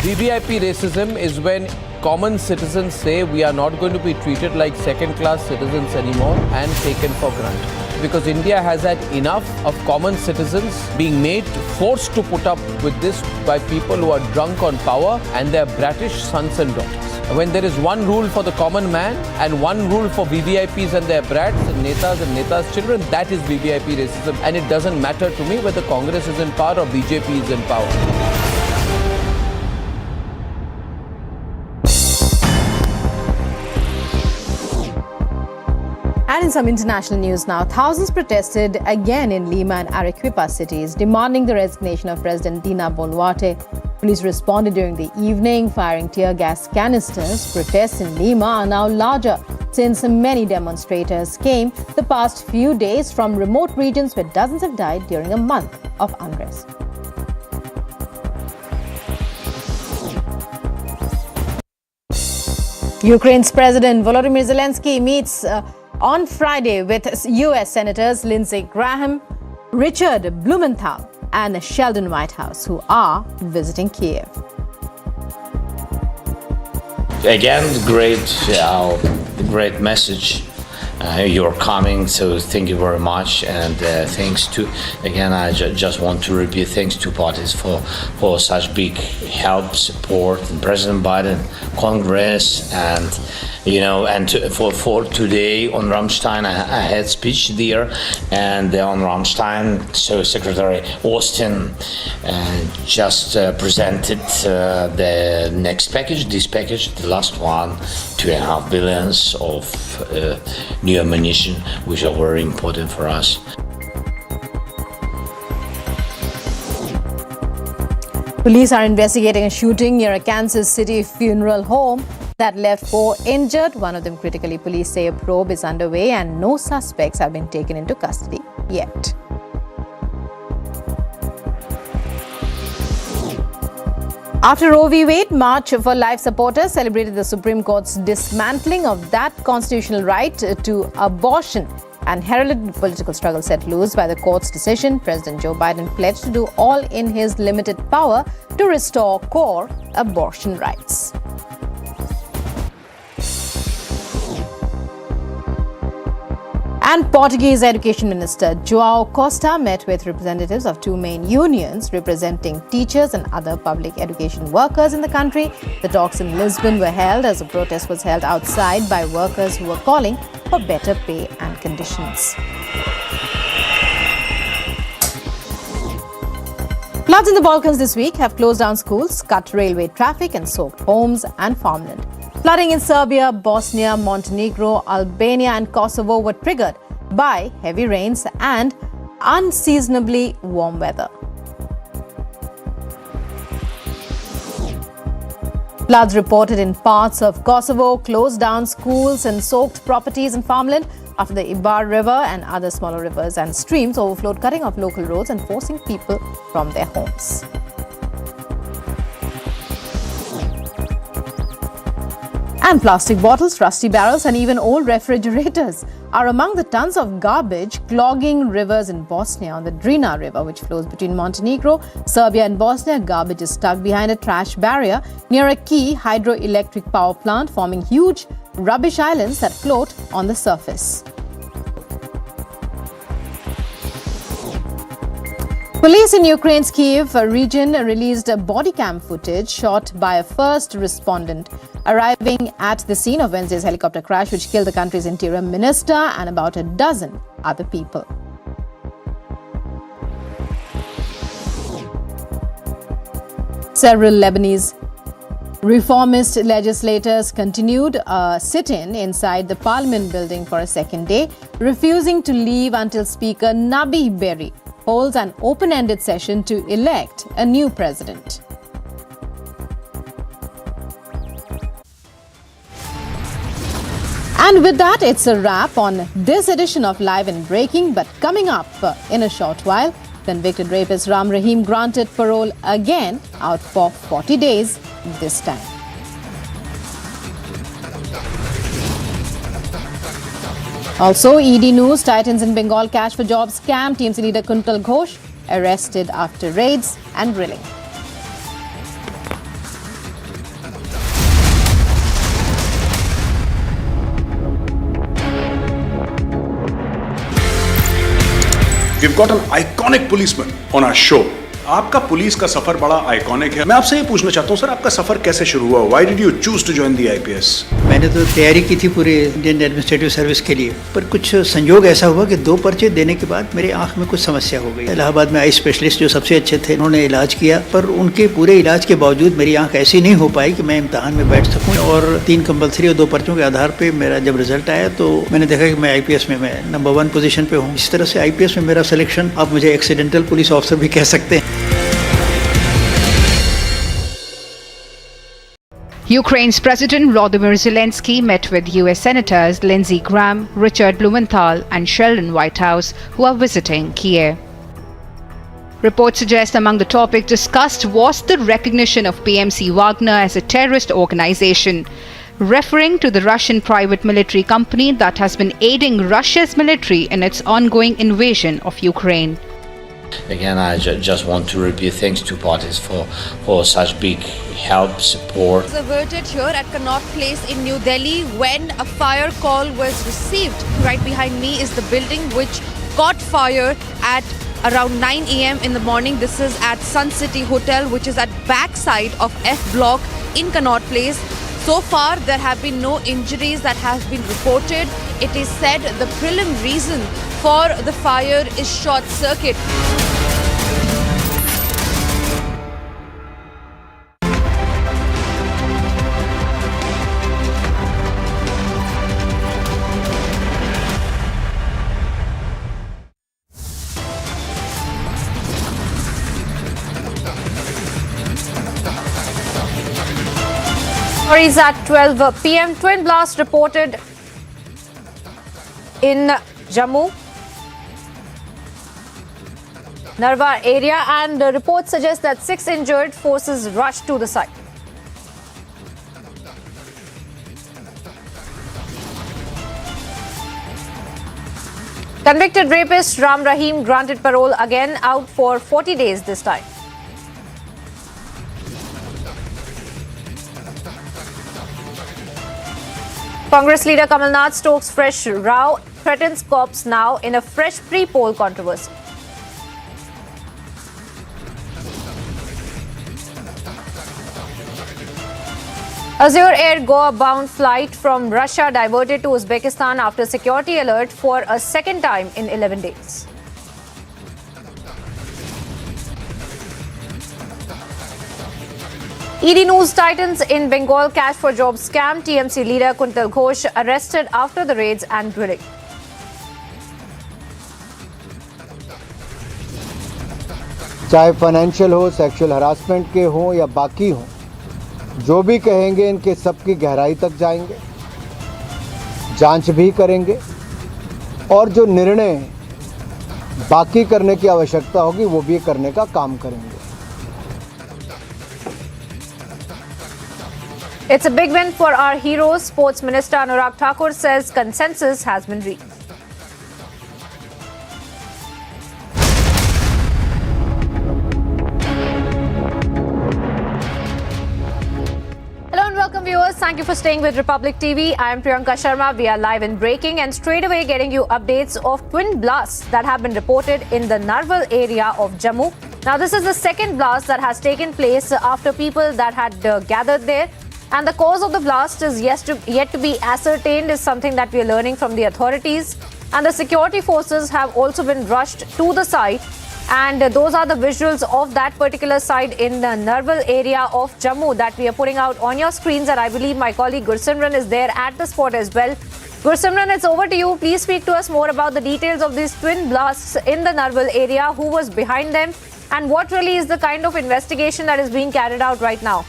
VVIP racism is when common citizens say we are not going to be treated like second-class citizens anymore and taken for granted. Because India has had enough of common citizens being made forced to put up with this by people who are drunk on power and their bratish sons and daughters. When there is one rule for the common man and one rule for VVIPs and their brats and netas' children, that is VVIP racism. And it doesn't matter to me whether Congress is in power or BJP is in power. And in some international news now, thousands protested again in Lima and Arequipa cities, demanding the resignation of President Dina Boluarte. Police responded during the evening, firing tear gas canisters. Protests in Lima are now larger since many demonstrators came the past few days from remote regions where dozens have died during a month of unrest. Ukraine's President Volodymyr Zelensky meets on Friday with U.S. Senators Lindsey Graham, Richard Blumenthal and Sheldon Whitehouse, who are visiting Kiev. Again, great message. You're coming, so thank you very much. And thanks to, again, I just want to repeat thanks to parties for such big help, support, and President Biden, Congress, and for today on Rammstein, I had speech there, and on Rammstein, so Secretary Austin just presented the next package, this package, the last one, $2.5 billion of new ammunition, which are very important for us. Police are investigating a shooting near a Kansas City funeral home that left 4 injured, one of them critically. Police say a probe is underway and no suspects have been taken into custody yet. After Roe v. Wade, March for Life supporters celebrated the Supreme Court's dismantling of that constitutional right to abortion and heralded the political struggle set loose by the court's decision. President Joe Biden pledged to do all in his limited power to restore core abortion rights. And Portuguese Education Minister João Costa met with representatives of 2 main unions representing teachers and other public education workers in the country. The talks in Lisbon were held as a protest was held outside by workers who were calling for better pay and conditions. Floods in the Balkans this week have closed down schools, cut railway traffic and soaked homes and farmland. Flooding in Serbia, Bosnia, Montenegro, Albania and Kosovo were triggered by heavy rains and unseasonably warm weather. Floods reported in parts of Kosovo closed down schools and soaked properties and farmland after the Ibar River and other smaller rivers and streams overflowed, cutting off local roads and forcing people from their homes. And plastic bottles, rusty barrels and even old refrigerators are among the tons of garbage clogging rivers in Bosnia. On the Drina River, which flows between Montenegro, Serbia and Bosnia, garbage is stuck behind a trash barrier near a key hydroelectric power plant, forming huge rubbish islands that float on the surface. Police in Ukraine's Kiev region released body cam footage shot by a first respondent arriving at the scene of Wednesday's helicopter crash, which killed the country's interior minister and about a dozen other people. Several Lebanese reformist legislators continued a sit-in inside the parliament building for a second day, refusing to leave until Speaker Nabi Berri holds an open-ended session to elect a new president. And with that, it's a wrap on this edition of Live and Breaking. But coming up in a short while, convicted rapist Ram Rahim granted parole again, out for 40 days this time. Also, ED News, Titans in Bengal cash for jobs scam, TMC leader Kuntal Ghosh arrested after raids and drilling. We've got an iconic policeman on our show. आपका police का सफर बड़ा iconic है। मैं आपसे ये पूछना चाहता हूँ सर, आपका सफर कैसे शुरू हुआ? Why did you choose to join the IPS? मैंने तो तैयारी की थी पूरे इंडियन एडमिनिस्ट्रेटिव सर्विस के लिए, पर कुछ संयोग ऐसा हुआ कि 2 पर्चे देने के बाद मेरे आंख में कुछ समस्या हो गई। इलाहाबाद में आई स्पेशलिस्ट जो सबसे अच्छे थे, उन्होंने इलाज किया, पर उनके पूरे इलाज के बावजूद मेरी आंख ऐसी नहीं हो पाई कि मैं इम्तहान में बैठ सकूँ। और 3 कंपल्सरी और 2 पर्चों के आधार पर मेरा जब रिजल्ट आया तो मैंने देखा कि मैं IPS में मैं नंबर 1 पोजीशन पे हूँ। इस तरह से IPS में मेरा सिलेक्शन, आप मुझे एक्सीडेंटल पुलिस ऑफिसर भी कह सकते हैं। Ukraine's President Volodymyr Zelensky met with US Senators Lindsey Graham, Richard Blumenthal and Sheldon Whitehouse, who are visiting Kiev. Reports suggest among the topics discussed was the recognition of PMC Wagner as a terrorist organization, referring to the Russian private military company that has been aiding Russia's military in its ongoing invasion of Ukraine. Again, I just want to repeat thanks to parties for such big help, support. Was averted here at Connaught Place in New Delhi when a fire call was received. Right behind me is the building which caught fire at around 9 a.m. in the morning. This is at Sun City Hotel, which is at backside of F Block in Connaught Place. So far, there have been no injuries that have been reported. It is said the prelim reason for the fire is short circuit. Stories at 12 p.m. Twin blast reported in Jammu, Narwa area, and reports suggest that 6 injured. Forces rushed to the site. Convicted rapist Ram Rahim granted parole again, out for 40 days this time. Congress leader Kamal Nath stokes fresh row, threatens cops now in a fresh pre-poll controversy. Azure Air Goa-bound flight from Russia diverted to Uzbekistan after security alert for a second time in 11 days. ED News Titans in Bengal cash for job scam. TMC leader Kuntal Ghosh arrested after the raids and drilling. चाहे financial हो, sexual harassment के हों या बाकी हों, जो भी कहेंगे इनके सबकी गहराई तक जाएंगे, जांच भी करेंगे और जो निर्णय बाकी करने की आवश्यकता होगी वो भी करने का काम करेंगे. It's a big win for our heroes. Sports Minister Anurag Thakur says consensus has been reached. Hello and welcome viewers. Thank you for staying with Republic TV. I am Priyanka Sharma. We are live in breaking and straight away getting you updates of twin blasts that have been reported in the Narwal area of Jammu. Now this is the second blast that has taken place after people that had gathered there. And the cause of the blast is yet to be ascertained, is something that we are learning from the authorities. And the security forces have also been rushed to the site. And those are the visuals of that particular site in the Narwal area of Jammu that we are putting out on your screens. And I believe my colleague Gursimran is there at the spot as well. Gursimran, it's over to you. Please speak to us more about the details of these twin blasts in the Narwal area, who was behind them, and what really is the kind of investigation that is being carried out right now.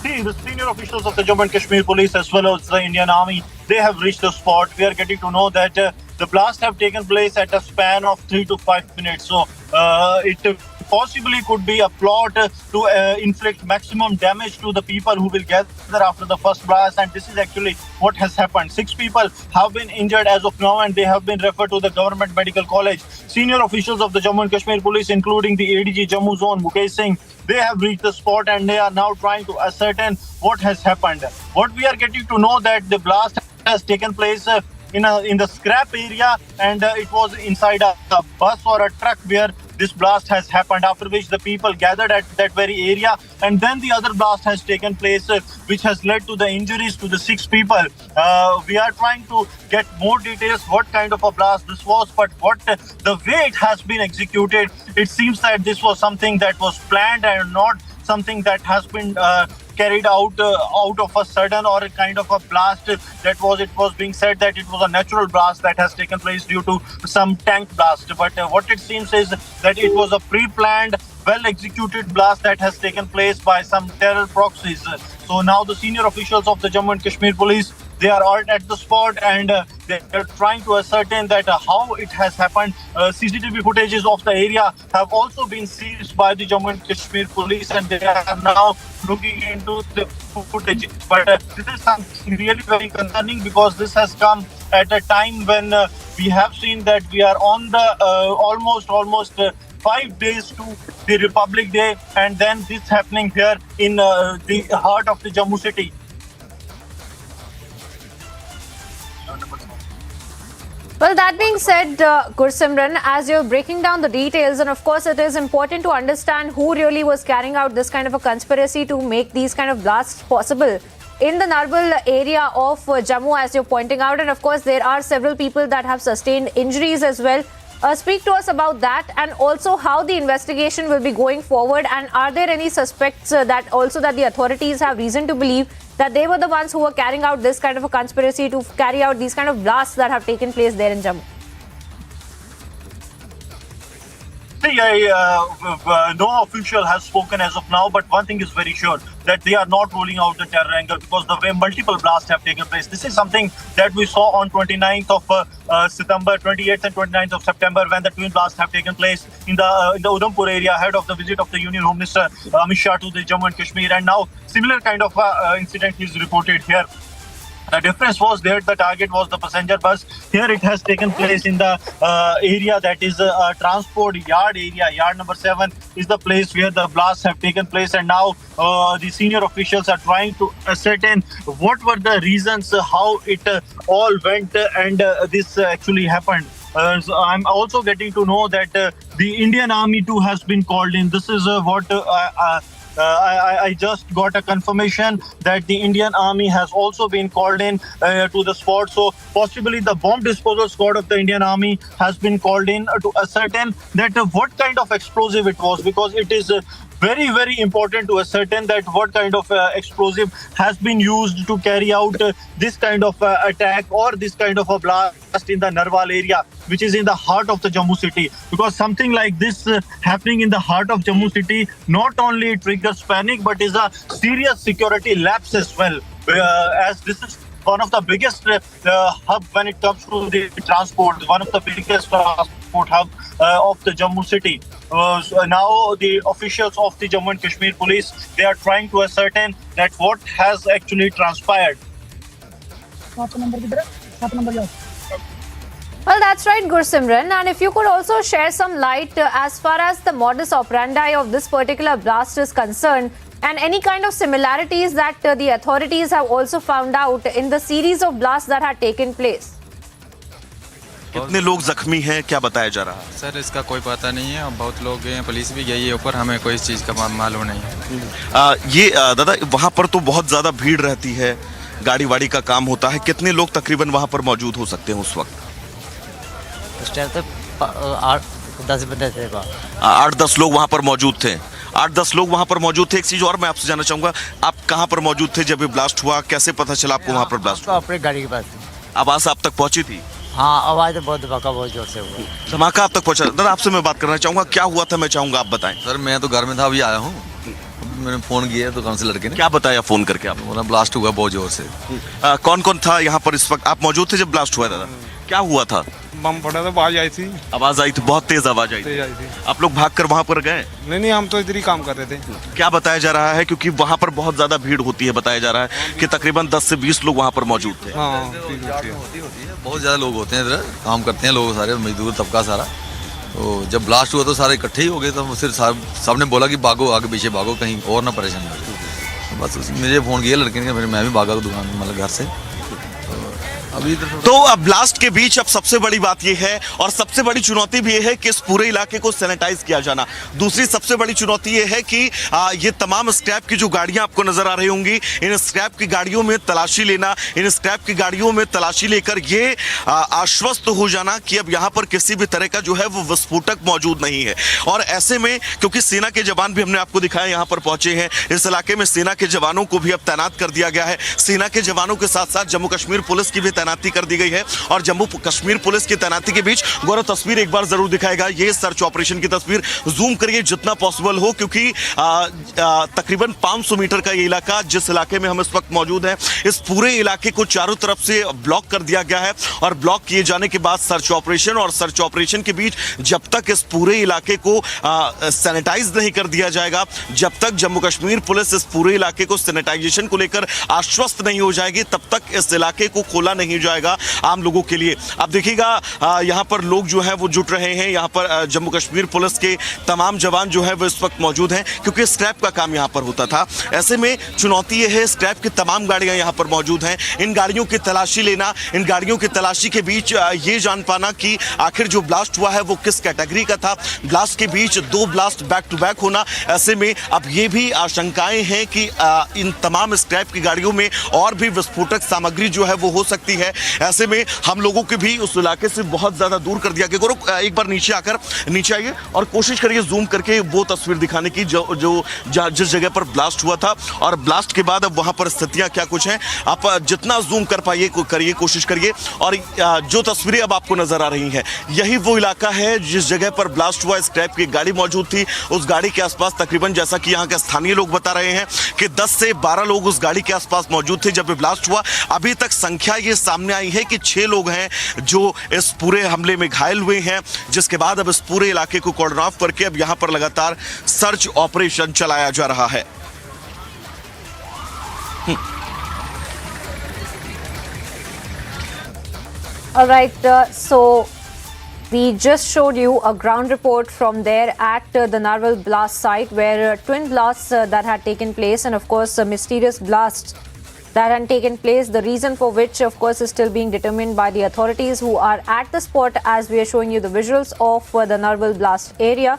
See, the senior officials of the Jammu and Kashmir Police as well as the Indian Army, they have reached the spot. We are getting to know that the blasts have taken place at a span of 3 to 5 minutes. So it possibly could be a plot to inflict maximum damage to the people who will gather after the first blast. And this is actually what has happened. 6 people have been injured as of now and they have been referred to the Government Medical College. Senior officials of the Jammu and Kashmir Police, including the ADG Jammu Zone, Mukesh Singh, they have reached the spot and they are now trying to ascertain what has happened. What we are getting to know that the blast has taken place in the scrap area, and it was inside a bus or a truck where this blast has happened, after which the people gathered at that very area, and then the other blast has taken place which has led to the injuries to the 6 people. We are trying to get more details what kind of a blast this was, but what the way it has been executed, it seems that this was something that was planned and not something that has been carried out of a sudden, or a kind of a blast that was, it was being said that it was a natural blast that has taken place due to some tank blast. But what it seems is that it was a pre-planned, well-executed blast that has taken place by some terror proxies. So now the senior officials of the Jammu and Kashmir Police, they are all at the spot and they are trying to ascertain that how it has happened. CCTV footages of the area have also been seized by the Jammu and Kashmir Police and they are now looking into the footage. But this is something really very concerning because this has come at a time when we have seen that we are on the almost 5 days to the Republic Day, and then this happening here in the heart of the Jammu city. Well, that being said, Gursimran, as you're breaking down the details, and of course it is important to understand who really was carrying out this kind of a conspiracy to make these kind of blasts possible in the Narwal area of Jammu, as you're pointing out, and of course there are several people that have sustained injuries as well. Speak to us about that and also how the investigation will be going forward, and are there any suspects that the authorities have reason to believe that they were the ones who were carrying out this kind of a conspiracy to carry out these kind of blasts that have taken place there in Jammu? See, no official has spoken as of now, but one thing is very sure, that they are not ruling out the terror angle because the way multiple blasts have taken place. This is something that we saw on 29th of September, 28th and 29th of September, when the twin blasts have taken place in the Udhampur area ahead of the visit of the Union Home Minister Amit Shah to the Jammu and Kashmir. And now similar kind of incident is reported here. The difference was there, the target was the passenger bus. Here it has taken place in the area that is a transport yard area. Yard number 7 is the place where the blasts have taken place. And now the senior officials are trying to ascertain what were the reasons, how it all went and this actually happened. So I'm also getting to know that the Indian Army too has been called in. This is what I just got a confirmation that the Indian Army has also been called in to the spot. So possibly the bomb disposal squad of the Indian Army has been called in to ascertain that what kind of explosive it was, because it is very, very important to ascertain that what kind of explosive has been used to carry out this kind of attack or this kind of a blast in the Narwal area, which is in the heart of the Jammu city. Because something like this happening in the heart of Jammu city not only triggers panic but is a serious security lapse as well, as this is one of the biggest hub when it comes to the transport, one of the biggest transport hub of the Jammu city. So now the officials of the Jammu and Kashmir police, they are trying to ascertain that what has actually transpired. Well, that's right, Gursimran. And if you could also share some light as far as the modus operandi of this particular blast is concerned, and any kind of similarities that the authorities have also found out in the series of blasts that had taken place. कितने लोग जख्मी हैं, क्या बताया जा रहा है? Sir इसका कोई पता नहीं है, बहुत लोग गए हैं, पुलिस भी गई है ऊपर, हमें कोई इस चीज़ का मालूम नहीं है। ये दादा वहाँ पर तो बहुत ज़्यादा भीड़ रहती है, गाड़ी वाड़ी का काम होता है, कितने लोग तकरीबन वहाँ पर मौजूद हो सकते हैं उस वक्त? उस टाइम तो 8-10 बंदे थे। 8-10 लोग वहाँ पर मौजूद थे। 8-10 लोग वहाँ पर मौजूद थे। एक चीज़ और मैं आपसे जानना चाहूँगा, आप कहाँ पर मौजूद थे जब ये ब्लास्ट हुआ? कैसे पता चला आपको वहाँ पर ब्लास्ट हुआ? अपनी गाड़ी के पास। आवाज़ आप तक पहुँची थी? हाँ, आवाज़ तो बहुत धमाका बहुत जोर से हुआ। धमाका आप तक पहुँचा। दादा आपसे मैं बात करना चाहूँगा, क्या हुआ था मैं चाहूँगा आप बताएं। सर मैं तो घर में था, अभी आया हूँ, मैंने फ़ोन किया दुकान से लड़के ने। क्या बताया फ़ोन करके आपने? बोला ब्लास्ट हुआ बहुत जोर से। कौन कौन था यहाँ पर इस वक्त? आप मौजूद थे जब ब्लास्ट हुआ दादा? क्या हुआ था? बम फटा था, आवाज आई थी। आवाज आई थी, बहुत तेज आवाज आई थी। आप लोग भागकर वहाँ पर गए? नहीं, हम तो इधर ही काम कर रहे थे। क्या बताया जा रहा है, क्योंकि वहाँ पर बहुत ज्यादा भीड़ होती है, बताया जा रहा है कि तकरीबन 10 से 20 लोग वहाँ पर मौजूद थे। बहुत ज्यादा लोग होते हैं इधर, काम करते हैं लोग सारे, मजदूर तबका सारा। तो जब ब्लास्ट हुआ तो सारे इकट्ठे ही हो गए, तो फिर सबने बोला कि भागो, आगे पीछे भागो, कहीं और ना परेशानी हो जाए। बस मुझे फ़ोन किया लड़के ने, फिर मैं भी भागा दुकान मतलब घर से। तो अब ब्लास्ट के बीच अब सबसे बड़ी बात यह है और सबसे बड़ी चुनौती भी यह है कि इस पूरे इलाके को सैनिटाइज किया जाना। दूसरी सबसे बड़ी चुनौती यह है कि ये तमाम स्क्रैप की जो गाड़ियां आपको नजर आ रही होंगी, इन स्क्रैप की गाड़ियों में तलाशी लेना, इन स्क्रैप की गाड़ियों में तलाशी लेकर ये आश्वस्त हो जाना कि अब यहाँ पर किसी भी तरह का जो है वो विस्फोटक मौजूद नहीं है। और ऐसे में क्योंकि सेना के जवान भी हमने आपको दिखाया यहाँ पर पहुंचे हैं, इस इलाके में सेना के जवानों को भी अब तैनात कर दिया गया है। सेना के जवानों के साथ साथ जम्मू कश्मीर पुलिस की भी तैनाती कर दी गई है और जम्मू कश्मीर पुलिस की तैनाती के बीच गौरव तस्वीर एक बार जरूर दिखाएगा। ये सर्च ऑपरेशन की तस्वीर जूम करिए जितना पॉसिबल हो, क्योंकि तकरीबन 500 मीटर का ये इलाका, जिस इलाके में हम इस वक्त मौजूद हैं, इस पूरे इलाके को चारों तरफ से ब्लॉक कर दिया गया है। और ब्लॉक किए जाने के बाद सर्च ऑपरेशन और सर्च ऑपरेशन के बीच जब तक इस पूरे इलाके को सैनिटाइज नहीं कर दिया जाएगा, जब तक जम्मू कश्मीर पुलिस इस पूरे इलाके को सैनिटाइजेशन को लेकर आश्वस्त नहीं हो जाएगी, तब तक इस इलाके को खोला नहीं जाएगा आम लोगों के लिए। अब देखिएगा यहाँ पर लोग जो है वो जुट रहे हैं, यहाँ पर जम्मू कश्मीर पुलिस के तमाम जवान जो है वो इस वक्त मौजूद हैं, क्योंकि स्क्रैप का काम यहाँ पर होता था। ऐसे में चुनौती ये है, स्क्रैप की तमाम गाड़ियां यहाँ पर मौजूद हैं, इन गाड़ियों की तलाशी लेना, इन गाड़ियों की तलाशी के बीच ये जान पाना कि आखिर जो ब्लास्ट हुआ है वो किस कैटेगरी का था। ब्लास्ट के बीच 2 ब्लास्ट बैक टू बैक होना, ऐसे में अब ये भी आशंकाएं हैं कि इन तमाम स्क्रैप की गाड़ियों में और भी विस्फोटक सामग्री जो है वो हो सकती है। ऐसे में हम लोगों के भी उस इलाके से बहुत ज्यादा दूर कर दिया गया। गौरव एक बार नीचे आइए और कोशिश करिए जूम करके वो तस्वीर दिखाने की जो जिस जगह पर ब्लास्ट हुआ था और ब्लास्ट के बाद अब वहां पर स्थितियां क्या कुछ हैं। आप जितना जूम कर पाइए करिए, कोशिश करिए। और जो तस्वीरें अब आपको नजर आ रही हैं, यही वो इलाका है जिस जगह पर ब्लास्ट हुआ। स्क्रैप की गाड़ी मौजूद थी, उस गाड़ी के आसपास तकरीबन, जैसा कि यहाँ के स्थानीय लोग बता रहे हैं, कि 10 से 12 लोग उस गाड़ी के आसपास मौजूद थे जब ब्लास्ट हुआ। अभी तक संख्या ये सामने आई है कि 6 लोग हैं जो इस पूरे हमले में घायल हुए हैं, जिसके बाद अब इस पूरे इलाके को कॉर्डन ऑफ करके अब यहां पर लगातार सर्च ऑपरेशन चलाया जा रहा है। All right, so we just showed you a ground report from there at the Narwal blast site, where twin blasts that had taken place, and of course a mysterious blast that had taken place, the reason for which of course is still being determined by the authorities who are at the spot, as we are showing you the visuals of the Narwal blast area.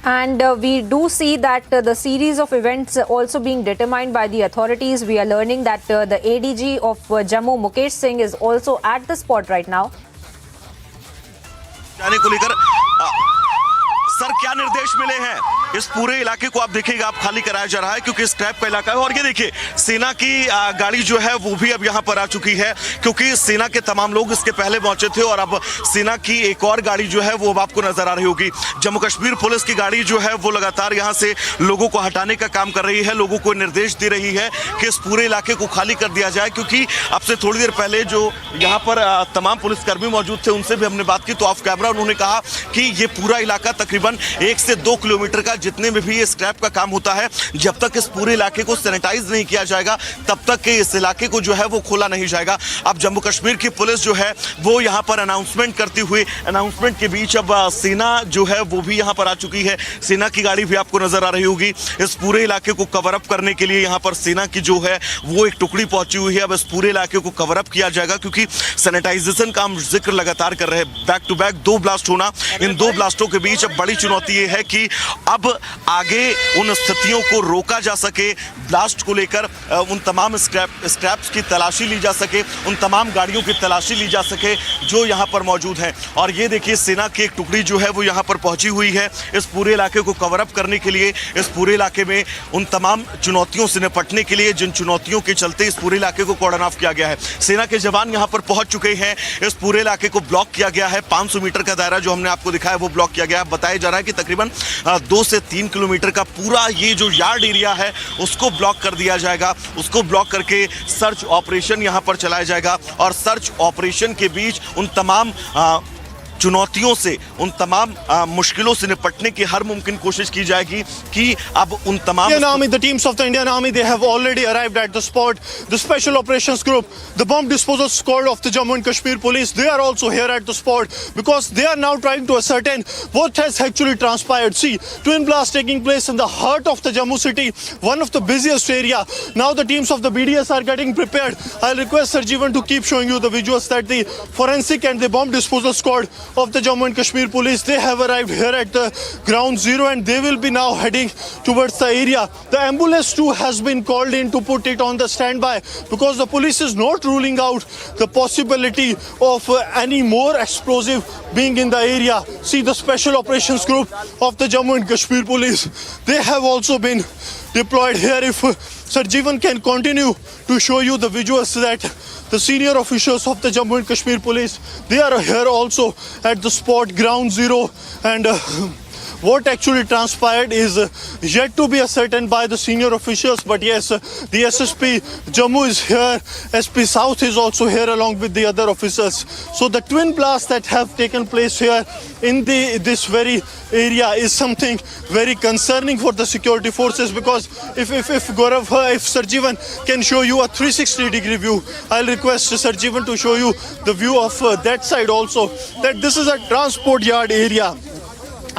And we do see that the series of events also being determined by the authorities. We are learning that the ADG of Jammu, Mukesh Singh, is also at the spot right now. जाने को लेकर sir क्या निर्देश मिले हैं? इस पूरे इलाके को आप देखिएगा, आप खाली कराया जा रहा है क्योंकि स्क्रैप का इलाका है। और ये देखिए सेना की गाड़ी जो है वो भी अब यहाँ पर आ चुकी है, क्योंकि सेना के तमाम लोग इसके पहले पहुंचे थे और अब सेना की एक और गाड़ी जो है वो अब आपको नजर आ रही होगी। जम्मू कश्मीर पुलिस की गाड़ी जो है वो लगातार यहाँ से लोगों को हटाने का काम कर रही है, लोगों को निर्देश दे रही है कि इस पूरे इलाके को खाली कर दिया जाए, क्योंकि अब से थोड़ी देर पहले जो यहाँ पर तमाम पुलिसकर्मी मौजूद थे उनसे भी हमने बात की, तो ऑफ कैमरा उन्होंने कहा कि ये पूरा इलाका तकरीबन 1 से 2 किलोमीटर का जितने में भी ये स्क्रैप का काम होता है, जब तक इस पूरे इलाके को सैनिटाइज नहीं किया जाएगा तब तक के इस इलाके को जो है वो खोला नहीं जाएगा। अब जम्मू कश्मीर की पुलिस जो है वो यहाँ पर अनाउंसमेंट करती हुई, अनाउंसमेंट के बीच अब सेना जो है वो भी यहाँ पर आ चुकी है। सेना की गाड़ी भी आपको नजर आ रही होगी। इस पूरे इलाके को कवर अप करने के लिए यहाँ पर सेना की जो है वो एक टुकड़ी पहुंची हुई है। अब इस पूरे इलाके को कवर अप किया जाएगा, क्योंकि सैनिटाइजेशन का हम जिक्र लगातार कर रहे हैं। बैक टू बैक 2 ब्लास्ट होना, इन 2 ब्लास्टों के बीच अब बड़ी चुनौती ये है कि अब आगे उन स्थितियों को रोका जा सके, ब्लास्ट को लेकर उन तमाम स्क्रैप्स की तलाशी ली जा सके, उन तमाम गाड़ियों की तलाशी ली जा सके जो यहाँ पर मौजूद हैं। और ये देखिए सेना की एक टुकड़ी जो है वो यहाँ पर पहुंची हुई है इस पूरे इलाके को कवर अप करने के लिए, इस पूरे इलाके में उन तमाम चुनौतियों से निपटने के लिए जिन चुनौतियों के चलते इस पूरे इलाके को कॉर्डन ऑफ किया गया है। सेना के जवान यहाँ पर पहुंच चुके हैं। इस पूरे इलाके को ब्लॉक किया गया है। 500 मीटर का दायरा जो हमने आपको दिखाया वो ब्लॉक किया गया है। बताया जा रहा है कि तकरीबन 2 से 3 किलोमीटर का पूरा ये जो यार्ड एरिया है उसको ब्लॉक कर दिया जाएगा। उसको ब्लॉक करके सर्च ऑपरेशन यहाँ पर चलाया जाएगा और सर्च ऑपरेशन के बीच उन तमाम चुनौतियों से, उन तमाम मुश्किलों से निपटने की हर मुमकिन कोशिश की जाएगी कि अब उन तमाम Indian Army, the teams of the Indian Army, they have already arrived at the spot. The Special Operations Group, the Bomb Disposal Squad of the Jammu and Kashmir Police, they are also here at the spot because they are now trying to ascertain what has actually transpired. See, twin blast taking place in the heart of the Jammu city, one of the busiest area. Now the teams of the BDS are getting prepared. I'll request Sir Jeevan to keep showing you the visuals that the forensic and the bomb disposal squad of the Jammu and Kashmir Police, they have arrived here at the ground zero and they will be now heading towards the area. The ambulance too has been called in to put it on the standby because the police is not ruling out the possibility of any more explosive being in the area. See, the Special Operations Group of the Jammu and Kashmir Police, they have also been deployed here. If Sir Jeevan can continue to show you the visuals that the senior officials of the Jammu and Kashmir Police, they are here also at the spot ground zero, and what actually transpired is yet to be ascertained by the senior officials. But yes, the SSP Jammu is here, SP South is also here along with the other officers. So the twin blasts that have taken place here in this very area is something very concerning for the security forces, because if Gaurav, if Sir Jeevan can show you a 360-degree view, I'll request Sir Jeevan to show you the view of that side also, that this is a transport yard area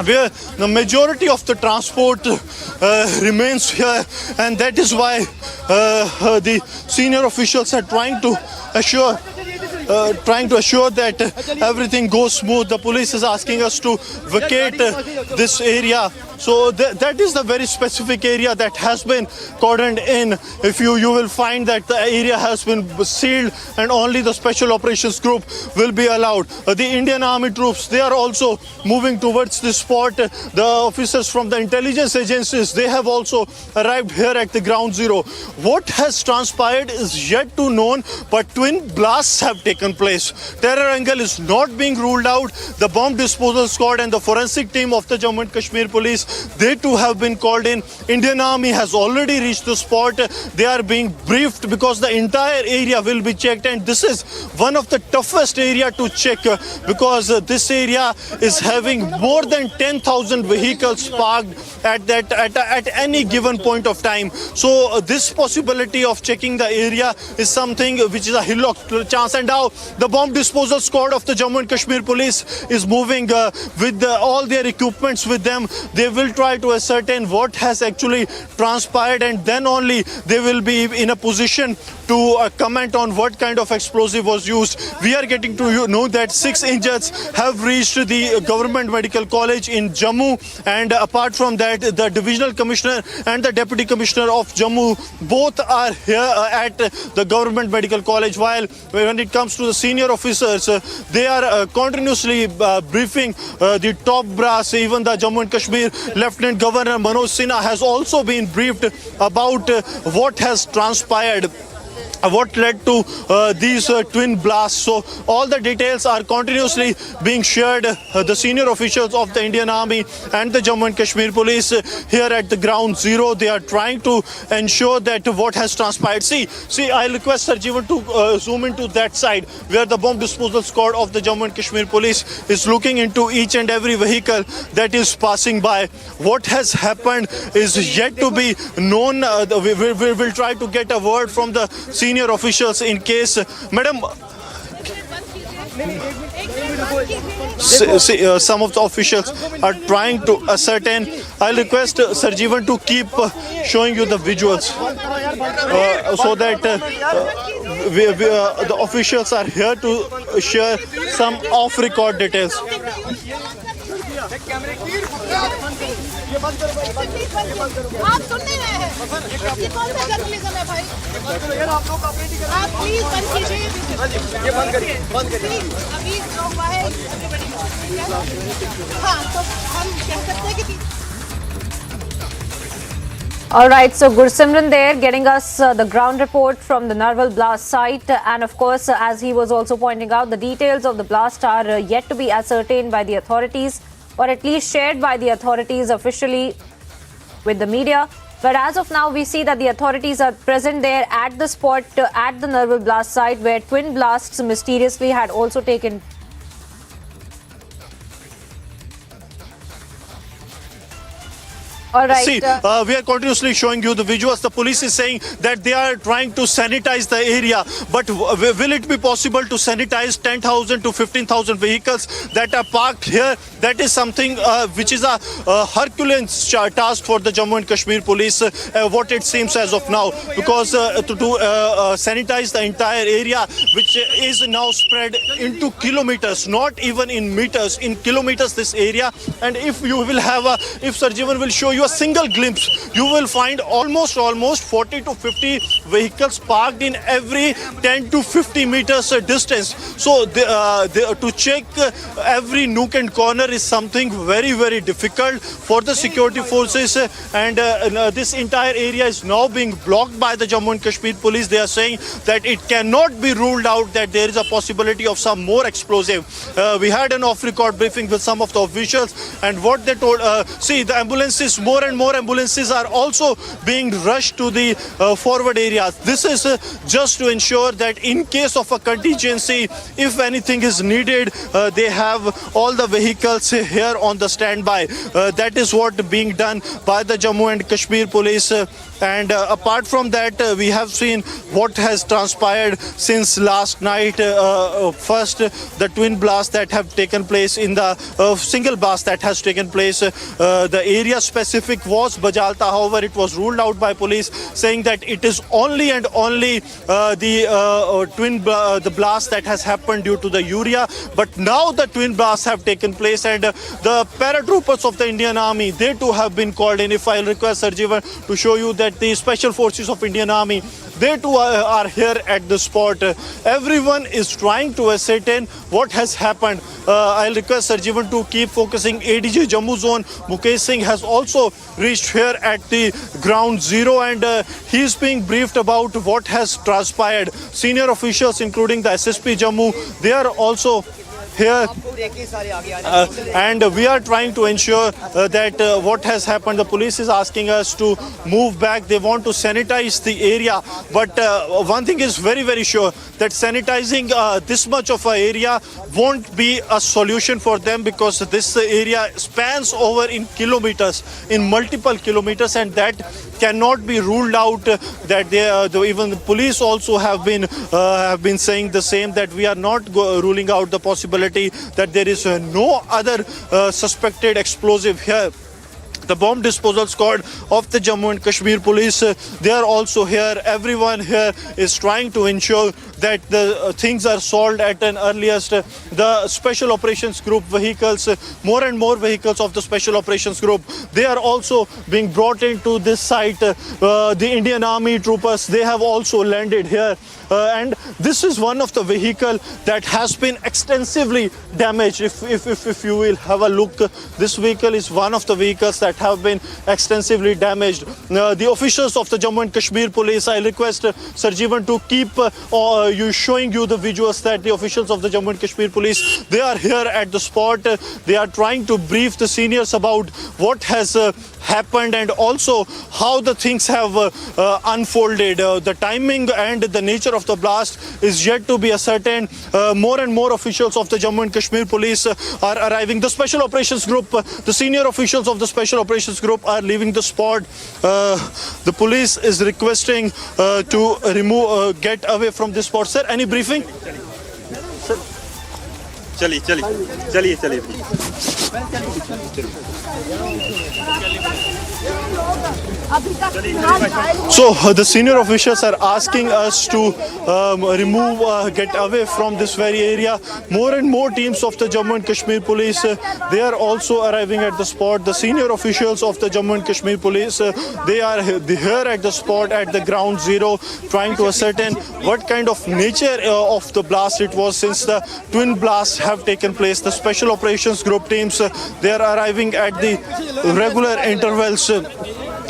where the majority of the transport remains here, and that is why the senior officials are trying to assure that everything goes smooth. The police is asking us to vacate this area. So that is the very specific area that has been cordoned in. If you will find that the area has been sealed and only the Special Operations Group will be allowed. The Indian Army troops, they are also moving towards this spot. The officers from the intelligence agencies, they have also arrived here at the ground zero. What has transpired is yet to known, but twin blasts have taken place. Terror angle is not being ruled out. The bomb disposal squad and the forensic team of the Jammu and Kashmir Police, they too have been called in. Indian Army has already reached the spot. They are being briefed because the entire area will be checked, and this is one of the toughest area to check because this area is having more than 10,000 vehicles parked at any given point of time. So this possibility of checking the area is something which is a hillock chance. And now the bomb disposal squad of the Jammu and Kashmir Police is moving with all their equipments with them. They will try to ascertain what has actually transpired, and then only they will be in a position to comment on what kind of explosive was used. We are getting to know that 6 injuries have reached the Government Medical College in Jammu, and apart from that, the Divisional Commissioner and the Deputy Commissioner of Jammu both are here at the Government Medical College. While when it comes to the senior officers, they are continuously briefing the top brass. Even the Jammu and Kashmir Lieutenant Governor Manoj Sinha has also been briefed about what has transpired, what led to these twin blasts. So all the details are continuously being shared. The senior officials of the Indian Army and the Jammu and Kashmir Police here at the ground zero, they are trying to ensure that what has transpired. See, I'll request Sarjeevan to zoom into that side where the bomb disposal squad of the Jammu and Kashmir Police is looking into each and every vehicle that is passing by. What has happened is yet to be known. We will try to get a word from the senior officials in case, madam. Some of the officials are trying to ascertain. I'll request Sarjeevan to keep showing you the visuals so that the officials are here to share some off-record details. आप सुन नहीं रहे हैं, ये कौन सा journalism है भाई? आप प्लीज बंद कीजिए, ये बंद करिए, अभी जो हुआ है हाँ, तो हम कह सकते हैं कि Alright, so Gursimran there getting us the ground report from the Narwal blast site, and of course, as he was also pointing out, the details of the blast are yet to be ascertained by the authorities, or at least shared by the authorities officially with the media. But as of now, we see that the authorities are present there at the spot, at the Narwal blast site, where twin blasts mysteriously had also taken. All right. See, we are continuously showing you the visuals. The police is saying that they are trying to sanitize the area, but will it be possible to sanitize 10,000 to 15,000 vehicles that are parked here? That is something which is a Herculean task for the Jammu and Kashmir Police, what it seems as of now, because to sanitize the entire area, which is now spread into kilometers, not even in meters, in kilometers this area. And if you will have if Sarjeevan will show you a single glimpse, you will find almost 40 to 50 vehicles parked in every 10 to 50 meters distance. So to check every nook and corner is something very, very difficult for the security forces, and this entire area is now being blocked by the Jammu and Kashmir Police. They are saying that it cannot be ruled out that there is a possibility of some more explosive. We had an off-record briefing with some of the officials, and what they told, see, the ambulances, more and more ambulances are also being rushed to the forward areas. This is just to ensure that in case of a contingency, if anything is needed, they have all the vehicles here on the standby. That is what being done by the Jammu and Kashmir Police. And apart from that, we have seen what has transpired since last night. First, the twin blasts that have taken place in the single blast that has taken place. The area specific was Bajalta. However, it was ruled out by police, saying that it is only and only the blast that has happened due to the urea. But now the twin blasts have taken place, and the paratroopers of the Indian Army, they too have been called in. If I'll request Sarjeevan to show you that the special forces of Indian Army, they too are here at the spot. Everyone is trying to ascertain what has happened. I'll request Sarjeevan to keep focusing. ADG Jammu Zone Mukesh Singh has also reached here at the ground zero, and he is being briefed about what has transpired. Senior officials, including the SSP Jammu, they are also here, and we are trying to ensure that what has happened. The police is asking us to move back. They want to sanitize the area, but one thing is very, very sure, that sanitizing this much of an area won't be a solution for them, because this area spans over in kilometers, in multiple kilometers, and that cannot be ruled out. That even the police also have been saying the same, that we are not ruling out the possibility that there is no other suspected explosive here. the bomb disposal squad of the Jammu and Kashmir police, they are also here. Everyone here is trying to ensure that the things are solved at an earliest. The special operations group vehicles, more and more vehicles of the special operations group, they are also being brought into this site. The Indian Army troopers, they have also landed here. And this is one of the vehicle that has been extensively damaged. If you will have a look, this vehicle is one of the vehicles that have been extensively damaged. The officials of the Jammu and Kashmir police, I request Sir Jeevan to keep showing you the visuals that the officials of the Jammu and Kashmir police, they are here at the spot. They are trying to brief the seniors about what has happened and also how the things have unfolded. The timing and the nature of the blast is yet to be ascertained. More and more officials of the Jammu and Kashmir police are arriving. The special operations group, the senior officials of the special operations group are leaving the spot. The police is requesting to get away from this spot. Sir, any briefing? Sir, चलिए. So the senior officials are asking us to get away from this very area. More and more teams of the Jammu and Kashmir police, they are also arriving at the spot. The senior officials of the Jammu and Kashmir police, they are here at the spot at the ground zero, trying to ascertain what kind of nature of the blast it was, since the twin blasts have taken place. The special operations group teams, they are arriving at the regular intervals.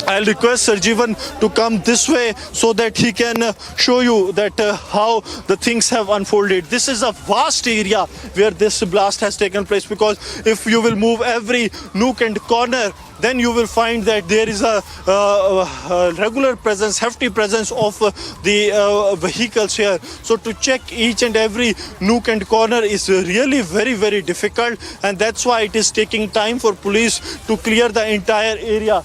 I'll request Sir Jeevan to come this way so that he can show you that how the things have unfolded. This is a vast area where this blast has taken place, because if you will move every nook and corner, then you will find that there is a regular presence, hefty presence of the vehicles here. So to check each and every nook and corner is really very, very difficult, and that's why it is taking time for police to clear the entire area.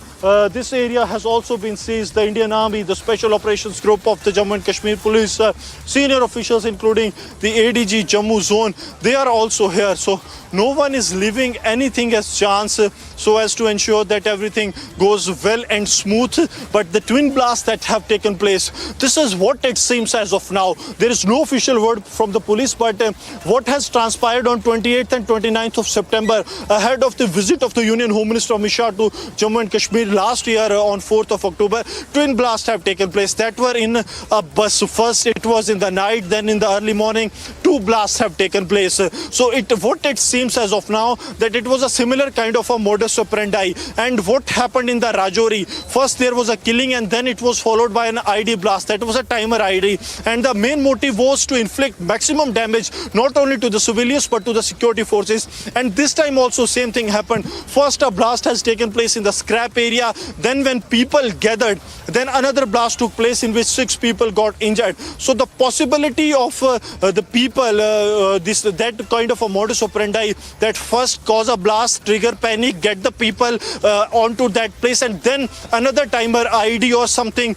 This area has also been seized. The Indian Army, the Special Operations Group of the Jammu and Kashmir Police, senior officials including the ADG Jammu Zone, they are also here. So no one is leaving anything as chance so as to ensure that everything goes well and smooth. But the twin blasts that have taken place, this is what it seems as of now. There is no official word from the police, but what has transpired on 28th and 29th of September, ahead of the visit of the Union Home Minister Amit Shah to Jammu and Kashmir last year on 4th of October, twin blasts have taken place that were in a bus. First it was in the night, then in the early morning, two blasts have taken place. So what it seems as of now, that it was a similar kind of a modus operandi. And what happened in the Rajouri, first there was a killing and then it was followed by an ID blast. That was a timer ID, and the main motive was to inflict maximum damage not only to the civilians but to the security forces. And this time also same thing happened. First a blast has taken place in the scrap area, then when people gathered, then another blast took place in which 6 people got injured. So the possibility of the people, that kind of a modus operandi, that first cause a blast, trigger panic, get the people onto that place, and then another timer ID or something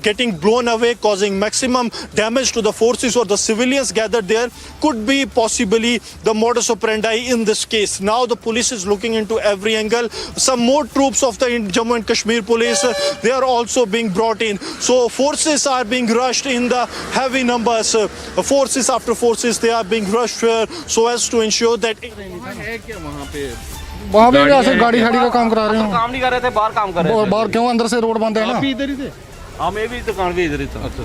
getting blown away, causing maximum damage to the forces or the civilians gathered there, could be possibly the modus operandi in this case. Now the police is looking into every angle. Some more troops of the Jammu and Kashmir police, they are also being brought in. So forces are being rushed in the heavy numbers. Forces after forces, they are being rushed here so as to ensure that वहाँ भी ऐसे गाड़ी खाड़ी का काम करा रहे हो? काम नहीं कर रहे थे, बाहर काम कर रहे थे। बाहर क्यों? अंदर से रोड बंद है ना। आप भी इधर ही थे? हाँ, मैं भी दुकान भी इधर ही था। अच्छा।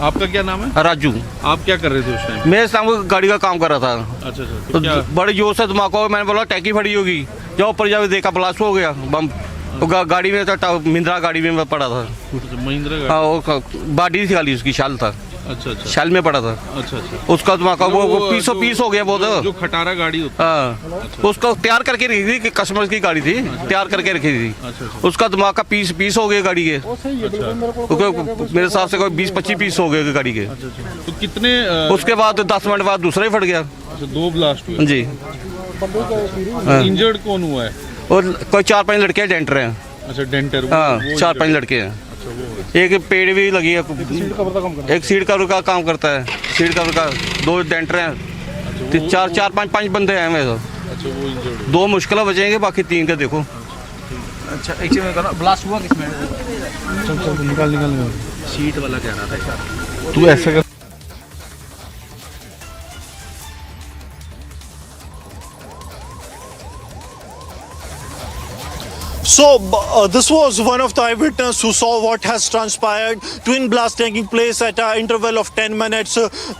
आपका क्या नाम है? राजू। आप क्या कर रहे थे उस टाइम? मैं इस टाइम गाड़ी का काम कर रहा था। अच्छा। तो बड़े जोर से धमाका हुआ, मैंने बोला टैंकी फटी होगी, जब ऊपर जाके देखा ब्लास्ट हो गया बम। गाड़ी में था, महिंद्रा गाड़ी में पड़ा था। महिंद्रा? हाँ, वो बॉडी थी खाली, उसकी शाल था। अच्छा। शाल में पड़ा था। अच्छा। उसका धमाका वो पीस हो गया बहुत। जो खटारा गाड़ी होता है। हाँ, उसको तैयार करके रखी थी, कस्टमर की गाड़ी थी, तैयार करके रखी थी। अच्छा। उसका धमाका पीस हो गए गाड़ी के। मेरे हिसाब से कोई 20-25 पीस हो गए गाड़ी के। तो कितने? उसके बाद 10 मिनट बाद दूसरा ही फट गया। अच्छा, 2 ब्लास्ट हुए? जी। इंजर्ड कौन हुआ है? और कोई 4-5 लड़के डेंटर हैं। अच्छा, डेंटर। हाँ, 4-5 लड़के हैं। एक पेड़ भी लगी है, एक सीट कवर का काम करता है, सीट कवर का 2 डेंटर हैं। 4-5 बंदे हैं मेरे। 2 मुश्किल बचेंगे, बाकी 3 का देखो। अच्छा एक चीज मैं करना ब्लास्ट हुआ किसमें चल निकाल सीट वाला कह रहा था यार तू ऐसे कर So this was one of the eyewitnesses who saw what has transpired. Twin blast taking place at an interval of 10 minutes.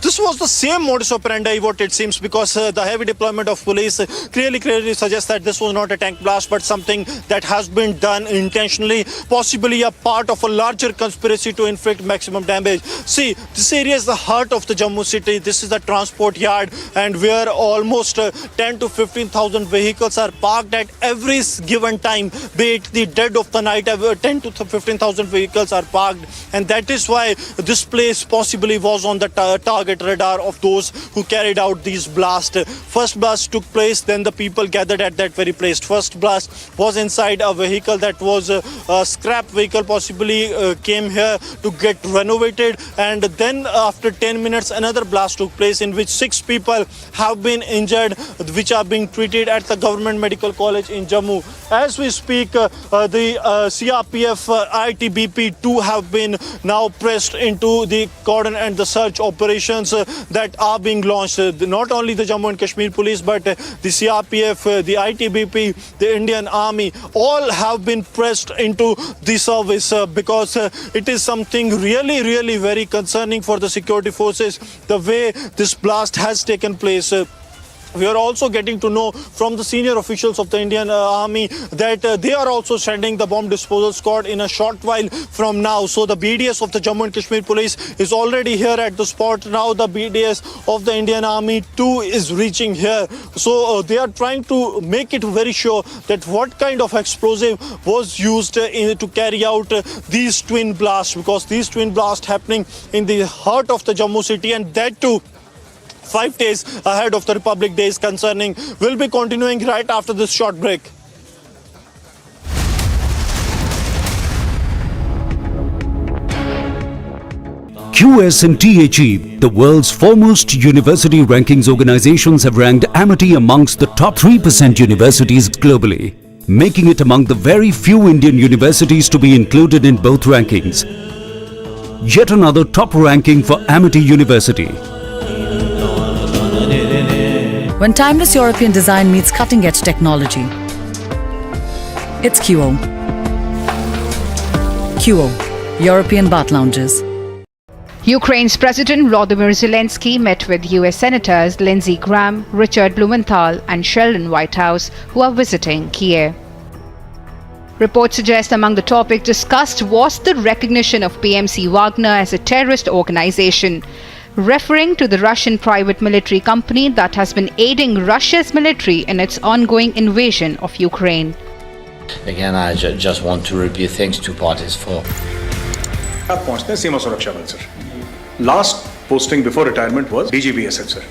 This was the same modus operandi what it seems, because the heavy deployment of police clearly suggests that this was not a tank blast but something that has been done intentionally, possibly a part of a larger conspiracy to inflict maximum damage. See, this area is the heart of the Jammu city. This is the transport yard, and where almost 10 to 15,000 vehicles are parked at every given time. Be it the dead of the night, 10 to 15,000 vehicles are parked, and that is why this place possibly was on the target radar of those who carried out these blasts. First blast took place, then the people gathered at that very place. First blast was inside a vehicle that was a scrap vehicle, possibly came here to get renovated, and then after 10 minutes another blast took place in which 6 people have been injured, which are being treated at the Government Medical College in Jammu. As we speak, the CRPF, ITBP too have been now pressed into the cordon and the search operations that are being launched. Not only the Jammu and Kashmir police, but the CRPF, the ITBP, the Indian Army, all have been pressed into the service because it is something really very concerning for the security forces, the way this blast has taken place. We are also getting to know from the senior officials of the Indian Army that they are also sending the bomb disposal squad in a short while from now. So the BDS of the Jammu and Kashmir police is already here at the spot. Now the BDS of the Indian Army too is reaching here. So they are trying to make it very sure that what kind of explosive was used to carry out these twin blasts, because these twin blasts happening in the heart of the Jammu city, and that too 5 days ahead of the Republic Day is concerning. We'll be continuing right after this short break. QS and THE, the world's foremost university rankings organizations, have ranked Amity amongst the top 3% universities globally, making it among the very few Indian universities to be included in both rankings. Yet another top ranking for Amity University. When timeless European design meets cutting-edge technology, it's QO. QO, European Bath Lounges. Ukraine's President Volodymyr Zelensky met with US Senators Lindsey Graham, Richard Blumenthal and Sheldon Whitehouse, who are visiting Kiev. Reports suggest among the topics discussed was the recognition of PMC Wagner as a terrorist organization, referring to the Russian private military company that has been aiding Russia's military in its ongoing invasion of Ukraine. Again, I just want to repeat thanks to parties for. आप पहुंचते हैं सीमा सुरक्षा बल sir. Last posting before retirement was DG BSF sir.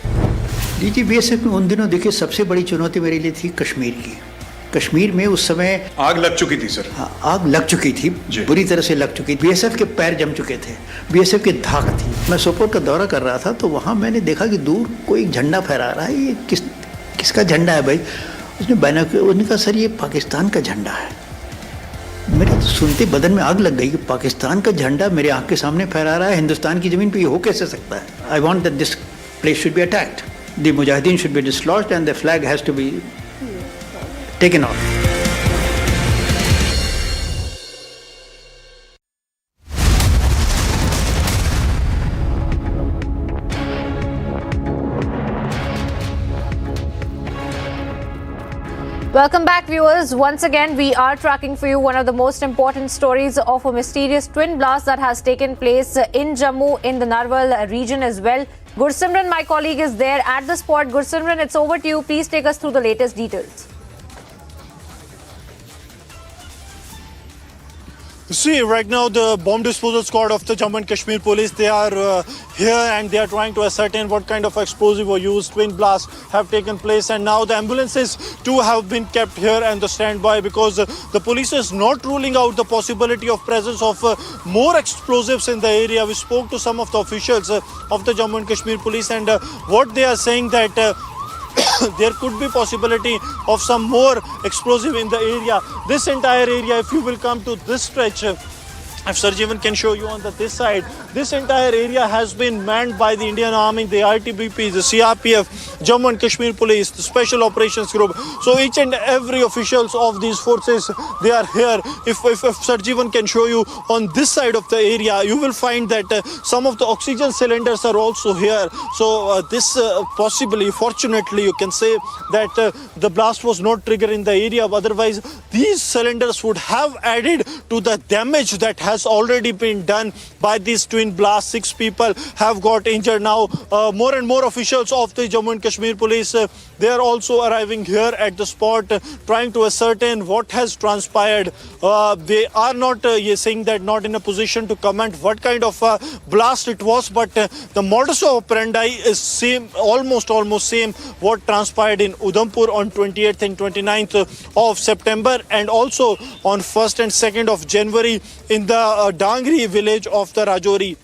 DG BSF में उन दिनों देखिए सबसे बड़ी चुनौती मेरे लिए थी कश्मीर की. कश्मीर में उस समय आग लग चुकी थी सर. हाँ, आग लग चुकी थी, बुरी तरह से लग चुकी थी. बीएसएफ के पैर जम चुके थे, बीएसएफ की धाक थी. मैं सोपोर का दौरा कर रहा था तो वहाँ मैंने देखा कि दूर कोई झंडा फहरा रहा है. ये किसका झंडा है भाई? उसने कहा सर ये पाकिस्तान का झंडा है. मेरे तो सुनते बदन में आग लग गई कि पाकिस्तान का झंडा मेरे आँख के सामने फहरा रहा है हिंदुस्तान की ज़मीन पे. ये हो कैसे सकता है? I want that this place should be attacked. The Mujahideen should be dislodged and the flag has to be taken off. Welcome back, viewers. Once again, we are tracking for you one of the most important stories of a mysterious twin blast that has taken place in Jammu in the Narwal region as well. Gursimran, my colleague, is there at the spot. Gursimran, it's over to you. Please take us through the latest details. See, right now the bomb disposal squad of the Jammu and Kashmir police, they are here and they are trying to ascertain what kind of explosive were used. Twin blasts have taken place, and now the ambulances too have been kept here and the standby, because the police is not ruling out the possibility of presence of more explosives in the area. We spoke to some of the officials of the Jammu and Kashmir police, and what they are saying that there could be possibility of some more explosive in the area. This entire area, if you will come to this stretch, if Sarjeevan can show you on this side, this entire area has been manned by the Indian Army, the ITBP, the CRPF, Jammu and Kashmir Police, the Special Operations Group. So each and every officials of these forces, they are here. If Sarjeevan can show you on this side of the area, you will find that some of the oxygen cylinders are also here. So this possibly, fortunately, you can say that the blast was not triggered in the area. Otherwise, these cylinders would have added to the damage that has already been done by these twin blasts. 6 people have got injured now. More and more officials of the Jammu and Kashmir Police, they are also arriving here at the spot, trying to ascertain what has transpired. They are not saying that not in a position to comment what kind of blast it was, but the modus operandi is same, almost same what transpired in Udhampur on 28th and 29th of September, and also on 1st and 2nd of January in the Dangri village of the Rajouri.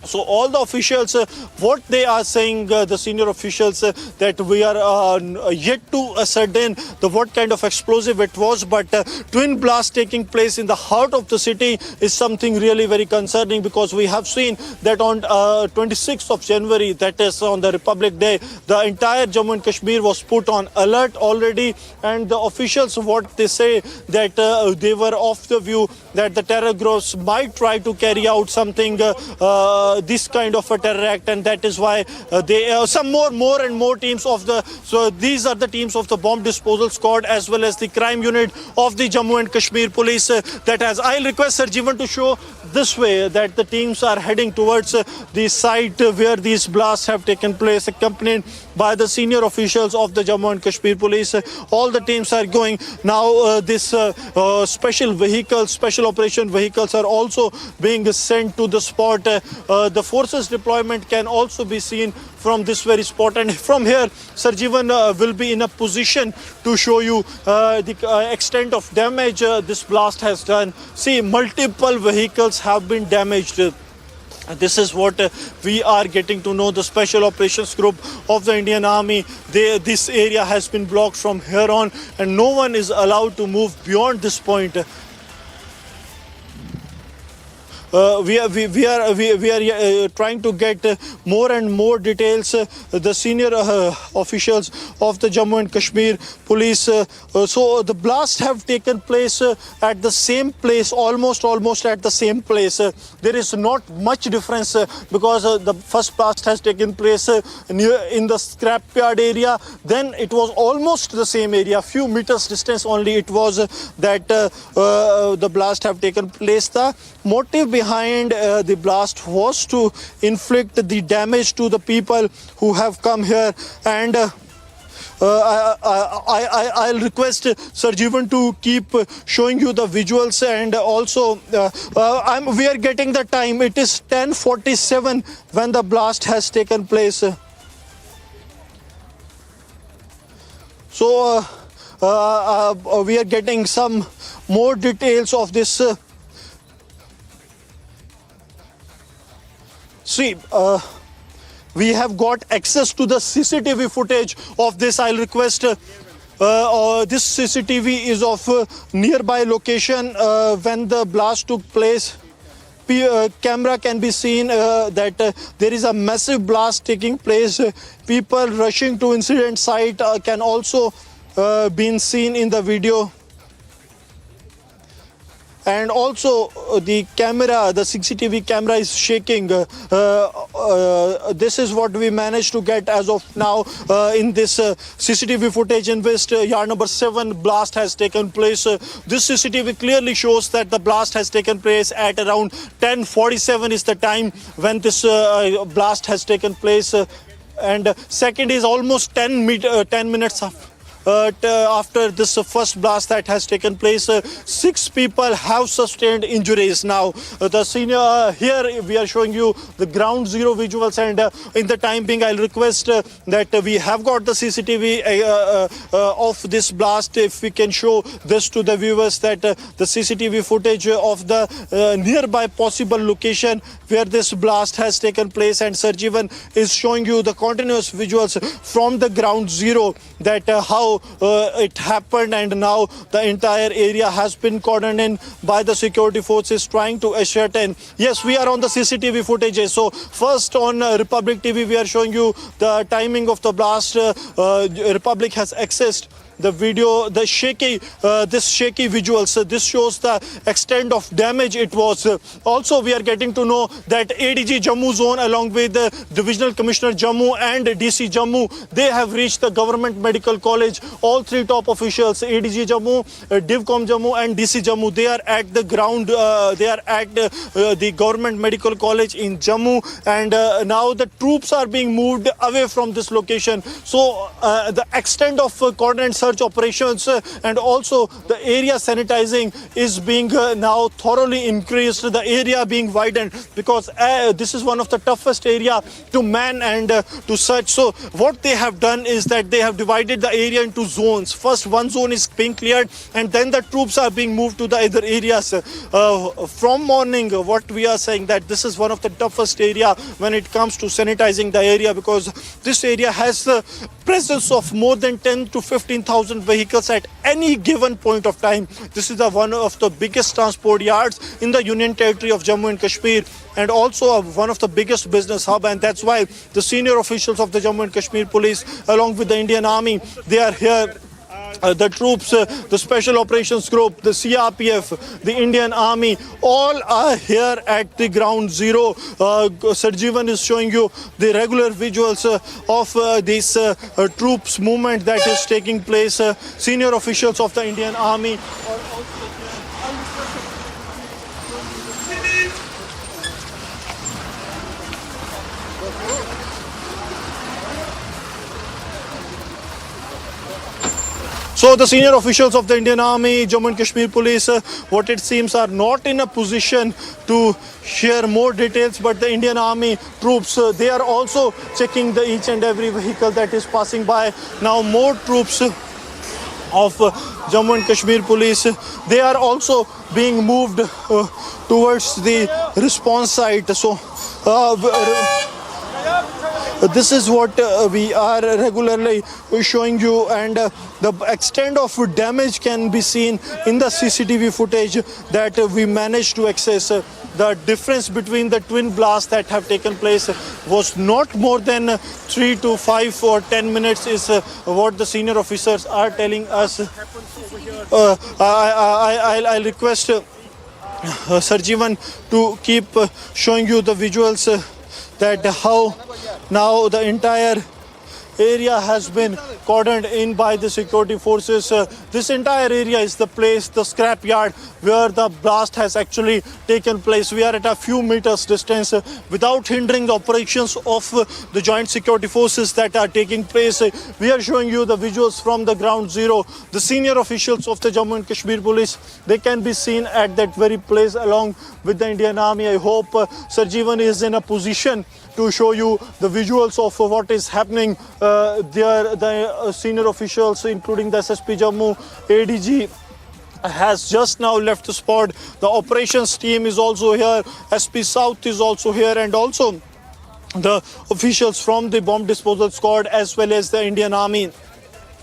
So all the officials, what they are saying, the senior officials, that we are yet to ascertain what kind of explosive it was, but twin blast taking place in the heart of the city is something really very concerning, because we have seen that on 26th of January, that is on the Republic Day, the entire Jammu and Kashmir was put on alert already, and the officials, what they say, that they were of the view that the terror groups might try to carry out something this kind of a terror act, and that is why they some more and more teams of the, so these are the teams of the bomb disposal squad as well as the crime unit of the Jammu and Kashmir Police that has. I'll request Sarjeevan to show this way that the teams are heading towards the site where these blasts have taken place, accompanied by the senior officials of the Jammu and Kashmir Police. All the teams are going now. This special vehicles, special operation vehicles are also being sent to the spot. The forces deployment can also be seen from this very spot, and from here Sarjeevan will be in a position to show you the extent of damage this blast has done. See, multiple vehicles have been damaged. This is what we are getting to know. The Special Operations Group of the Indian Army, this area has been blocked from here on, and no one is allowed to move beyond this point. We are trying to get more and more details. The senior officials of the Jammu and Kashmir Police. So the blasts have taken place at the same place, almost at the same place. There is not much difference because the first blast has taken place near in the scrapyard area. Then it was almost the same area, few meters distance only. It was that the blast have taken place. The motive behind the blast was to inflict the damage to the people who have come here, and I'll request Sarjeevan to keep showing you the visuals, and also we are getting the time. It is 10:47 when the blast has taken place. So we are getting some more details of this. See, we have got access to the CCTV footage of this. I'll request this CCTV is of nearby location when the blast took place. Camera can be seen that there is a massive blast taking place. People rushing to incident site can also be seen in the video. And also the camera, the CCTV camera is shaking. This is what we managed to get as of now in this CCTV footage in which yard number 7 blast has taken place. This CCTV clearly shows that the blast has taken place at around 10:47 is the time when this blast has taken place. And second is almost 10 minutes after this first blast that has taken place. 6 people have sustained injuries. Now, the senior here we are showing you the ground zero visuals, and in the time being, I'll request that we have got the CCTV of this blast. If we can show this to the viewers, that the CCTV footage of the nearby possible location where this blast has taken place, and Sarjeevan is showing you the continuous visuals from the ground zero, that how it happened, and now the entire area has been cordoned in by the security forces trying to ascertain. Yes, we are on the CCTV footage. So first on Republic TV we are showing you the timing of the blast. Republic has accessed the video, the shaky visuals. This shows the extent of damage it was. Also, we are getting to know that ADG Jammu zone, along with the Divisional Commissioner Jammu and DC Jammu, they have reached the Government Medical College. All 3 top officials, ADG Jammu, Divcom Jammu and DC Jammu, they are at the ground. They are at the Government Medical College in Jammu, and now the troops are being moved away from this location. So the extent of coordinated search operations and also the area sanitizing is being now thoroughly increased, the area being widened, because this is one of the toughest area to man and to search. So what they have done is that they have divided the area into zones. First one zone is being cleared, and then the troops are being moved to the other areas. From morning, what we are saying, that this is one of the toughest area when it comes to sanitizing the area, because this area has the presence of more than 10 to 15,000 vehicles at any given point of time. This is one of the biggest transport yards in the Union Territory of Jammu and Kashmir, and also one of the biggest business hub, and that's why the senior officials of the Jammu and Kashmir Police, along with the Indian Army, they are here. The troops, the Special Operations Group, the CRPF, the Indian Army, all are here at the ground zero. Sarjeevan is showing you the regular visuals of this troops movement that is taking place. Senior officials of the Indian Army are also So the senior officials of the Indian Army, Jammu and Kashmir Police, what it seems, are not in a position to share more details, but the Indian Army troops, they are also checking each and every vehicle that is passing by. Now more troops of Jammu and Kashmir Police, they are also being moved towards the response site. So this is what we are regularly showing you, and the extent of damage can be seen in the CCTV footage that we managed to access. The difference between the twin blasts that have taken place was not more than 3 to 5 or 10 minutes is what the senior officers are telling us. I'll request Sarjeevan to keep showing you the visuals that how now the entire area has been cordoned in by the security forces. This entire area is the place, the scrap yard, where the blast has actually taken place. We are at a few meters distance without hindering the operations of the joint security forces that are taking place. We are showing you the visuals from the ground zero. The senior officials of the Jammu and Kashmir Police, they can be seen at that very place along with the Indian Army. I hope Sarjeevan is in a position to show you the visuals of what is happening there. The senior officials, including the SSP Jammu, ADG, has just now left the spot. The operations team is also here. SP South is also here, and also the officials from the bomb disposal squad as well as the Indian Army.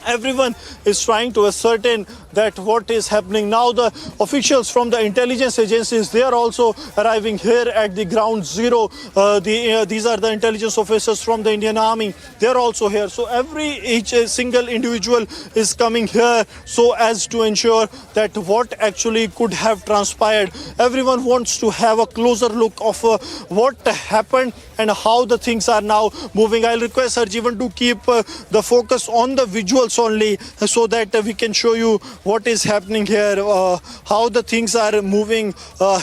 Everyone is trying to ascertain that what is happening. Now the officials from the intelligence agencies, they are also arriving here at the ground zero. These are the intelligence officers from the Indian Army. They are also here. So each single individual is coming here so as to ensure that what actually could have transpired. Everyone wants to have a closer look of what happened and how the things are now moving. I'll request Sarjeevan to keep the focus on the visuals only, so that we can show you what is happening here, how the things are moving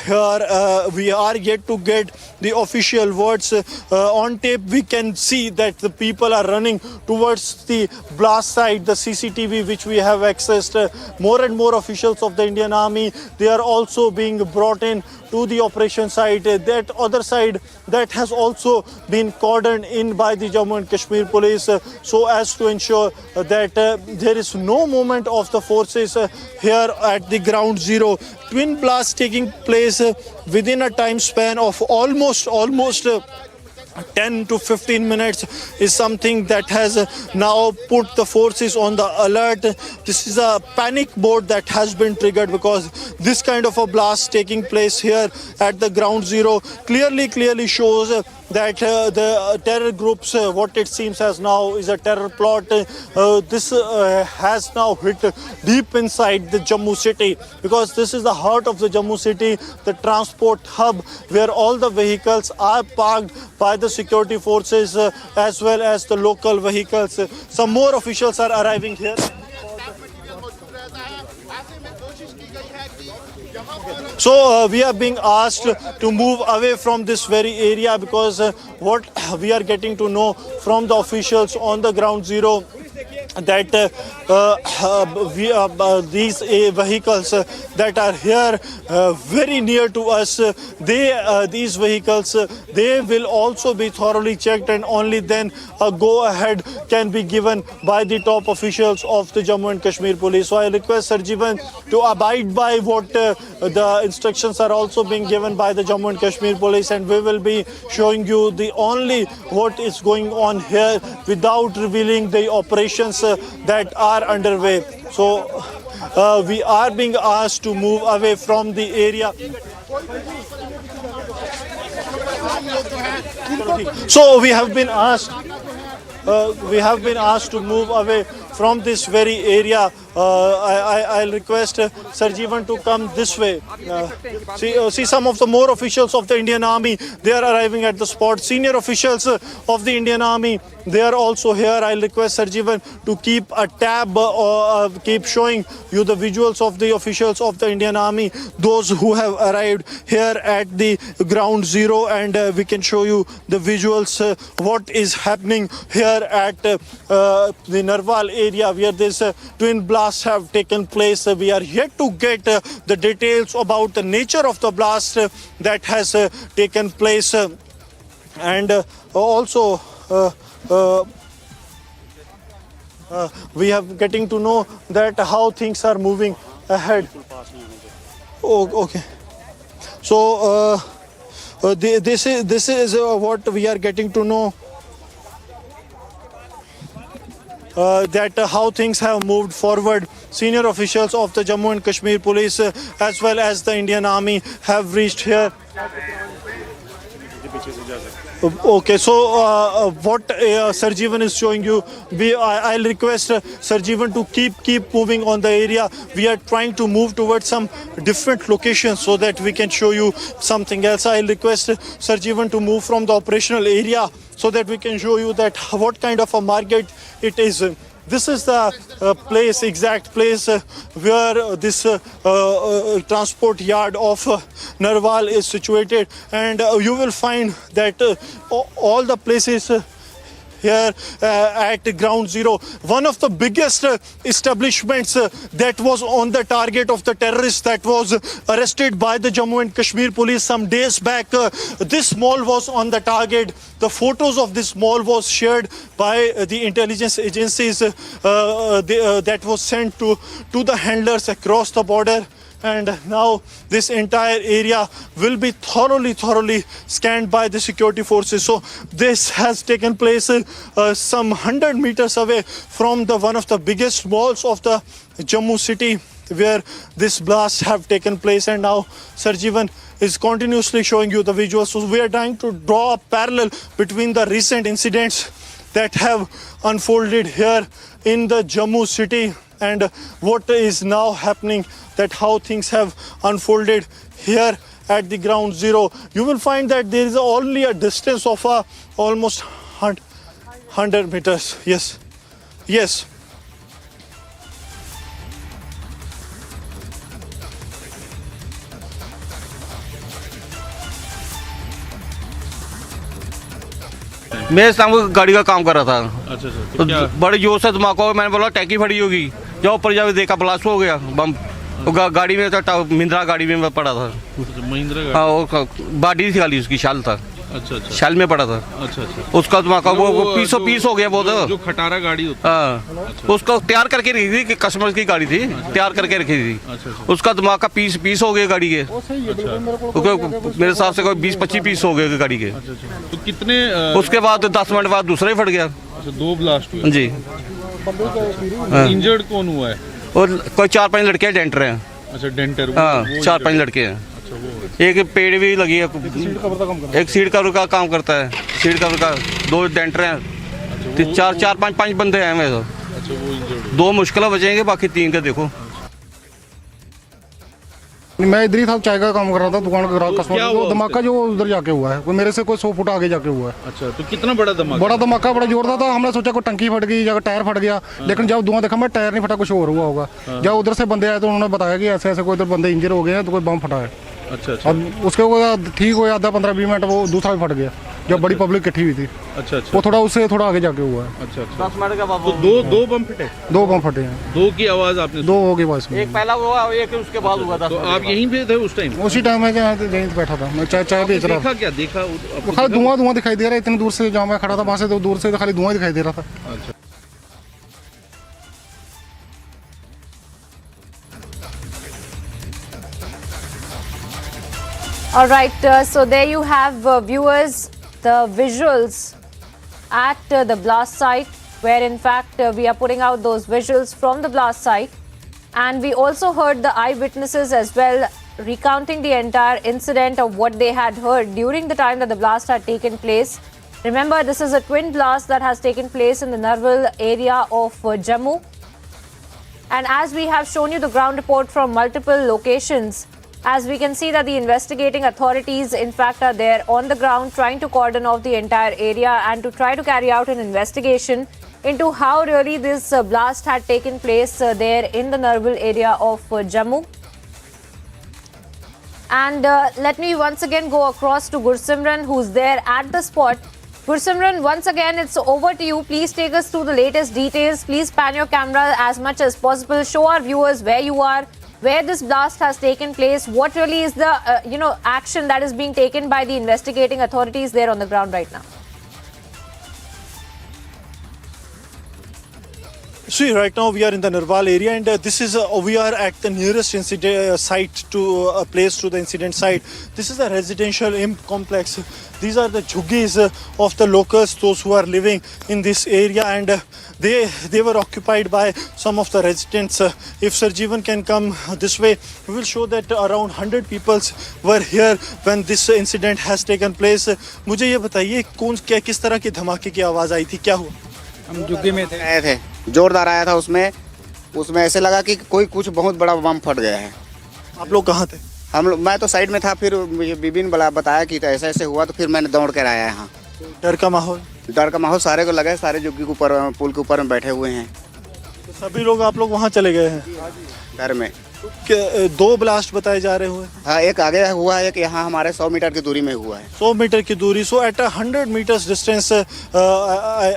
here. We are yet to get the official words. On tape, we can see that the people are running towards the blast site, the CCTV which we have accessed. More and more officials of the Indian Army, they are also being brought in to the operation site. That other side, that has also been cordoned in by the Jammu and Kashmir police, so as to ensure that there is no movement of the forces here at the ground zero. Twin blasts taking place within a time span of almost 10 to 15 minutes is something that has now put the forces on the alert. This is a panic mode that has been triggered because this kind of a blast taking place here at the ground zero clearly shows that the terror groups, what it seems as now is a terror plot. This has now hit deep inside the Jammu city, because this is the heart of the Jammu city, the transport hub where all the vehicles are parked by the security forces as well as the local vehicles. Some more officials are arriving here. So we are being asked to move away from this very area, because what we are getting to know from the officials on the ground zero, that these vehicles that are here very near to us, these vehicles, they will also be thoroughly checked, and only then a go ahead can be given by the top officials of the Jammu and Kashmir police. So I request Sarjivan to abide by what the instructions are also being given by the Jammu and Kashmir police, and we will be showing you the only what is going on here without revealing the operations that are underway. So we are being asked to move away from the area. So we have been asked to move away from this very area. I'll request Sarjivan to come this way. See some of the more officials of the Indian Army, they are arriving at the spot. Senior officials of the Indian Army, they are also here. I'll request Sarjivan to keep a tab or keep showing you the visuals of the officials of the Indian Army, those who have arrived here at the ground zero, and we can show you the visuals, what is happening here at the Narwal area where this twin blasts have taken place. We are yet to get the details about the nature of the blast that has taken place, and also we have getting to know that how things are moving ahead. Oh, okay. So this is what we are getting to know. That how things have moved forward. Senior officials of the Jammu and Kashmir police as well as the Indian Army have reached here. Okay, so what Sarjivan is showing you, I'll request Sarjivan to keep moving on the area. We are trying to move towards some different locations so that we can show you something else. I'll request Sarjivan to move from the operational area so that we can show you that what kind of a market it is. This is the exact place where this transport yard of Narwal is situated, and you will find that all the places here at ground zero, one of the biggest establishments that was on the target of the terrorists that was arrested by the Jammu and Kashmir police some days back. This mall was on the target. The photos of this mall was shared by the intelligence agencies that was sent to the handlers across the border. And now this entire area will be thoroughly scanned by the security forces. So this has taken place some 100 meters away from one of the biggest malls of the Jammu city, where this blasts have taken place. And now Sarjivan is continuously showing you the visuals. So we are trying to draw a parallel between the recent incidents that have unfolded here in the Jammu city and what is now happening, that how things have unfolded here at the ground zero. You will find that there is only a distance of almost 100 meters. Yes. मेरे सामने गाड़ी का काम कर रहा था। अच्छा अच्छा। तो बड़े जोर से धमाका हुआ, मैंने बोला टैंकी फटी होगी, जब ऊपर जाके देखा ब्लास्ट हो गया बम। तो गाड़ी में था, महिंद्रा गाड़ी में पड़ा था। महिंद्रा हाँ, वो बॉडी थी खाली, उसकी शाल था। अच्छा अच्छा। शाल में पड़ा था। अच्छा अच्छा। उसका धमाका वो पीसों पीस हो गया वो तो। जो खटारा गाड़ी होती है। हाँ, उसको तैयार करके रखी थी, कस्टमर की गाड़ी थी, तैयार करके रखी थी। उसका धमाका पीस हो गया गाड़ी के। मेरे हिसाब से कोई 20-25 पीस हो गए गाड़ी के। तो कितने उसके बाद 10 मिनट बाद दूसरा ही फट गया। अच्छा, 2 ब्लास्ट हुए जी। इंजर्ड कौन हुआ है? और कोई 4-5 लड़के डेंटर हैं। अच्छा, डेंटर। हाँ, 4-5 लड़के हैं। एक पेड़ भी लगी है, एक सीट का रुका काम करता है, सीट का रुका, 2 डेंटर हैं, 4-5 बंदे हैं मेरे तो। 2 मुश्किल बचेंगे, बाकी 3 के देखो। मैं इधर ही था, चाय का काम कर रहा था, दुकान का ग्राहक कस्टमर। जो धमाका जो उधर जाके हुआ है, कोई मेरे से कोई 100 फुट आगे जाके हुआ है। अच्छा, तो कितना बड़ा धमाका? बड़ा धमाका, बड़ा जोरदार था। हमने सोचा कोई टंकी फट गई या टायर फट गया, लेकिन जब धुआं देखा मैं टायर नहीं फटा, कुछ और हुआ होगा। जब उधर से बंदे आए तो उन्होंने बताया कि ऐसे ऐसे कोई इधर बंदे इंजर हो गए हैं, तो कोई बम फटा है। अच्छा अच्छा। अब उसके ठीक हुआ, आधा 15-20 मिनट वो दूसरा भी फट गया, जब बड़ी पब्लिक इकट्ठी हुई थी। अच्छा अच्छा। वो थोड़ा उससे थोड़ा आगे जाके हुआ है। अच्छा अच्छा। 10 मिनट का बाबू। तो 2 बम फटे? 2 बम फटे हैं। 2 की आवाज आपने? 2 होगी बस। एक पहला हुआ, एक उसके बाद हुआ था। तो आप यहीं पे थे उस टाइम? उसी टाइम में यहीं बैठा था, मैं चाय बेच रहा था। देखा क्या? देखा खाली धुआं दिखाई दे रहा है, इतनी दूर से जहाँ मैं खड़ा था वहाँ से तो दूर से खाली धुआं दिखाई दे रहा था। अच्छा। All right, so there you have viewers, the visuals at the blast site, where in fact we are putting out those visuals from the blast site, and we also heard the eyewitnesses as well recounting the entire incident of what they had heard during the time that the blast had taken place. Remember, this is a twin blast that has taken place in the Narwal area of Jammu, and as we have shown you the ground report from multiple locations, as we can see that the investigating authorities in fact are there on the ground trying to cordon off the entire area and to try to carry out an investigation into how really this blast had taken place there in the Narwal area of Jammu. And let me once again go across to Gursimran, who's there at the spot. Gursimran, once again it's over to you. Please take us through the latest details. Please pan your camera as much as possible. Show our viewers where you are, where this blast has taken place, what really is the action that is being taken by the investigating authorities there on the ground right now. See, right now we are in the Narwal area, and this is we are at the nearest incident site to a place to the incident site. This is a residential complex. These are the jhuggies of the locals, those who are living in this area, and they were occupied by some of the residents. If Sarjeevan can come this way, we will show that around 100 people were here when this incident has taken place. मुझे ये बताइए किस तरह की धमाके की आवाज आई थी, क्या हुआ? हम झुग्गी में आए थे, जोरदार आया था। उसमें ऐसे लगा कि कोई कुछ बहुत बड़ा बम फट गया है। आप लोग कहाँ थे? मैं तो साइड में था, फिर मुझे बीबी ने बताया कि ऐसा ऐसे हुआ, तो फिर मैंने दौड़ कर आया यहाँ। डर का माहौल सारे को लगा है, सारे झुग्गी के ऊपर, पुल के ऊपर में बैठे हुए हैं। तो सभी लोग आप लोग वहाँ चले गए हैं घर में? 2 ब्लास्ट बताए जा रहे हुए। हाँ, एक आगे हुआ है, एक यहाँ हमारे 100 मीटर की दूरी में हुआ है। 100 मीटर की दूरी। सो eight 100 meters distance,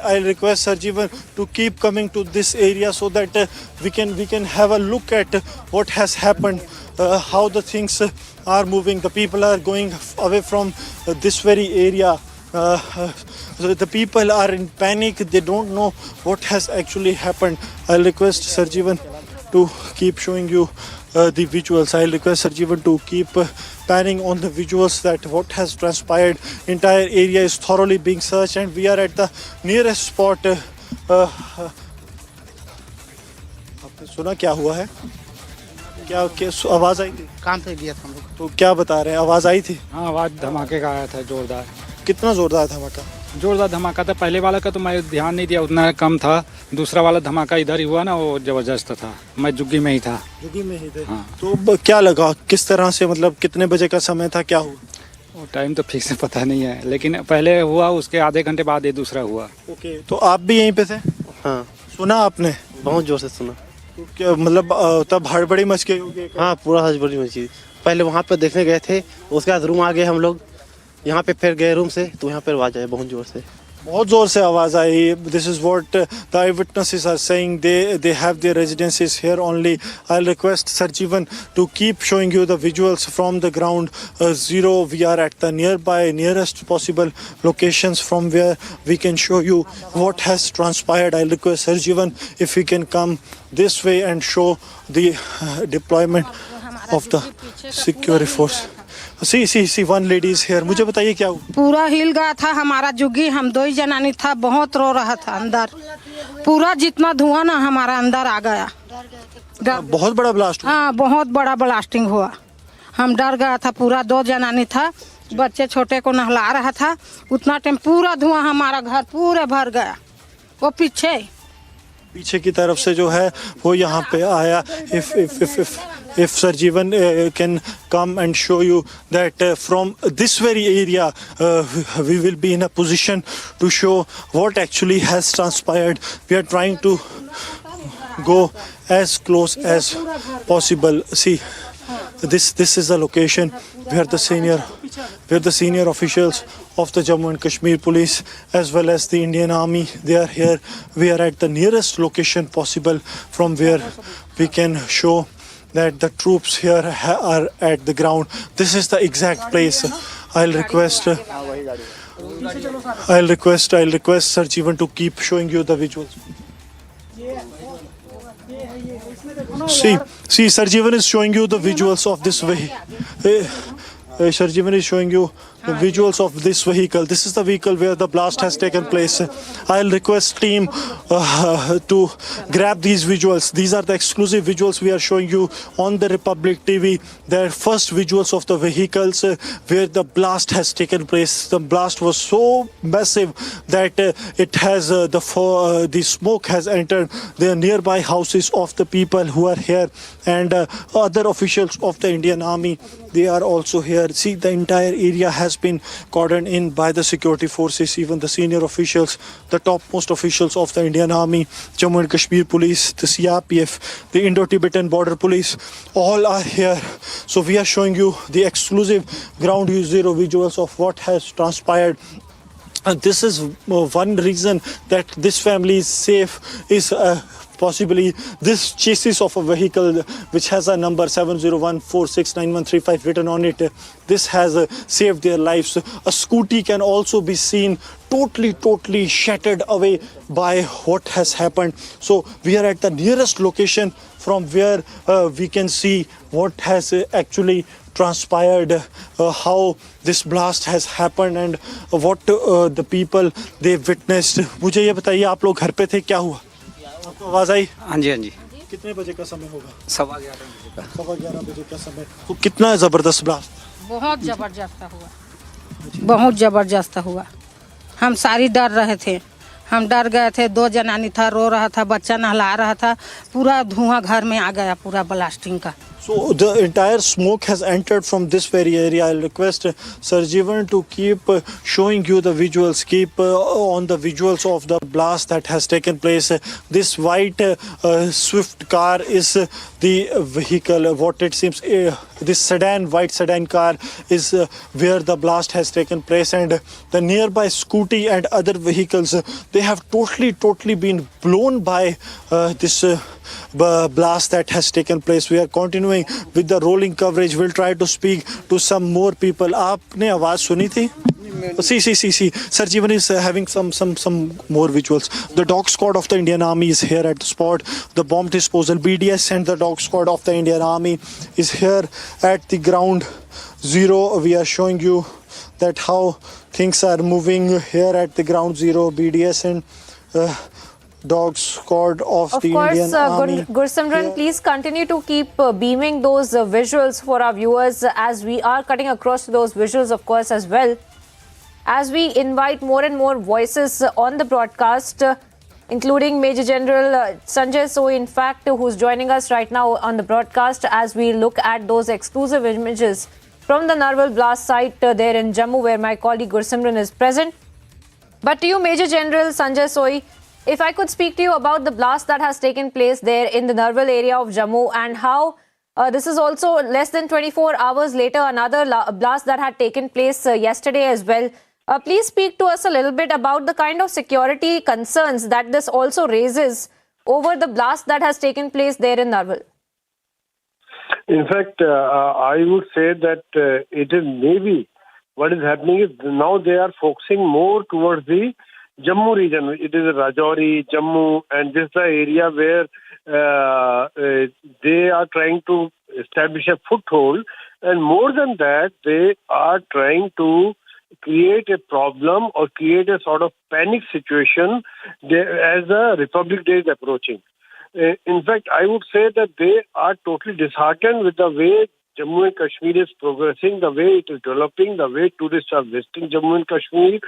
I request Sarjeevan to keep coming to this area so that we can have a look at what has happened, how the things are moving. The people are going away from this very area. The people are in panic. They don't know what has actually happened. I'll request Sarjeevan to keep showing you the visuals. I'll request Sarjeevan to keep panning on the visuals that what has transpired. Entire area is thoroughly being searched, and we are at the nearest spot. आपने सुना क्या हुआ है? क्या आवाज आई थी? काम से गया था हम लोग। तो क्या बता रहे हैं, आवाज आई थी? हाँ, आवाज धमाके का आया था, जोरदार। कितना जोरदार धमाका? जोरदार धमाका था। पहले वाला का तो मैं ध्यान नहीं दिया, उतना कम था। दूसरा वाला धमाका इधर ही हुआ ना, वो जबरदस्त था। मैं झुग्गी में ही था। झुग्गी में ही थे? हाँ। तो क्या लगा, किस तरह से, मतलब कितने बजे का समय था, क्या हुआ? वो टाइम तो फिक्स पता नहीं है, लेकिन पहले हुआ, उसके आधे घंटे बाद ये दूसरा हुआ। ओके, तो आप भी यहीं पे थे? हाँ। सुना आपने? बहुत जोर से सुना। तो क्या मतलब तब हड़बड़ी मच गई होगी? हाँ, पूरा हड़बड़ी मची। पहले वहाँ पे देखने गए थे, उसके बाद रूम आ गए हम लोग, यहाँ पे फिर गए रूम से, तो यहाँ पर आवाज आया बहुत जोर से। बहुत जोर से आवाज आई. This is what the eyewitnesses are saying. They have their residences here only. I'll request Sarjeevan to keep showing you the visuals from the ground zero. We are at the nearest possible locations from where we can show you what has transpired. I'll request Sarjeevan if he can come this way and show the deployment of the security force. See, one lady is here. मुझे बताइए क्या हुआ? पूरा हिल गया था हमारा जुग्गी. हम 2 ही जनानी था. बहुत रो रहा था अंदर. पूरा जितना धुआं ना हमारा अंदर आ गया. बहुत बड़ा ब्लास्ट हुआ. हाँ, बहुत बड़ा ब्लास्टिंग हुआ. हम डर गया था. पूरा 2 जनानी था. बच्चे छोटे को नहला रहा था. उतना टाइम पूरा धुआं हमारा घर पूरे भर गया. वो पीछे की तरफ से जो है वो यहाँ पे आया. If Sarjeevan can come and show you that from this very area we will be in a position to show what actually has transpired. We are trying to go as close as possible. See, this is the location where the senior officials of the Jammu and Kashmir Police as well as the Indian Army, they are here. We are at the nearest location possible from where we can show that the troops here are at the ground. This is the exact place. I'll request Sarjeevan to keep showing you the visuals. See, Sarjeevan is showing you the visuals of this way. Sarjeevan is showing you the visuals of this vehicle. This is the vehicle where the blast has taken place. I'll request team to grab these visuals. These are the exclusive visuals we are showing you on the Republic TV. They're first visuals of the vehicles where the blast has taken place. The blast was so massive that it has the smoke has entered the nearby houses of the people who are here, and other officials of the Indian Army, they are also here. See, the entire area has been cordoned in by the security forces. Even the senior officials, the topmost officials of the Indian Army, Jammu and Kashmir Police, the CRPF, the Indo-Tibetan Border Police, all are here. So we are showing you the exclusive ground zero visuals of what has transpired. And this is one reason that this family is safe, is possibly this chassis of a vehicle which has a number 701469135 written on it. This has saved their lives. A scooty can also be seen totally shattered away by what has happened. So we are at the nearest location from where we can see what has actually transpired, how this blast has happened and what the people they witnessed. मुझे ये बताइए, आप लोग घर पे थे, क्या हुआ? आपको आवाज आई? हाँ जी. कितने बजे का समय होगा? 11:15 बजे का समय. तो कितना जबरदस्त ब्लास्ट? बहुत जबरदस्त हुआ. हम सारी डर रहे थे. हम डर गए थे. 2 जनानी था, रो रहा था, बच्चा नहला रहा था. पूरा धुआं घर में आ गया, पूरा ब्लास्टिंग का. So the entire smoke has entered from this very area. I'll request Sarjeevan to keep showing you the visuals, keep on the visuals of the blast that has taken place. This white Swift car is the vehicle. What it seems, this white sedan car is where the blast has taken place, and the nearby scooty and other vehicles, they have totally been blown by this blast that has taken place. We are continuing with the rolling coverage. We'll try to speak to some more people. आपने आवाज सुनी थी? See. Sarjeevan is having some more visuals. The dog squad of the Indian Army is here at the spot. The bomb disposal BDS and the dog squad of the Indian Army is here at the ground zero. We are showing you that how things are moving here at the ground zero. BDS and dog squad of the Indian Army. Gursimran, please continue to keep beaming those visuals for our viewers as we are cutting across to those visuals, of course, as well. As we invite more and more voices on the broadcast, including Major General Sanjay Soy, in fact, who's joining us right now on the broadcast as we look at those exclusive images from the Narwal blast site there in Jammu, where my colleague Gursimran is present. But to you, Major General Sanjay Soy, if I could speak to you about the blast that has taken place there in the Narwal area of Jammu, and how this is also less than 24 hours later, another blast that had taken place yesterday as well. Please speak to us a little bit about the kind of security concerns that this also raises over the blast that has taken place there in Narwal. In fact, I would say that it is maybe what is happening is now they are focusing more towards the Jammu region. It is Rajouri, Jammu, and this is the area where they are trying to establish a foothold. And more than that, they are trying to create a problem or create a sort of panic situation as the Republic Day is approaching. In fact, I would say that they are totally disheartened with the way Jammu and Kashmir is progressing, the way it is developing, the way tourists are visiting Jammu and Kashmir,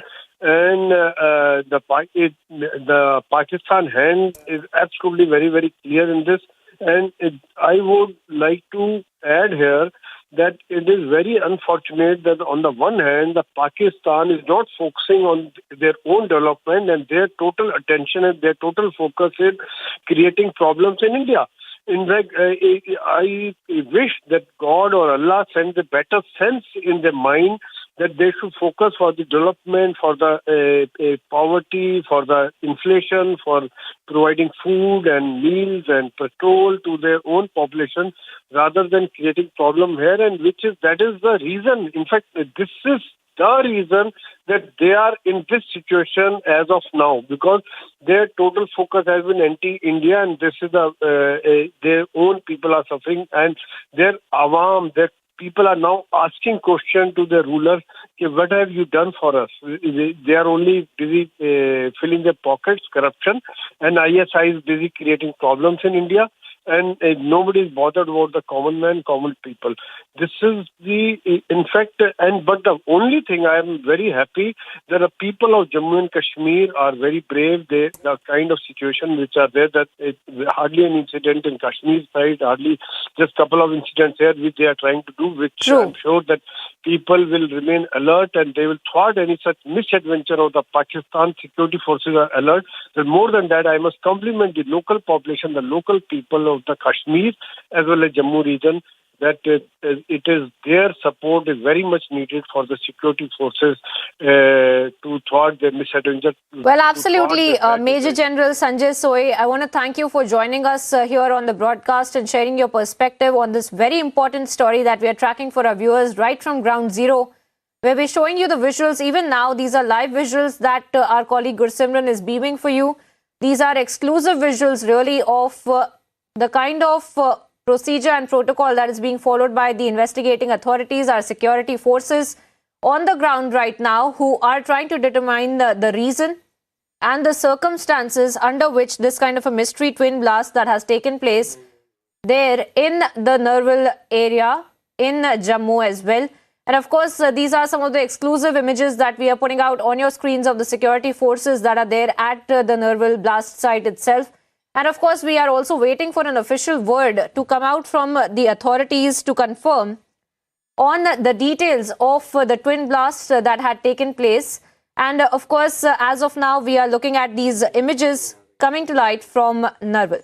and the Pakistan hand is absolutely very, very clear in this. And I would like to add here that it is very unfortunate that on the one hand, the Pakistan is not focusing on their own development, and their total attention and their total focus is creating problems in India. In fact, I wish that God or Allah sends a better sense in their mind that they should focus for the development, for the poverty, for the inflation, for providing food and meals and petrol to their own population rather than creating problem here, and that is the reason. In fact, this is the reason that they are in this situation as of now, because their total focus has been anti-India, and this is their own people are suffering, and their awam, their people are now asking questions to their rulers, what have you done for us? They are only busy filling their pockets, corruption, and ISI is busy creating problems in India. And nobody is bothered about the common man, common people. This is but the only thing I am very happy that the people of Jammu and Kashmir are very brave. The kind of situation which are there, that hardly an incident in Kashmir side, hardly just couple of incidents here which they are trying to do, which I'm sure that people will remain alert and they will thwart any such misadventure of the Pakistan security forces are alert. But more than that, I must compliment the local population, the local people of the Kashmir as well as Jammu region, that it is their support is very much needed for the security forces to thwart their misadventure. Well, absolutely, Major General Sanjay Soy, I want to thank you for joining us here on the broadcast and sharing your perspective on this very important story that we are tracking for our viewers right from ground zero, where we're showing you the visuals. Even now, these are live visuals that our colleague Gursimran is beaming for you. These are exclusive visuals really of the kind of procedure and protocol that is being followed by the investigating authorities, our security forces on the ground right now, who are trying to determine the reason and the circumstances under which this kind of a mystery twin blast that has taken place there in the Narwal area in Jammu as well. And of course, these are some of the exclusive images that we are putting out on your screens of the security forces that are there at the Narwal blast site itself. And of course, we are also waiting for an official word to come out from the authorities to confirm on the details of the twin blast that had taken place. And of course, as of now, we are looking at these images coming to light from Narwal.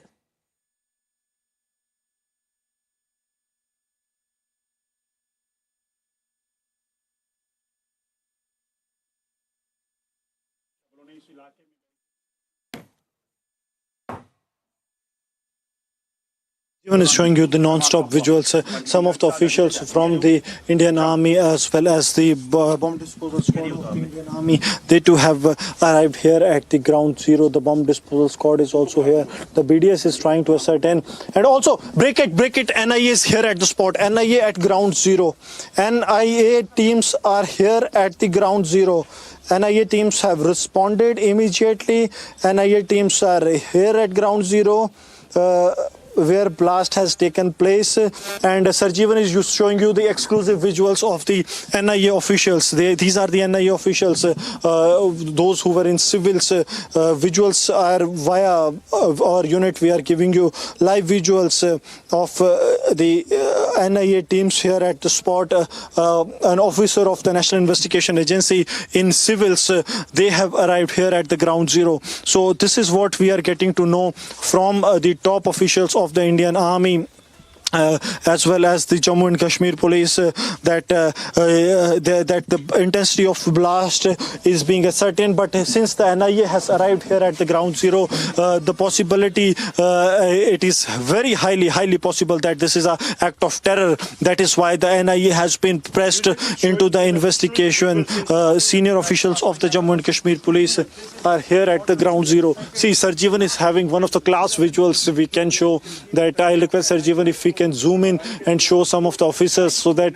Even is showing you the non-stop visuals. Some of the officials from the Indian Army as well as the bomb disposal squad of the Indian Army, they too have arrived here at the ground zero. The bomb disposal squad is also here. The BDS is trying to ascertain. And also, break it, NIA is here at the spot. NIA at ground zero. NIA teams are here at the ground zero. NIA teams have responded immediately. NIA teams are here at ground zero, where blast has taken place, and Sarjeevan is showing you the exclusive visuals of the NIA officials. These are the NIA officials, those who were in civils. Visuals are via our unit. We are giving you live visuals of the NIA teams here at the spot. An officer of the National Investigation Agency in civils, they have arrived here at the ground zero. So this is what we are getting to know from the top officials of the Indian Army. as well as the Jammu and Kashmir police that the intensity of blast is being ascertained. But since the NIA has arrived here at the ground zero, the possibility it is very highly possible that this is an act of terror. That is why the NIA has been pressed into the investigation. Senior officials of the Jammu and Kashmir police are here at the ground zero. See, Sarjeevan is having one of the class visuals. We can show that. I request Sarjeevan if we can zoom in and show some of the officers so that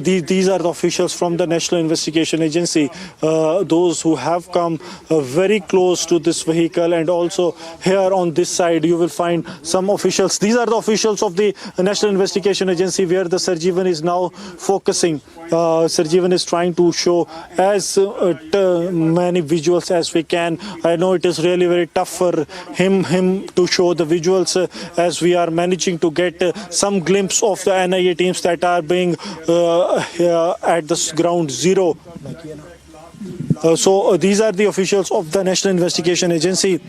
these are the officials from the National Investigation Agency, those who have come very close to this vehicle. And also here on this side you will find some officials. These are the officials of the National Investigation Agency where the Sarjeevan is now focusing. Sarjeevan is trying to show as many visuals as we can. I know it is really very tough for him to show the visuals as we are managing to get some glimpse of the NIA teams that are being at the ground zero. So these are the officials of the National Investigation Agency,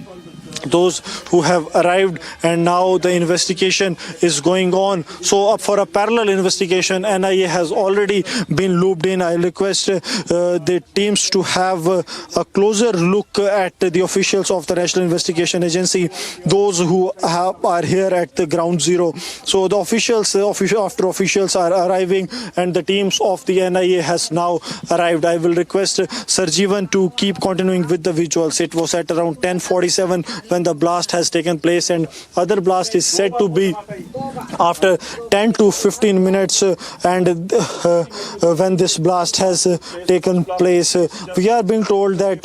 those who have arrived, and now the investigation is going on. So for a parallel investigation, NIA has already been looped in. I request the teams to have a closer look at the officials of the National Investigation Agency, those who are here at the ground zero. So the officials are arriving and the teams of the NIA has now arrived. I will request Sarjeevan to keep continuing with the visuals. It was at around 10:47 when the blast has taken place, and other blast is said to be after 10 to 15 minutes. And when this blast has taken place, we are being told that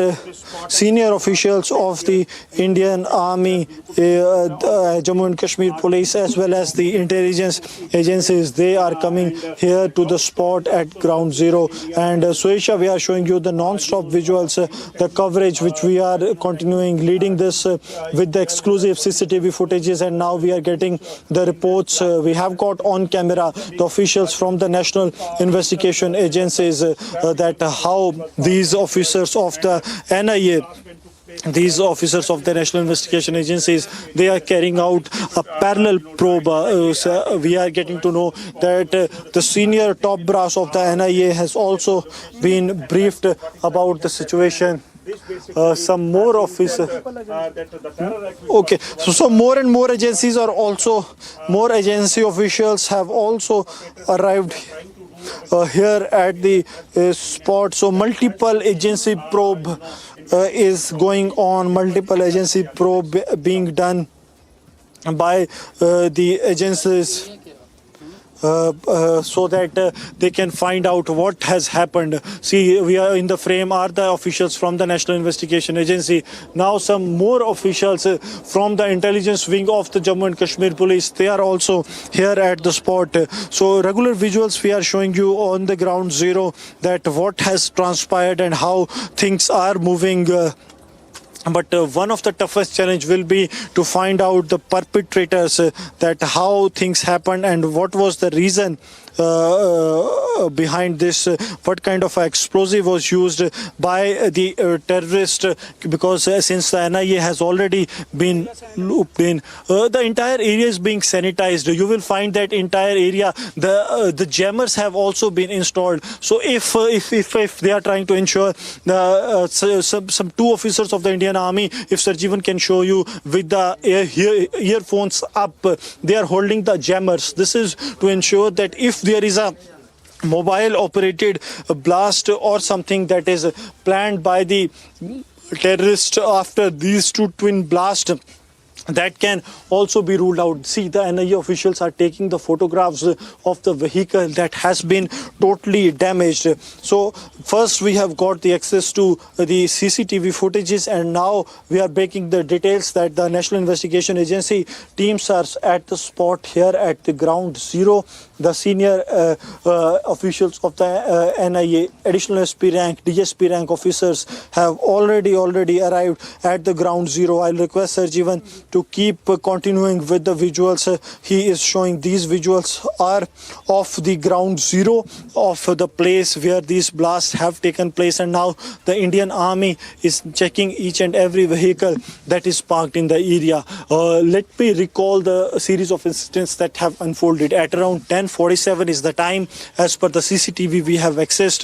senior officials of the Indian Army, Jammu and Kashmir police, as well as the intelligence agencies, they are coming here to the spot at ground zero. And Suesha, we are showing you the non-stop visuals, the coverage which we are continuing, leading this with the exclusive CCTV footages, and now we are getting the reports. We have got on camera the officials from the National Investigation Agencies that how these officers of the NIA, these officers of the National Investigation Agencies, they are carrying out a parallel probe. We are getting to know that the senior top brass of the NIA has also been briefed about the situation. Some more officers. Okay, so more and more agencies are also, more agency officials have also arrived here at the spot. So multiple agency probe is going on, multiple agency probe being done by the agencies so that they can find out what has happened. See, we are in the frame are the officials from the National Investigation Agency. Now some more officials from the intelligence wing of the Jammu and Kashmir police, they are also here at the spot. So regular visuals we are showing you on the ground zero, that what has transpired and how things are moving. But one of the toughest challenge will be to find out the perpetrators, that how things happened and what was the reason behind this, what kind of explosive was used by the terrorist, because since the NIA has already been looped in, the entire area is being sanitized. You will find that entire area, the jammers have also been installed. So if they are trying to ensure some two officers of the Indian Army, if Sarjeevan can show you with the earphones up, they are holding the jammers. This is to ensure that if there is a mobile operated blast or something that is planned by the terrorists after these two twin blasts, that can also be ruled out. See, the NIA officials are taking the photographs of the vehicle that has been totally damaged. So first we have got the access to the CCTV footages, and now we are breaking the details that the National Investigation Agency teams are at the spot here at the ground zero. The senior officials of the NIA, additional SP rank, DSP rank officers have already arrived at the ground zero. I'll request Sarjeevan to to keep continuing with the visuals, he is showing these visuals are of the ground zero of the place where these blasts have taken place, and now the Indian Army is checking each and every vehicle that is parked in the area. Let me recall the series of incidents that have unfolded. At around 10:47 is the time, as per the CCTV we have accessed.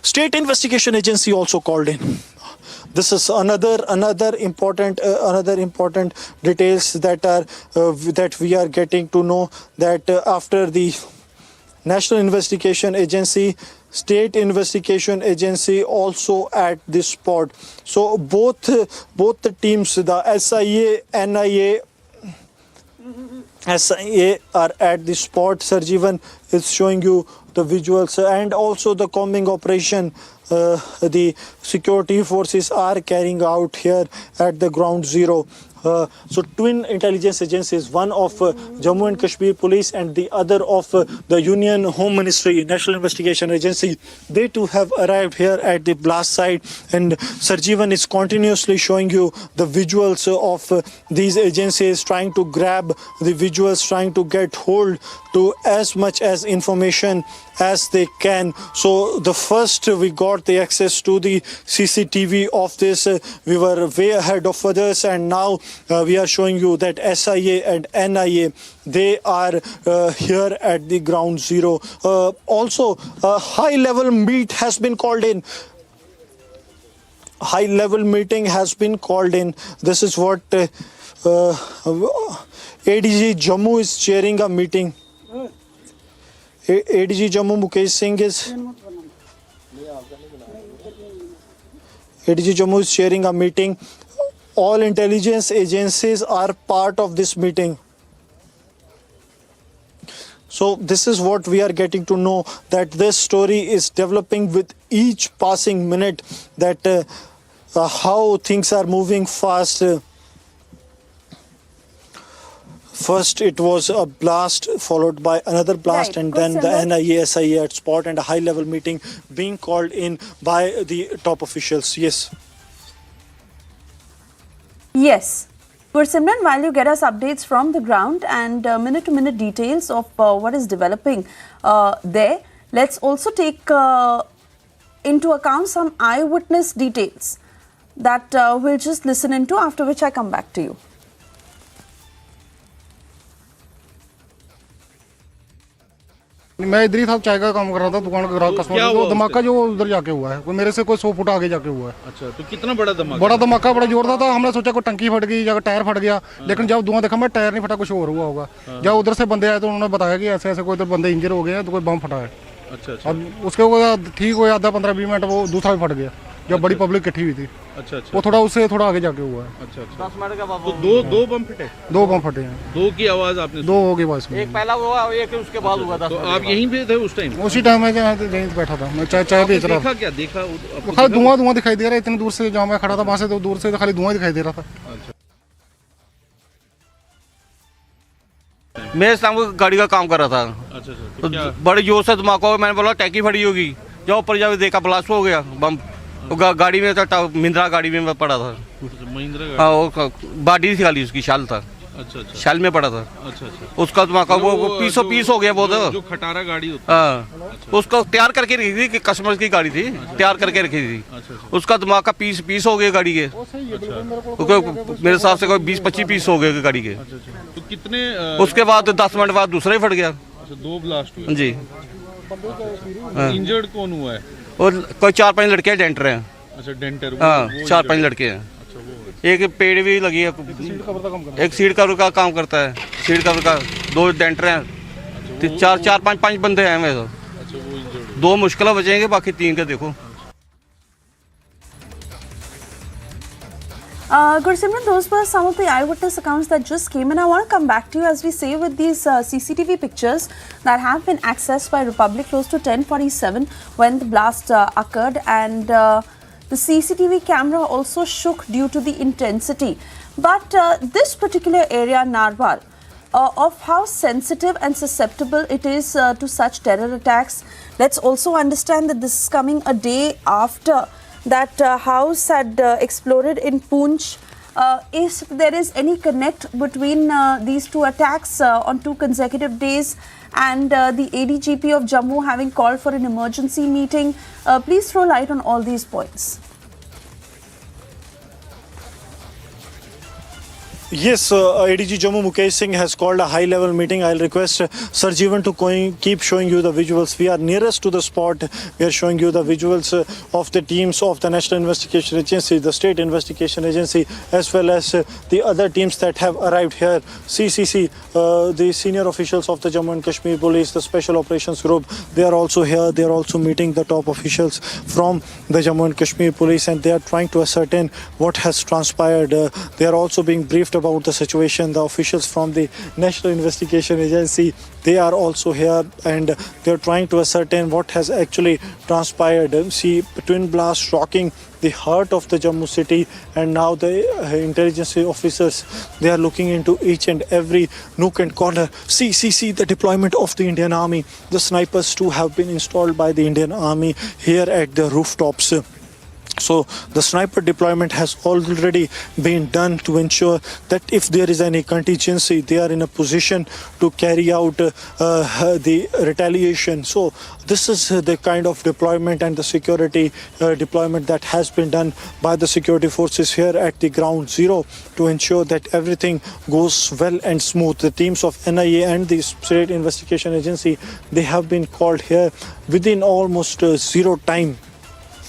State investigation agency also called in. This is another important details that we are getting to know, that after the National Investigation Agency, State Investigation Agency also at this spot. So both the teams, the SIA, NIA, are at the spot. Sarjeevan is showing you the visuals, and also the combing operation the security forces are carrying out here at the ground zero. So twin intelligence agencies, one of Jammu and Kashmir Police and the other of the Union Home Ministry National Investigation Agency, they too have arrived here at the blast site, and Sarjeevan is continuously showing you the visuals of these agencies trying to grab the visuals, trying to get hold to as much as information as they can. So the first we got the access to the CCTV of this, we were way ahead of others, and now we are showing you that SIA and NIA, they are here at the ground zero. Also, a high-level meet has been called in. High-level meeting has been called in. This is what ADG Jammu is chairing a meeting. ADG Jammu Mukesh Singh is ADG Jammu is chairing a meeting. All intelligence agencies are part of this meeting. So this is what we are getting to know, that this story is developing with each passing minute, that how things are moving fast. First it was a blast followed by another blast, and then the NIA, SIA at spot, and a high-level meeting being called in by the top officials. Yes. Yes. Simran, while you get us updates from the ground and minute-to-minute details of what is developing there, let's also take into account some eyewitness details that we'll just listen into, after which I come back to you. मैं इधर ही था, चाय का काम कर रहा था, दुकान का कस्टमर। वो धमाका जो उधर जाके हुआ है, वो मेरे से कोई 100 फुट आगे जाके हुआ है। अच्छा, तो कितना बड़ा धमाका? बड़ा धमाका, बड़ा जोरदार था। हमने सोचा कोई टंकी फट गई या टायर फट गया, लेकिन जब धुआं देखा मैं टायर नहीं फटा, कुछ और हुआ होगा। जब उधर से बंदे आए तो उन्होंने बताया कि ऐसे ऐसे कोई बंदे इंजर हो गए हैं, तो कोई बम फटा है। अच्छा। अब उसके बाद ठीक हुआ, आधा 15-20 मिनट वो दूसरा भी फट गया, जब बड़ी पब्लिक इकट्ठी हुई थी। अच्छा। वो थोड़ा उससे थोड़ा आगे जाके हुआ है। अच्छा। 10 मिनट का बाबा। तो दो बम फटे? 2 बम फटे हैं। 2 की आवाज आपने? 2 होगी बस। एक पहला हुआ, एक उसके बाद हुआ था। तो आप यहीं पे थे उस टाइम? उसी टाइम मैं यहीं बैठा था, मैं चाय बेच रहा था। क्या देखा? खाली धुआं दिखाई दे रहा है इतनी दूर से, जहाँ मैं खड़ा था वहाँ से तो दूर से खाली धुआं दिखाई दे रहा था। मैं सामने गाड़ी का काम कर रहा था। अच्छा। तो बड़े जोर से धमाका हुआ, मैंने बोला टैंकी फटी होगी। जब ऊपर जाके देखा ब्लास्ट हो गया, बम गाड़ी में था, महिंद्रा गाड़ी में पड़ा था। महिंद्रा? हाँ, वो बॉडी थी खाली, उसकी शाल था। अच्छा। शाल में पड़ा था। अच्छा। उसका धमाका वो पीस हो गया। वो जो खटारा गाड़ी होती है। हाँ, उसको तैयार करके रखी थी, कि कस्टमर की गाड़ी थी, तैयार करके रखी थी। उसका धमाका पीस हो गया गाड़ी के। मेरे हिसाब से कोई 20-25 पीस हो गए गाड़ी के। तो कितने? उसके बाद 10 मिनट बाद दूसरा ही फट गया। 2 ब्लास्ट हुए जी। इंजर्ड कौन हुआ है? और कोई 4-5 लड़के डेंटर हैं। अच्छा, डेंटर। हाँ, 4-5 लड़के हैं। एक पेड़ भी लगी है, एक सीट कवर का काम करता है, सीट कवर का। 2 डेंटर हैं, 4-5 बंदे हैं मेरे। 2 मुश्किल बचेंगे, बाकी 3 के देखो। Gursimran, those were some of the eyewitness accounts that just came in. I want to come back to you, as we say, with these CCTV pictures that have been accessed by Republic close to 10:47 when the blast occurred, and the CCTV camera also shook due to the intensity. But this particular area, Narwal, of how sensitive and susceptible it is to such terror attacks. Let's also understand that this is coming a day after that house had exploded in Poonch, if there is any connect between these two attacks on 2 consecutive days and the ADGP of Jammu having called for an emergency meeting. Please throw light on all these points. Yes, ADG Jammu Mukesh Singh has called a high-level meeting. I'll request Sarjeevan to keep showing you the visuals. We are nearest to the spot. We are showing you the visuals of the teams of the National Investigation Agency, the State Investigation Agency, as well as the other teams that have arrived here. CCC, the senior officials of the Jammu and Kashmir Police, the Special Operations Group, they are also here. They are also meeting the top officials from the Jammu and Kashmir Police, and they are trying to ascertain what has transpired. They are also being briefed about the situation. The officials from the National Investigation Agency, they are also here, and they are trying to ascertain what has actually transpired. See, twin blast rocking the heart of the Jammu city, and now the intelligence officers, they are looking into each and every nook and corner. See the deployment of the Indian Army. The snipers too have been installed by the Indian Army here at the rooftops. So the sniper deployment has already been done to ensure that if there is any contingency, they are in a position to carry out the retaliation. So this is the kind of deployment and the security deployment that has been done by the security forces here at the ground zero to ensure that everything goes well and smooth. The teams of NIA and the State Investigation Agency, they have been called here within almost zero time.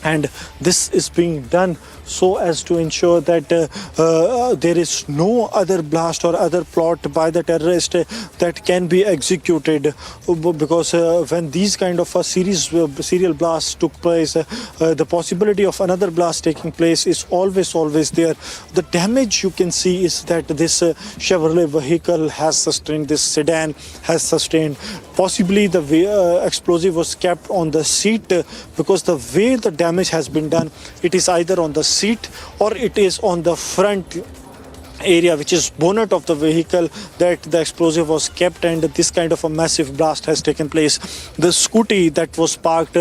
And this is being done so as to ensure that there is no other blast or other plot by the terrorist that can be executed, because when these kind of serial blasts took place, the possibility of another blast taking place is always there. The damage you can see is that this Chevrolet vehicle has sustained, this sedan has sustained. Possibly the explosive was kept on the seat, because the way the damage has been done, it is either on the seat or it is on the front area, which is bonnet of the vehicle, that the explosive was kept, and this kind of a massive blast has taken place. The scooty that was parked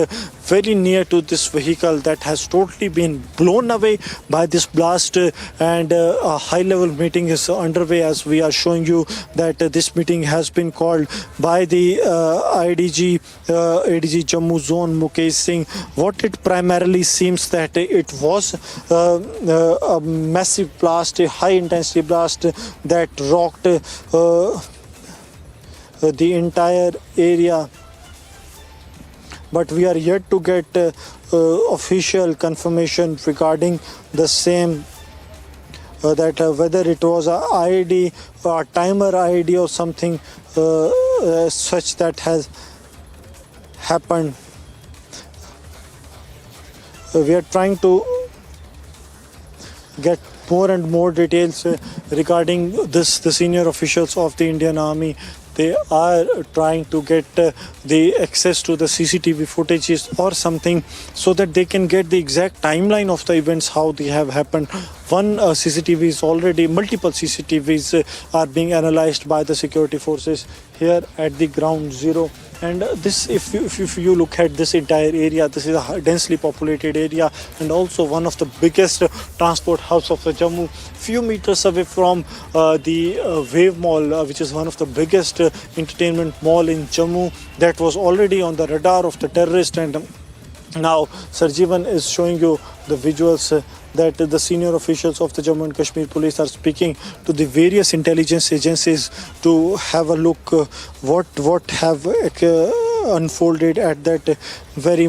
very near to this vehicle, that has totally been blown away by this blast, and a high-level meeting is underway. As we are showing you that this meeting has been called by the ADG Jammu Zone Mukesh Singh. What it primarily seems that it was a massive blast, a high-intensity blast that rocked the entire area, but we are yet to get official confirmation regarding the same, that whether it was a IED or a timer IED or something such that has happened. We are trying to get more and more details regarding this. The senior officials of the Indian Army, they are trying to get the access to the CCTV footages or something, so that they can get the exact timeline of the events, how they have happened. One CCTV is already, multiple CCTVs are being analyzed by the security forces here at the ground zero. And this, if you look at this entire area, this is a densely populated area, and also one of the biggest transport hubs of the Jammu. Few meters away from the Wave Mall, which is one of the biggest entertainment mall in Jammu, that was already on the radar of the terrorist. And now Sarjeevan is showing you the visuals that the senior officials of the Jammu and Kashmir Police are speaking to the various intelligence agencies to have a look what have unfolded at that very